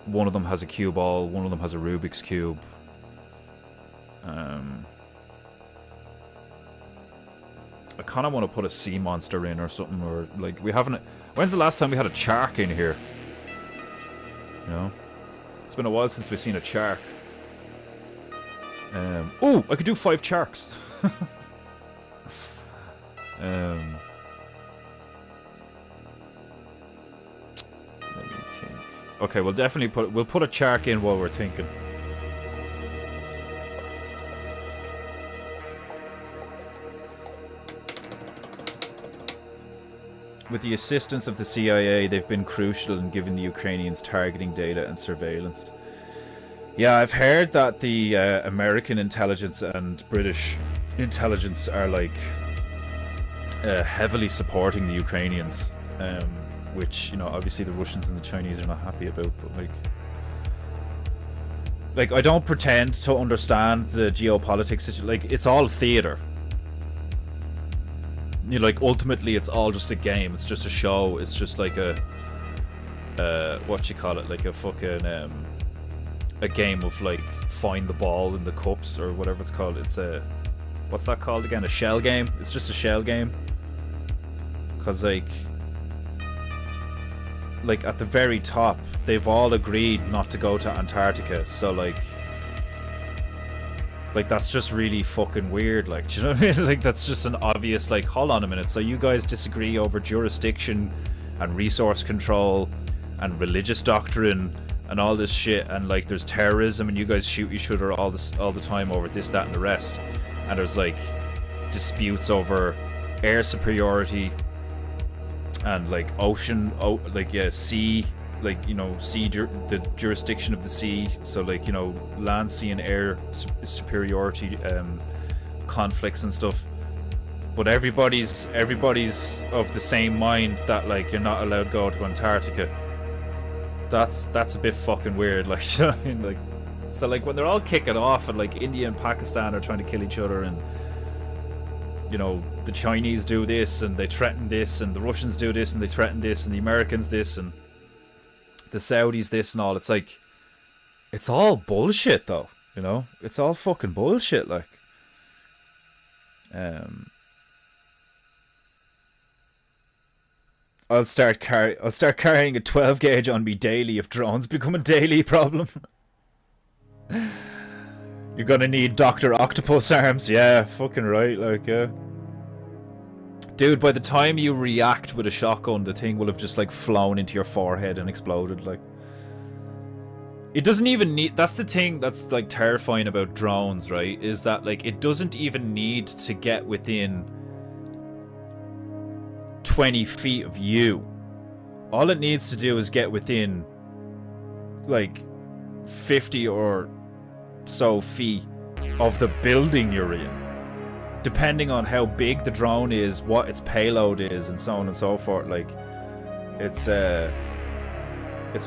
One of them has a cue ball, one of them has a Rubik's Cube. I kind of want to put a sea monster in or something, or like we haven't. When's the last time we had a shark in here? You know, it's been a while since we've seen a shark. Oh, I could do 5 sharks. Let me think. Okay, we'll definitely we'll put a chart in while we're thinking. With the assistance of the CIA, they've been crucial in giving the Ukrainians targeting data and surveillance. Yeah, I've heard that the American intelligence and British intelligence are like heavily supporting the Ukrainians, which, you know, obviously the Russians and the Chinese are not happy about, but like I don't pretend to understand the geopolitics situation. Like, it's all theater. You know, like, ultimately it's all just a game. It's just a show. It's just like a what you call it, like a fucking a game of like find the ball in the cups or whatever it's called. It's a, what's that called again? A shell game. It's just a shell game. Cause like at the very top, they've all agreed not to go to Antarctica. So like that's just really fucking weird. Like, do you know what I mean? Like, that's just an obvious, like, hold on a minute. So you guys disagree over jurisdiction and resource control and religious doctrine and all this shit, and like there's terrorism and you guys shoot each other all the time over this, that, and the rest. And there's like disputes over air superiority and like ocean, sea, like, you know, the jurisdiction of the sea. So like, you know, land, sea, and air superiority conflicts and stuff. But everybody's of the same mind that like you're not allowed to go to Antarctica. That's a bit fucking weird. Like, you know what I mean? Like, so like when they're all kicking off and like India and Pakistan are trying to kill each other, and you know, the Chinese do this and they threaten this, and the Russians do this and they threaten this, and the Americans this, and the Saudis this and all. It's like, it's all bullshit though, you know? It's all fucking bullshit, like. I'll start carrying a 12 gauge on me daily if drones become a daily problem. You're gonna need Dr. Octopus arms. Yeah, fucking right, like, yeah. Dude, by the time you react with a shotgun, the thing will have just like flown into your forehead and exploded, like. It doesn't even need, that's the thing that's like terrifying about drones, right? Is that like it doesn't even need to get within 20 feet of you. All it needs to do is get within like 50 or so feet of the building you're in, depending on how big the drone is, what its payload is, and so on and so forth. Like, it's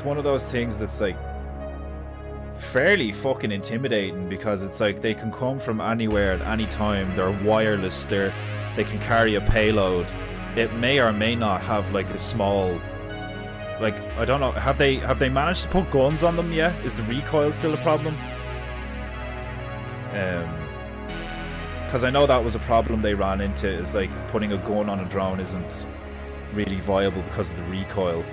one of those things that's like fairly fucking intimidating, because it's like they can come from anywhere at any time. They're wireless. They can carry a payload. It may or may not have like a small, like, I don't know, have they managed to put guns on them yet? Is the recoil still a problem? Because I know that was a problem they ran into, is like putting a gun on a drone isn't really viable because of the recoil.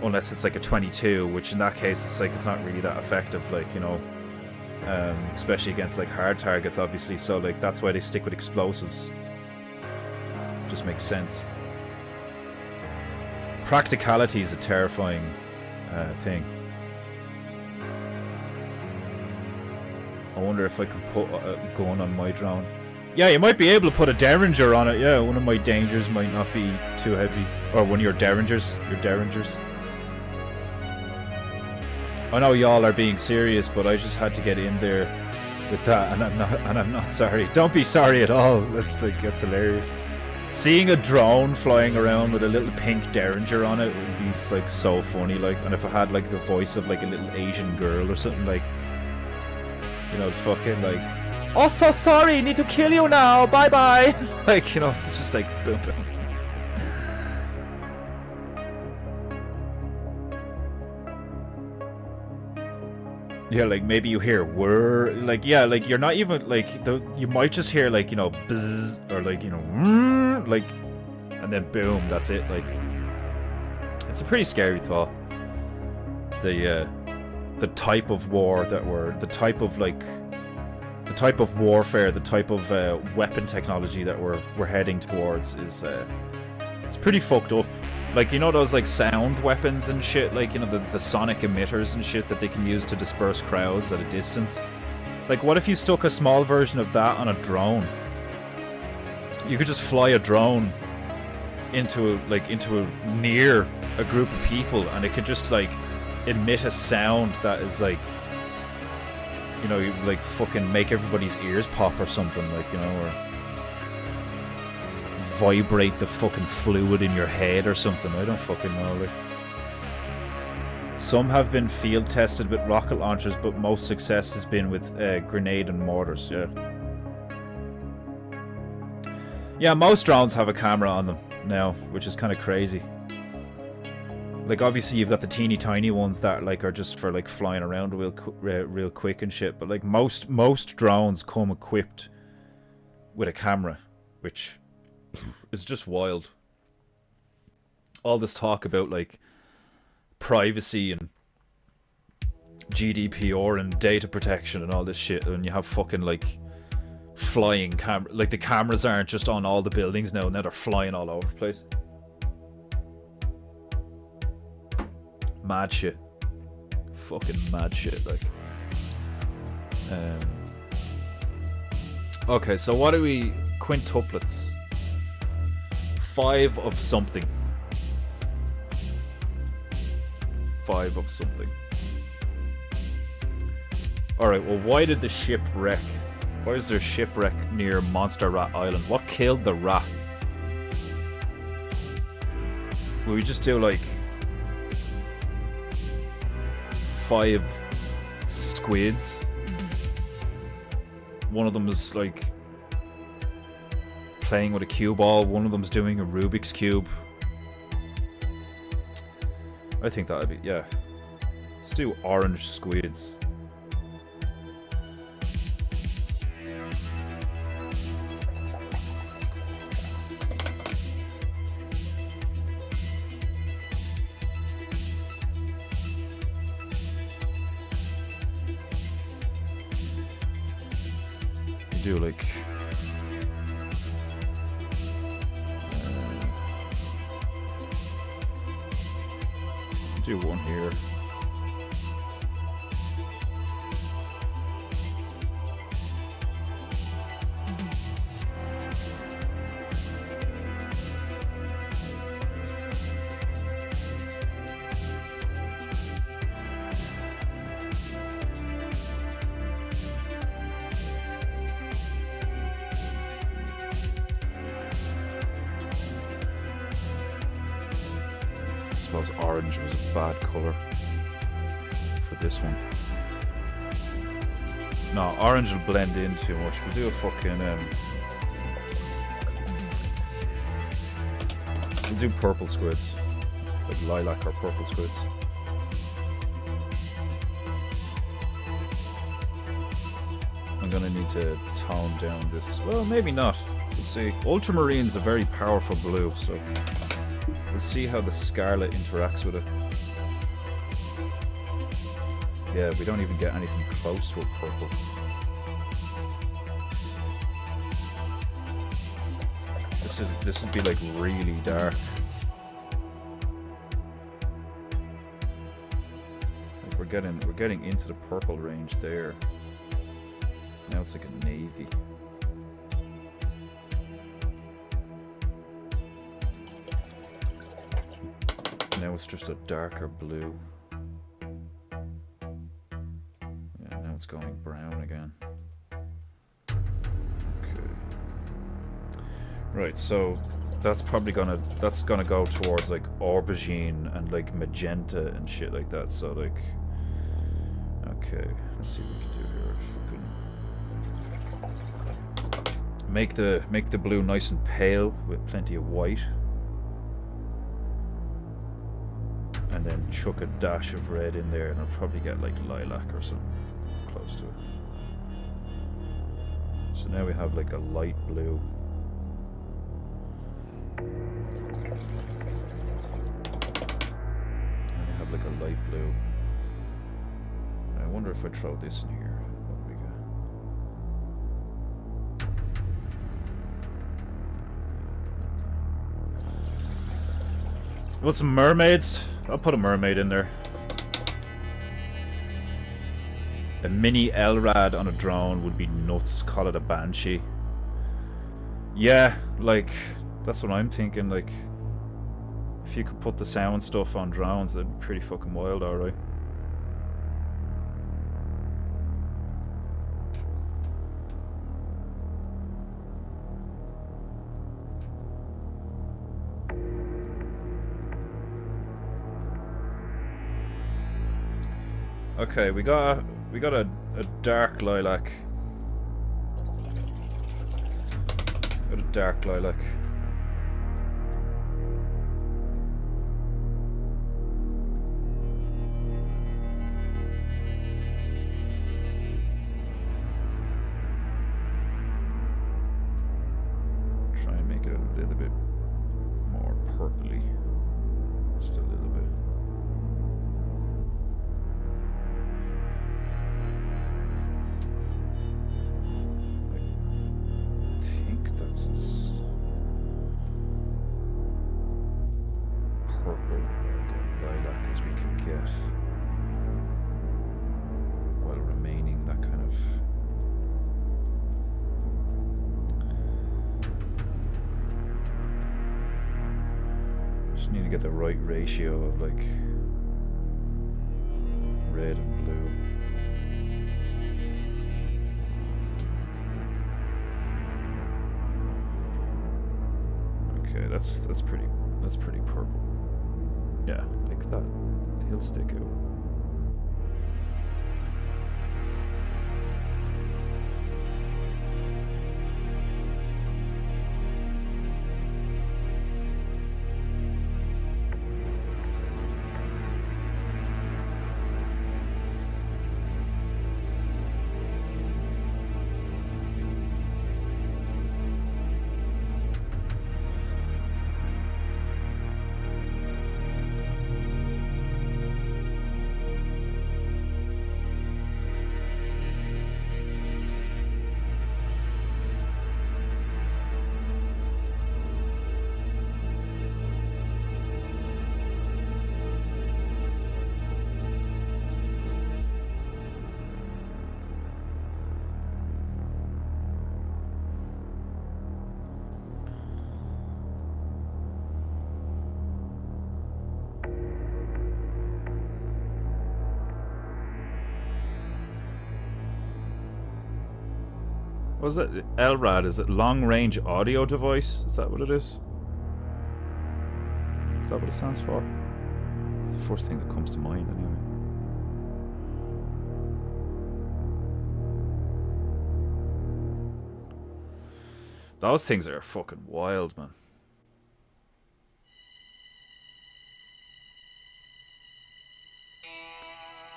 Unless it's like a 22, which in that case it's like it's not really that effective, like, you know, especially against like hard targets, obviously. So like that's why they stick with explosives. Just makes sense. Practicality is a terrifying thing. I wonder if I could put a gun on my drone. Yeah, you might be able to put a Derringer on it. Yeah, one of my Dangers might not be too heavy. Or one of your Derringers. I know y'all are being serious, but I just had to get in there with that, and I'm not sorry. Don't be sorry at all. That's hilarious. Seeing a drone flying around with a little pink Derringer on it would be like so funny, like, and if I had like the voice of like a little Asian girl or something, like, you know, fucking like, oh, so sorry, need to kill you now, bye bye. Like, you know, just like boom boom. Yeah, like maybe you hear whir, like, yeah, like you're not even like you might just hear like, you know, buzz, or like, you know, like, and then boom, that's it. Like, it's a pretty scary thought. The type of war that the type of warfare, the type of weapon technology that we're heading towards is it's pretty fucked up. Like, you know those, like, sound weapons and shit? Like, you know, the sonic emitters and shit that they can use to disperse crowds at a distance? Like, what if you stuck a small version of that on a drone? You could just fly a drone into near a group of people, and it could just, like, emit a sound that is, like, you know, like, fucking make everybody's ears pop or something, like, you know, or vibrate the fucking fluid in your head or something. I don't fucking know, like. Some have been field tested with rocket launchers, but most success has been with grenade and mortars, yeah. Yeah, most drones have a camera on them now, which is kind of crazy. Like, obviously you've got the teeny tiny ones that, like, are just for, like, flying around real quick and shit, but, like, most drones come equipped with a camera, which is just wild. All this talk about, like, privacy and GDPR and data protection and all this shit, and you have fucking, like, flying camera, like, the cameras aren't just on all the buildings now they're flying all over the place. Mad shit. Fucking mad shit, like. Okay, so what are we? Quintuplets. 5 of something. 5 of something. Alright, well, why did the ship wreck? Why is there shipwreck near MonsterRat Island? What killed the rat? Will we just do, like, 5 squids? One of them is, like, playing with a cue ball. One of them's doing a Rubik's Cube. I think that would be, yeah. Let's do orange squids. Do like do one here. I suppose orange was a bad colour for this one. No, orange will blend in too much. We'll do a fucking we'll do purple squids. Like lilac or purple squids. I'm gonna need to tone down this. Well, maybe not. Let's see. Ultramarine's a very powerful blue, so let's see how the scarlet interacts with it. Yeah, we don't even get anything close to a purple. This would be like really dark. Like we're getting into the purple range there. Now it's like a navy. Now it's just a darker blue. Yeah, now it's going brown again. Okay. Right, so that's probably gonna go towards like aubergine and like magenta and shit like that. So like, okay, let's see what we can do here. Fucking make the blue nice and pale with plenty of white. And then chuck a dash of red in there, and I'll probably get like lilac or something close to it. So now we have like a light blue. And we have like a light blue. And I wonder if I throw this in here. What do we got? What's some mermaids? I'll put a mermaid in there. A mini LRAD on a drone would be nuts. Call it a Banshee. Yeah, like, that's what I'm thinking. Like, if you could put the sound stuff on drones, that'd be pretty fucking wild, alright. Okay, we got a dark lilac. Got a dark lilac. Try and make it a little bit more purpley. Just a little bit. I think that's as purple lilac as we can get, while remaining that kind of just need to get the right ratio of like red and blue. Okay, that's pretty purple. Yeah, like that. He'll stick out. What is that? LRAD, is it long range audio device? Is that what it is? Is that what it stands for? It's the first thing that comes to mind anyway. Those things are fucking wild, man.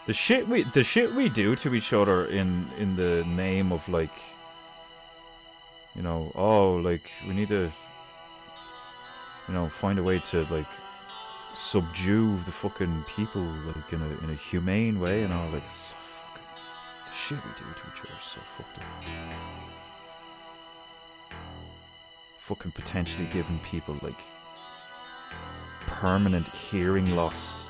The shit we do to each other in the name of, like, you know, oh, like, we need to, you know, find a way to, like, subdue the fucking people, like, in a humane way and all. Like, it's so fucking, the shit we do to each other is so fucked up. Fucking potentially giving people, like, permanent hearing loss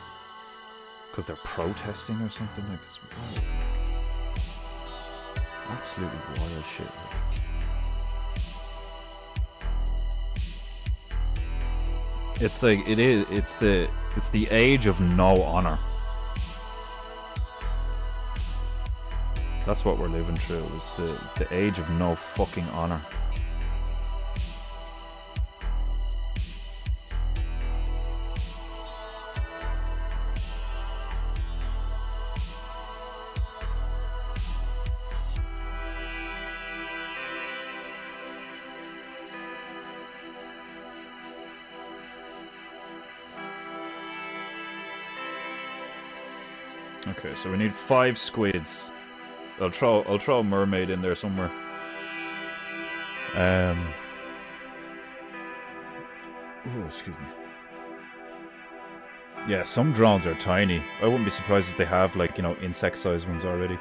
because they're protesting or something. Like, it's wild. Absolutely wild shit. Like. It's like, it's the age of no honor. That's what we're living through. It's the age of no fucking honor. Okay, so we need 5 squids. I'll throw a mermaid in there somewhere. Oh, excuse me. Yeah, some drones are tiny. I wouldn't be surprised if they have, like, you know, insect-sized ones already.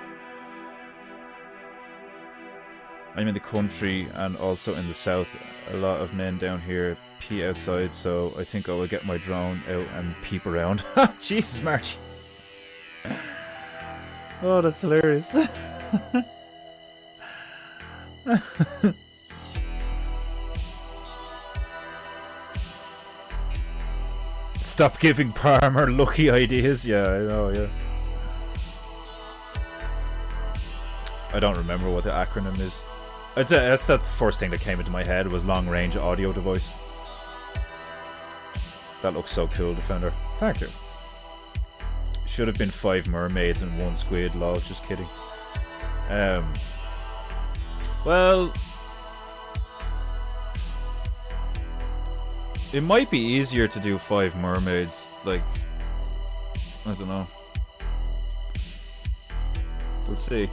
I'm in the country and also in the south a lot of men down here pee outside, so I think I will get my drone out and peep around. Jesus, Marty. Oh, that's hilarious. Stop giving Parmer lucky ideas. Yeah, I know, yeah. I don't remember what the acronym is. That's the first thing that came into my head was long range audio device. That looks so cool, Defender. Thank you. Should have been 5 mermaids and 1 squid, lol, just kidding. Well, it might be easier to do 5 mermaids, like, I don't know. Let's see.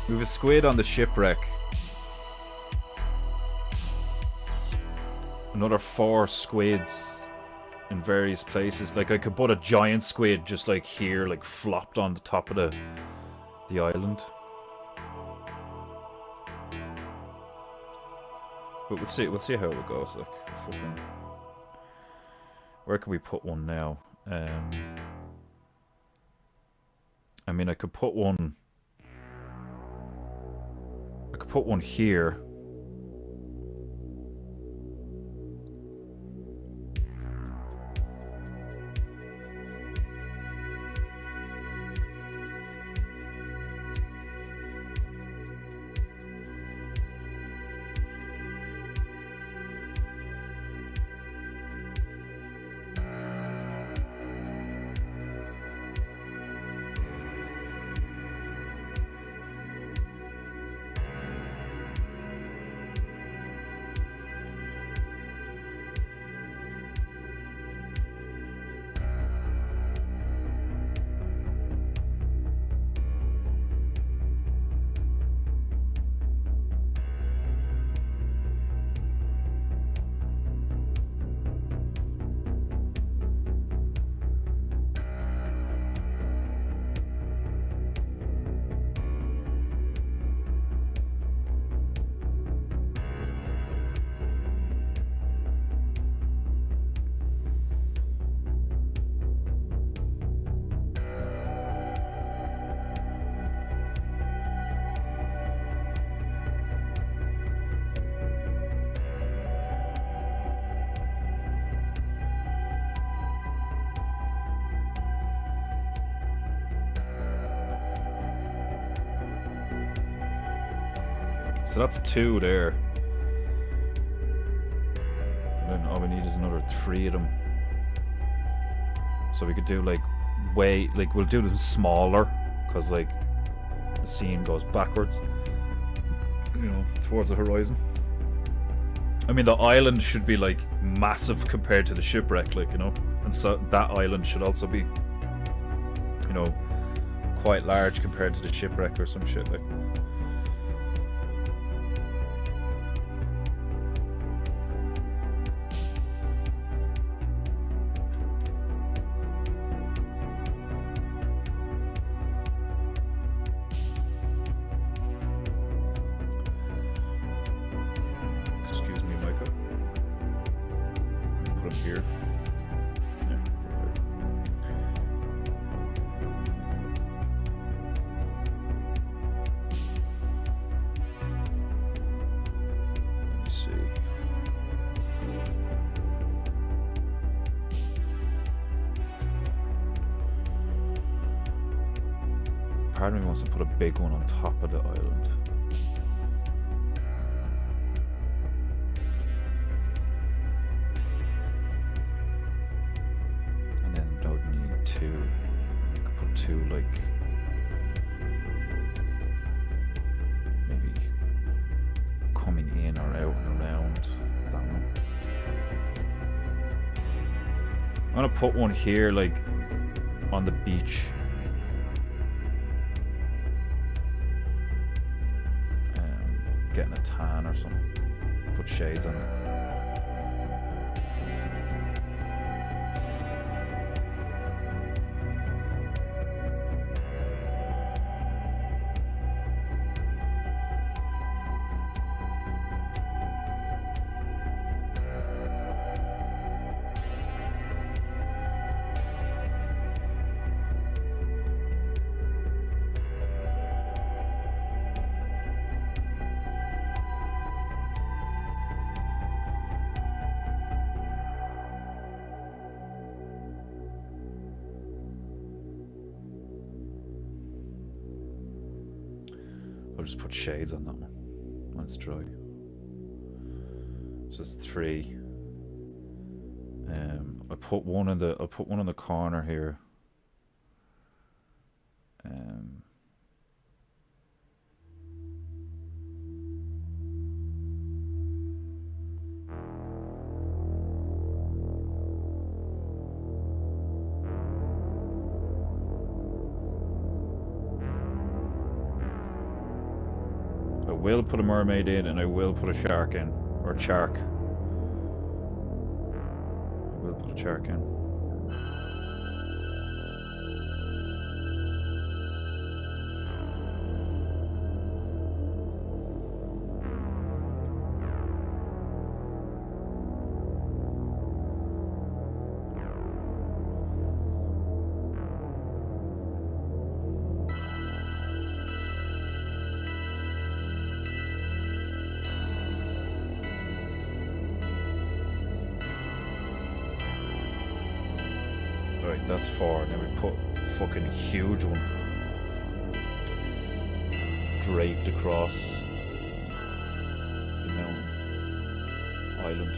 We have a squid on the shipwreck. Another 4 squids in various places. Like, I could put a giant squid just like here, like flopped on the top of the island. But we'll see how it goes. Like, fucking, where can we put one now? I mean, I could put one here. So that's 2 there. And then all we need is another 3 of them. So we could do like we'll do them smaller, because like the scene goes backwards, you know, towards the horizon. I mean, the island should be like massive compared to the shipwreck, like, you know, and so that island should also be, you know, quite large compared to the shipwreck or some shit like. Part of me wants to put a big one on top of the island. And then I would need 2. I could put 2 like maybe coming in or out and around that one. I'm gonna put one here like on the beach. Getting a tan or something. Put shades on it. I'll just put shades on that one when it's dry. So it's 3. I'll put one in the corner here. I will put a mermaid in, and I will put a shark in, or a shark. I will put a shark in. Right, that's 4. Then we put a fucking huge one draped across the mountain island.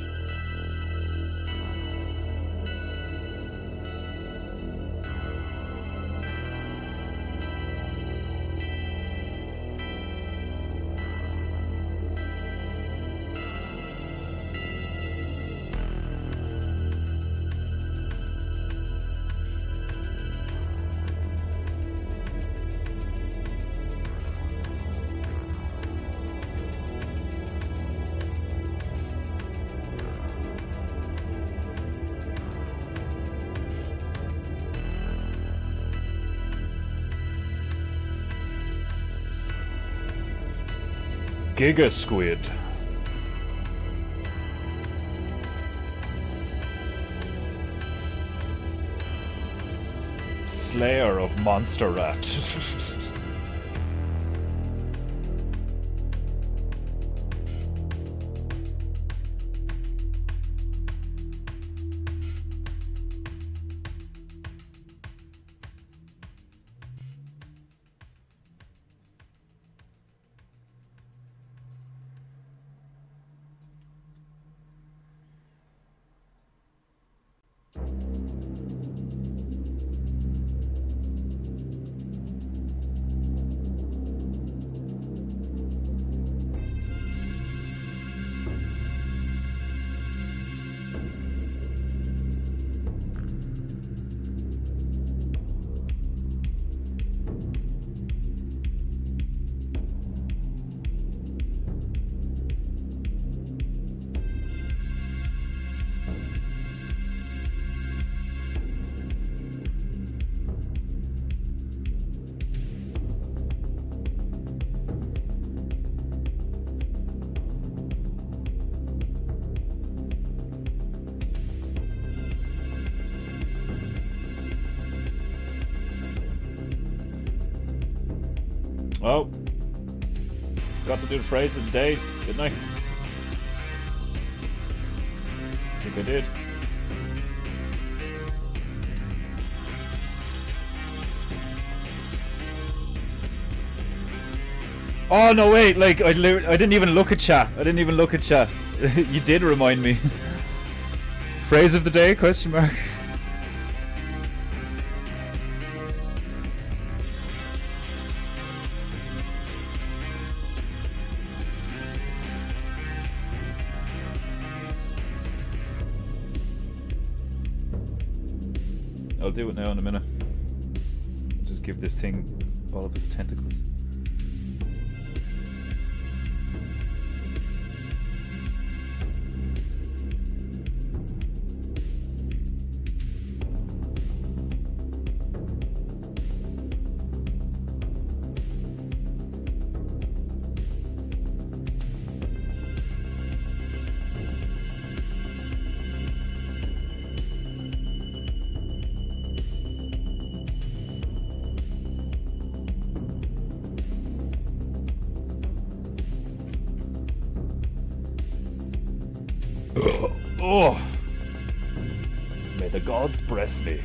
Giga Squid. Slayer of MonsterRat. Oh, forgot to do the phrase of the day, didn't I? I think I did. Oh no, wait! Like I didn't even look at chat. I didn't even look at chat. You did remind me. Phrase of the day? Question mark. I'll do it now in a minute. Just give this thing all of its tentacles. Oh! May the gods bless me.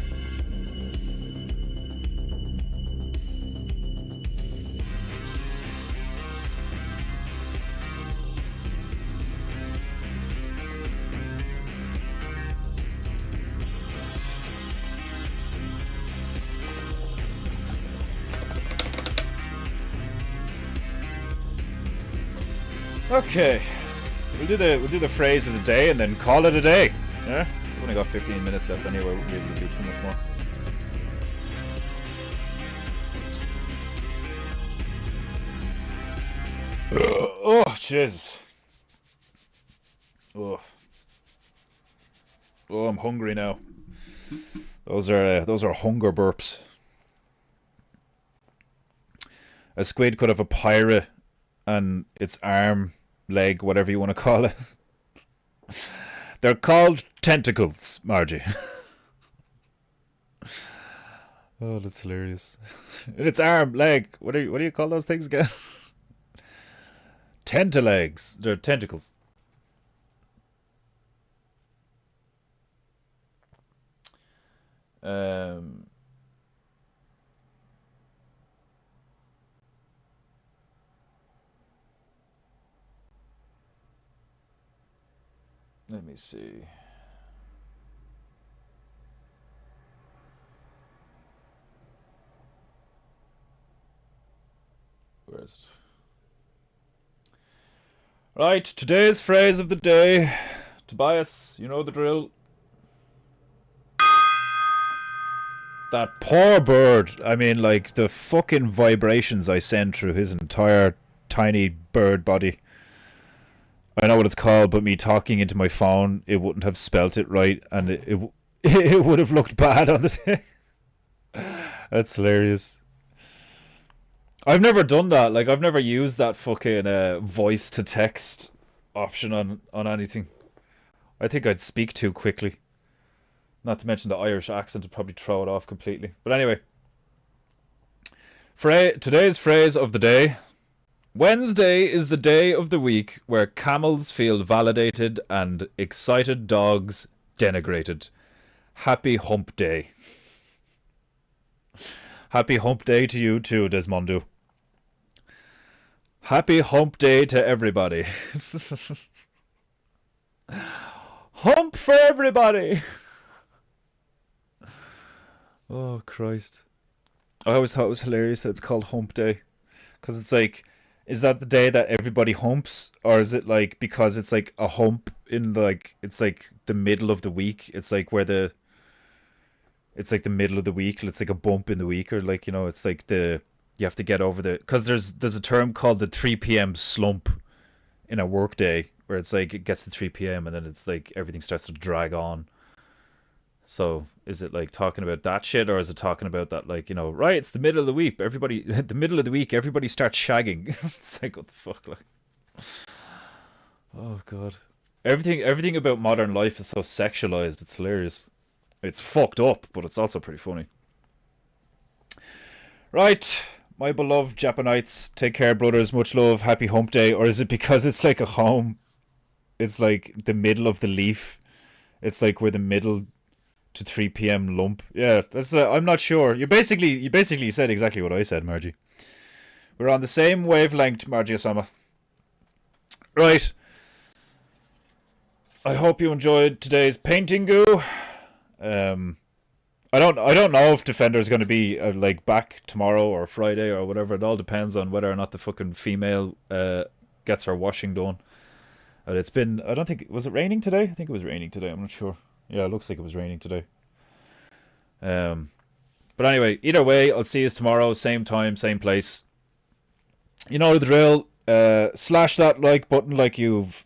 Okay, we'll do the phrase of the day and then call it a day. Yeah, we've only got 15 minutes left anyway. We won't be able to do too much more. Oh, jeez. Oh, I'm hungry now. Those are hunger burps. A squid could have a pirate and its arm, leg, whatever you want to call it. They're called tentacles, Margie. Oh, that's hilarious. And its arm, leg, what do you call those things again? Tentalegs. They're tentacles. Let me see. Where is it? Right, today's phrase of the day. Tobias, you know the drill. That poor bird. I mean, like, the fucking vibrations I send through his entire tiny bird body. I know what it's called, but me talking into my phone, it wouldn't have spelt it right, and it would have looked bad on the thing. That's hilarious. I've never done that. Like, I've never used that fucking voice to text option on anything. I think I'd speak too quickly. Not to mention the Irish accent would probably throw it off completely. But anyway. Today's phrase of the day. Wednesday is the day of the week where camels feel validated and excited dogs denigrated. Happy hump day. Happy hump day to you too, Desmondu. Happy hump day to everybody. Hump for everybody. Oh, Christ. I always thought it was hilarious that it's called hump day. Because it's like, is that the day that everybody humps? Or is it like, because it's like a hump in like, it's like the middle of the week. It's like where it's like the middle of the week. It's like a bump in the week. Or like, you know, it's like you have to get over because there's a term called the 3 p.m. slump in a work day. Where it's like, it gets to 3 p.m. and then it's like, everything starts to drag on. So is it like talking about that shit, or is it talking about that, like, you know, right, it's the middle of the week, everybody starts shagging. It's like, what the fuck, like, oh god, everything about modern life is so sexualized. It's hilarious. It's fucked up, but it's also pretty funny. Right, my beloved Japanites, take care, brothers, much love, happy hump day. Or is it because it's like a home, it's like the middle of the leaf, it's like we're the middle to 3 p.m. lump. Yeah, that's I'm not sure. You basically said exactly what I said, Margie. We're on the same wavelength, Margie Osama. Right. I hope you enjoyed today's PEINTEINGU. I don't know if Defender's going to be like back tomorrow or Friday or whatever. It all depends on whether or not the fucking female gets her washing done. It's been, I don't think, was it raining today? I think it was raining today. I'm not sure. Yeah, it looks like it was raining today. But anyway, either way, I'll see you tomorrow, same time, same place. You know the drill. Slash that like button like it's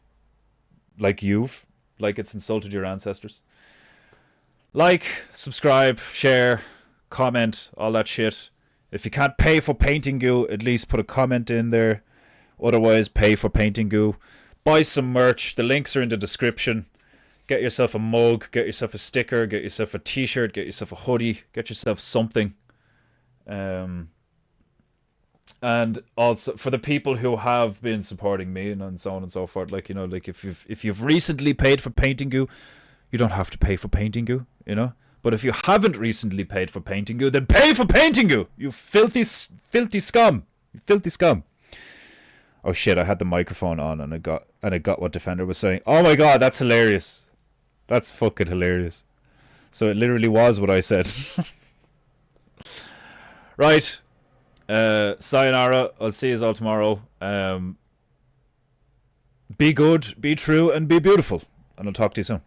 insulted your ancestors. Like, subscribe, share, comment, all that shit. If you can't pay for PEINTEINGU, at least put a comment in there. Otherwise, pay for PEINTEINGU. Buy some merch. The links are in the description. Get yourself a mug, get yourself a sticker, get yourself a t-shirt, get yourself a hoodie, get yourself something. And also for the people who have been supporting me and so on and so forth, like, you know, like if you've recently paid for PEINTEINGU, you don't have to pay for PEINTEINGU, you know. But if you haven't recently paid for PEINTEINGU, then pay for PEINTEINGU, you filthy scum, you filthy scum. Oh shit! I had the microphone on and I got what Defender was saying. Oh my god, that's hilarious. That's fucking hilarious. So it literally was what I said. Right. Sayonara. I'll see you all tomorrow. Be good, be true, and be beautiful. And I'll talk to you soon.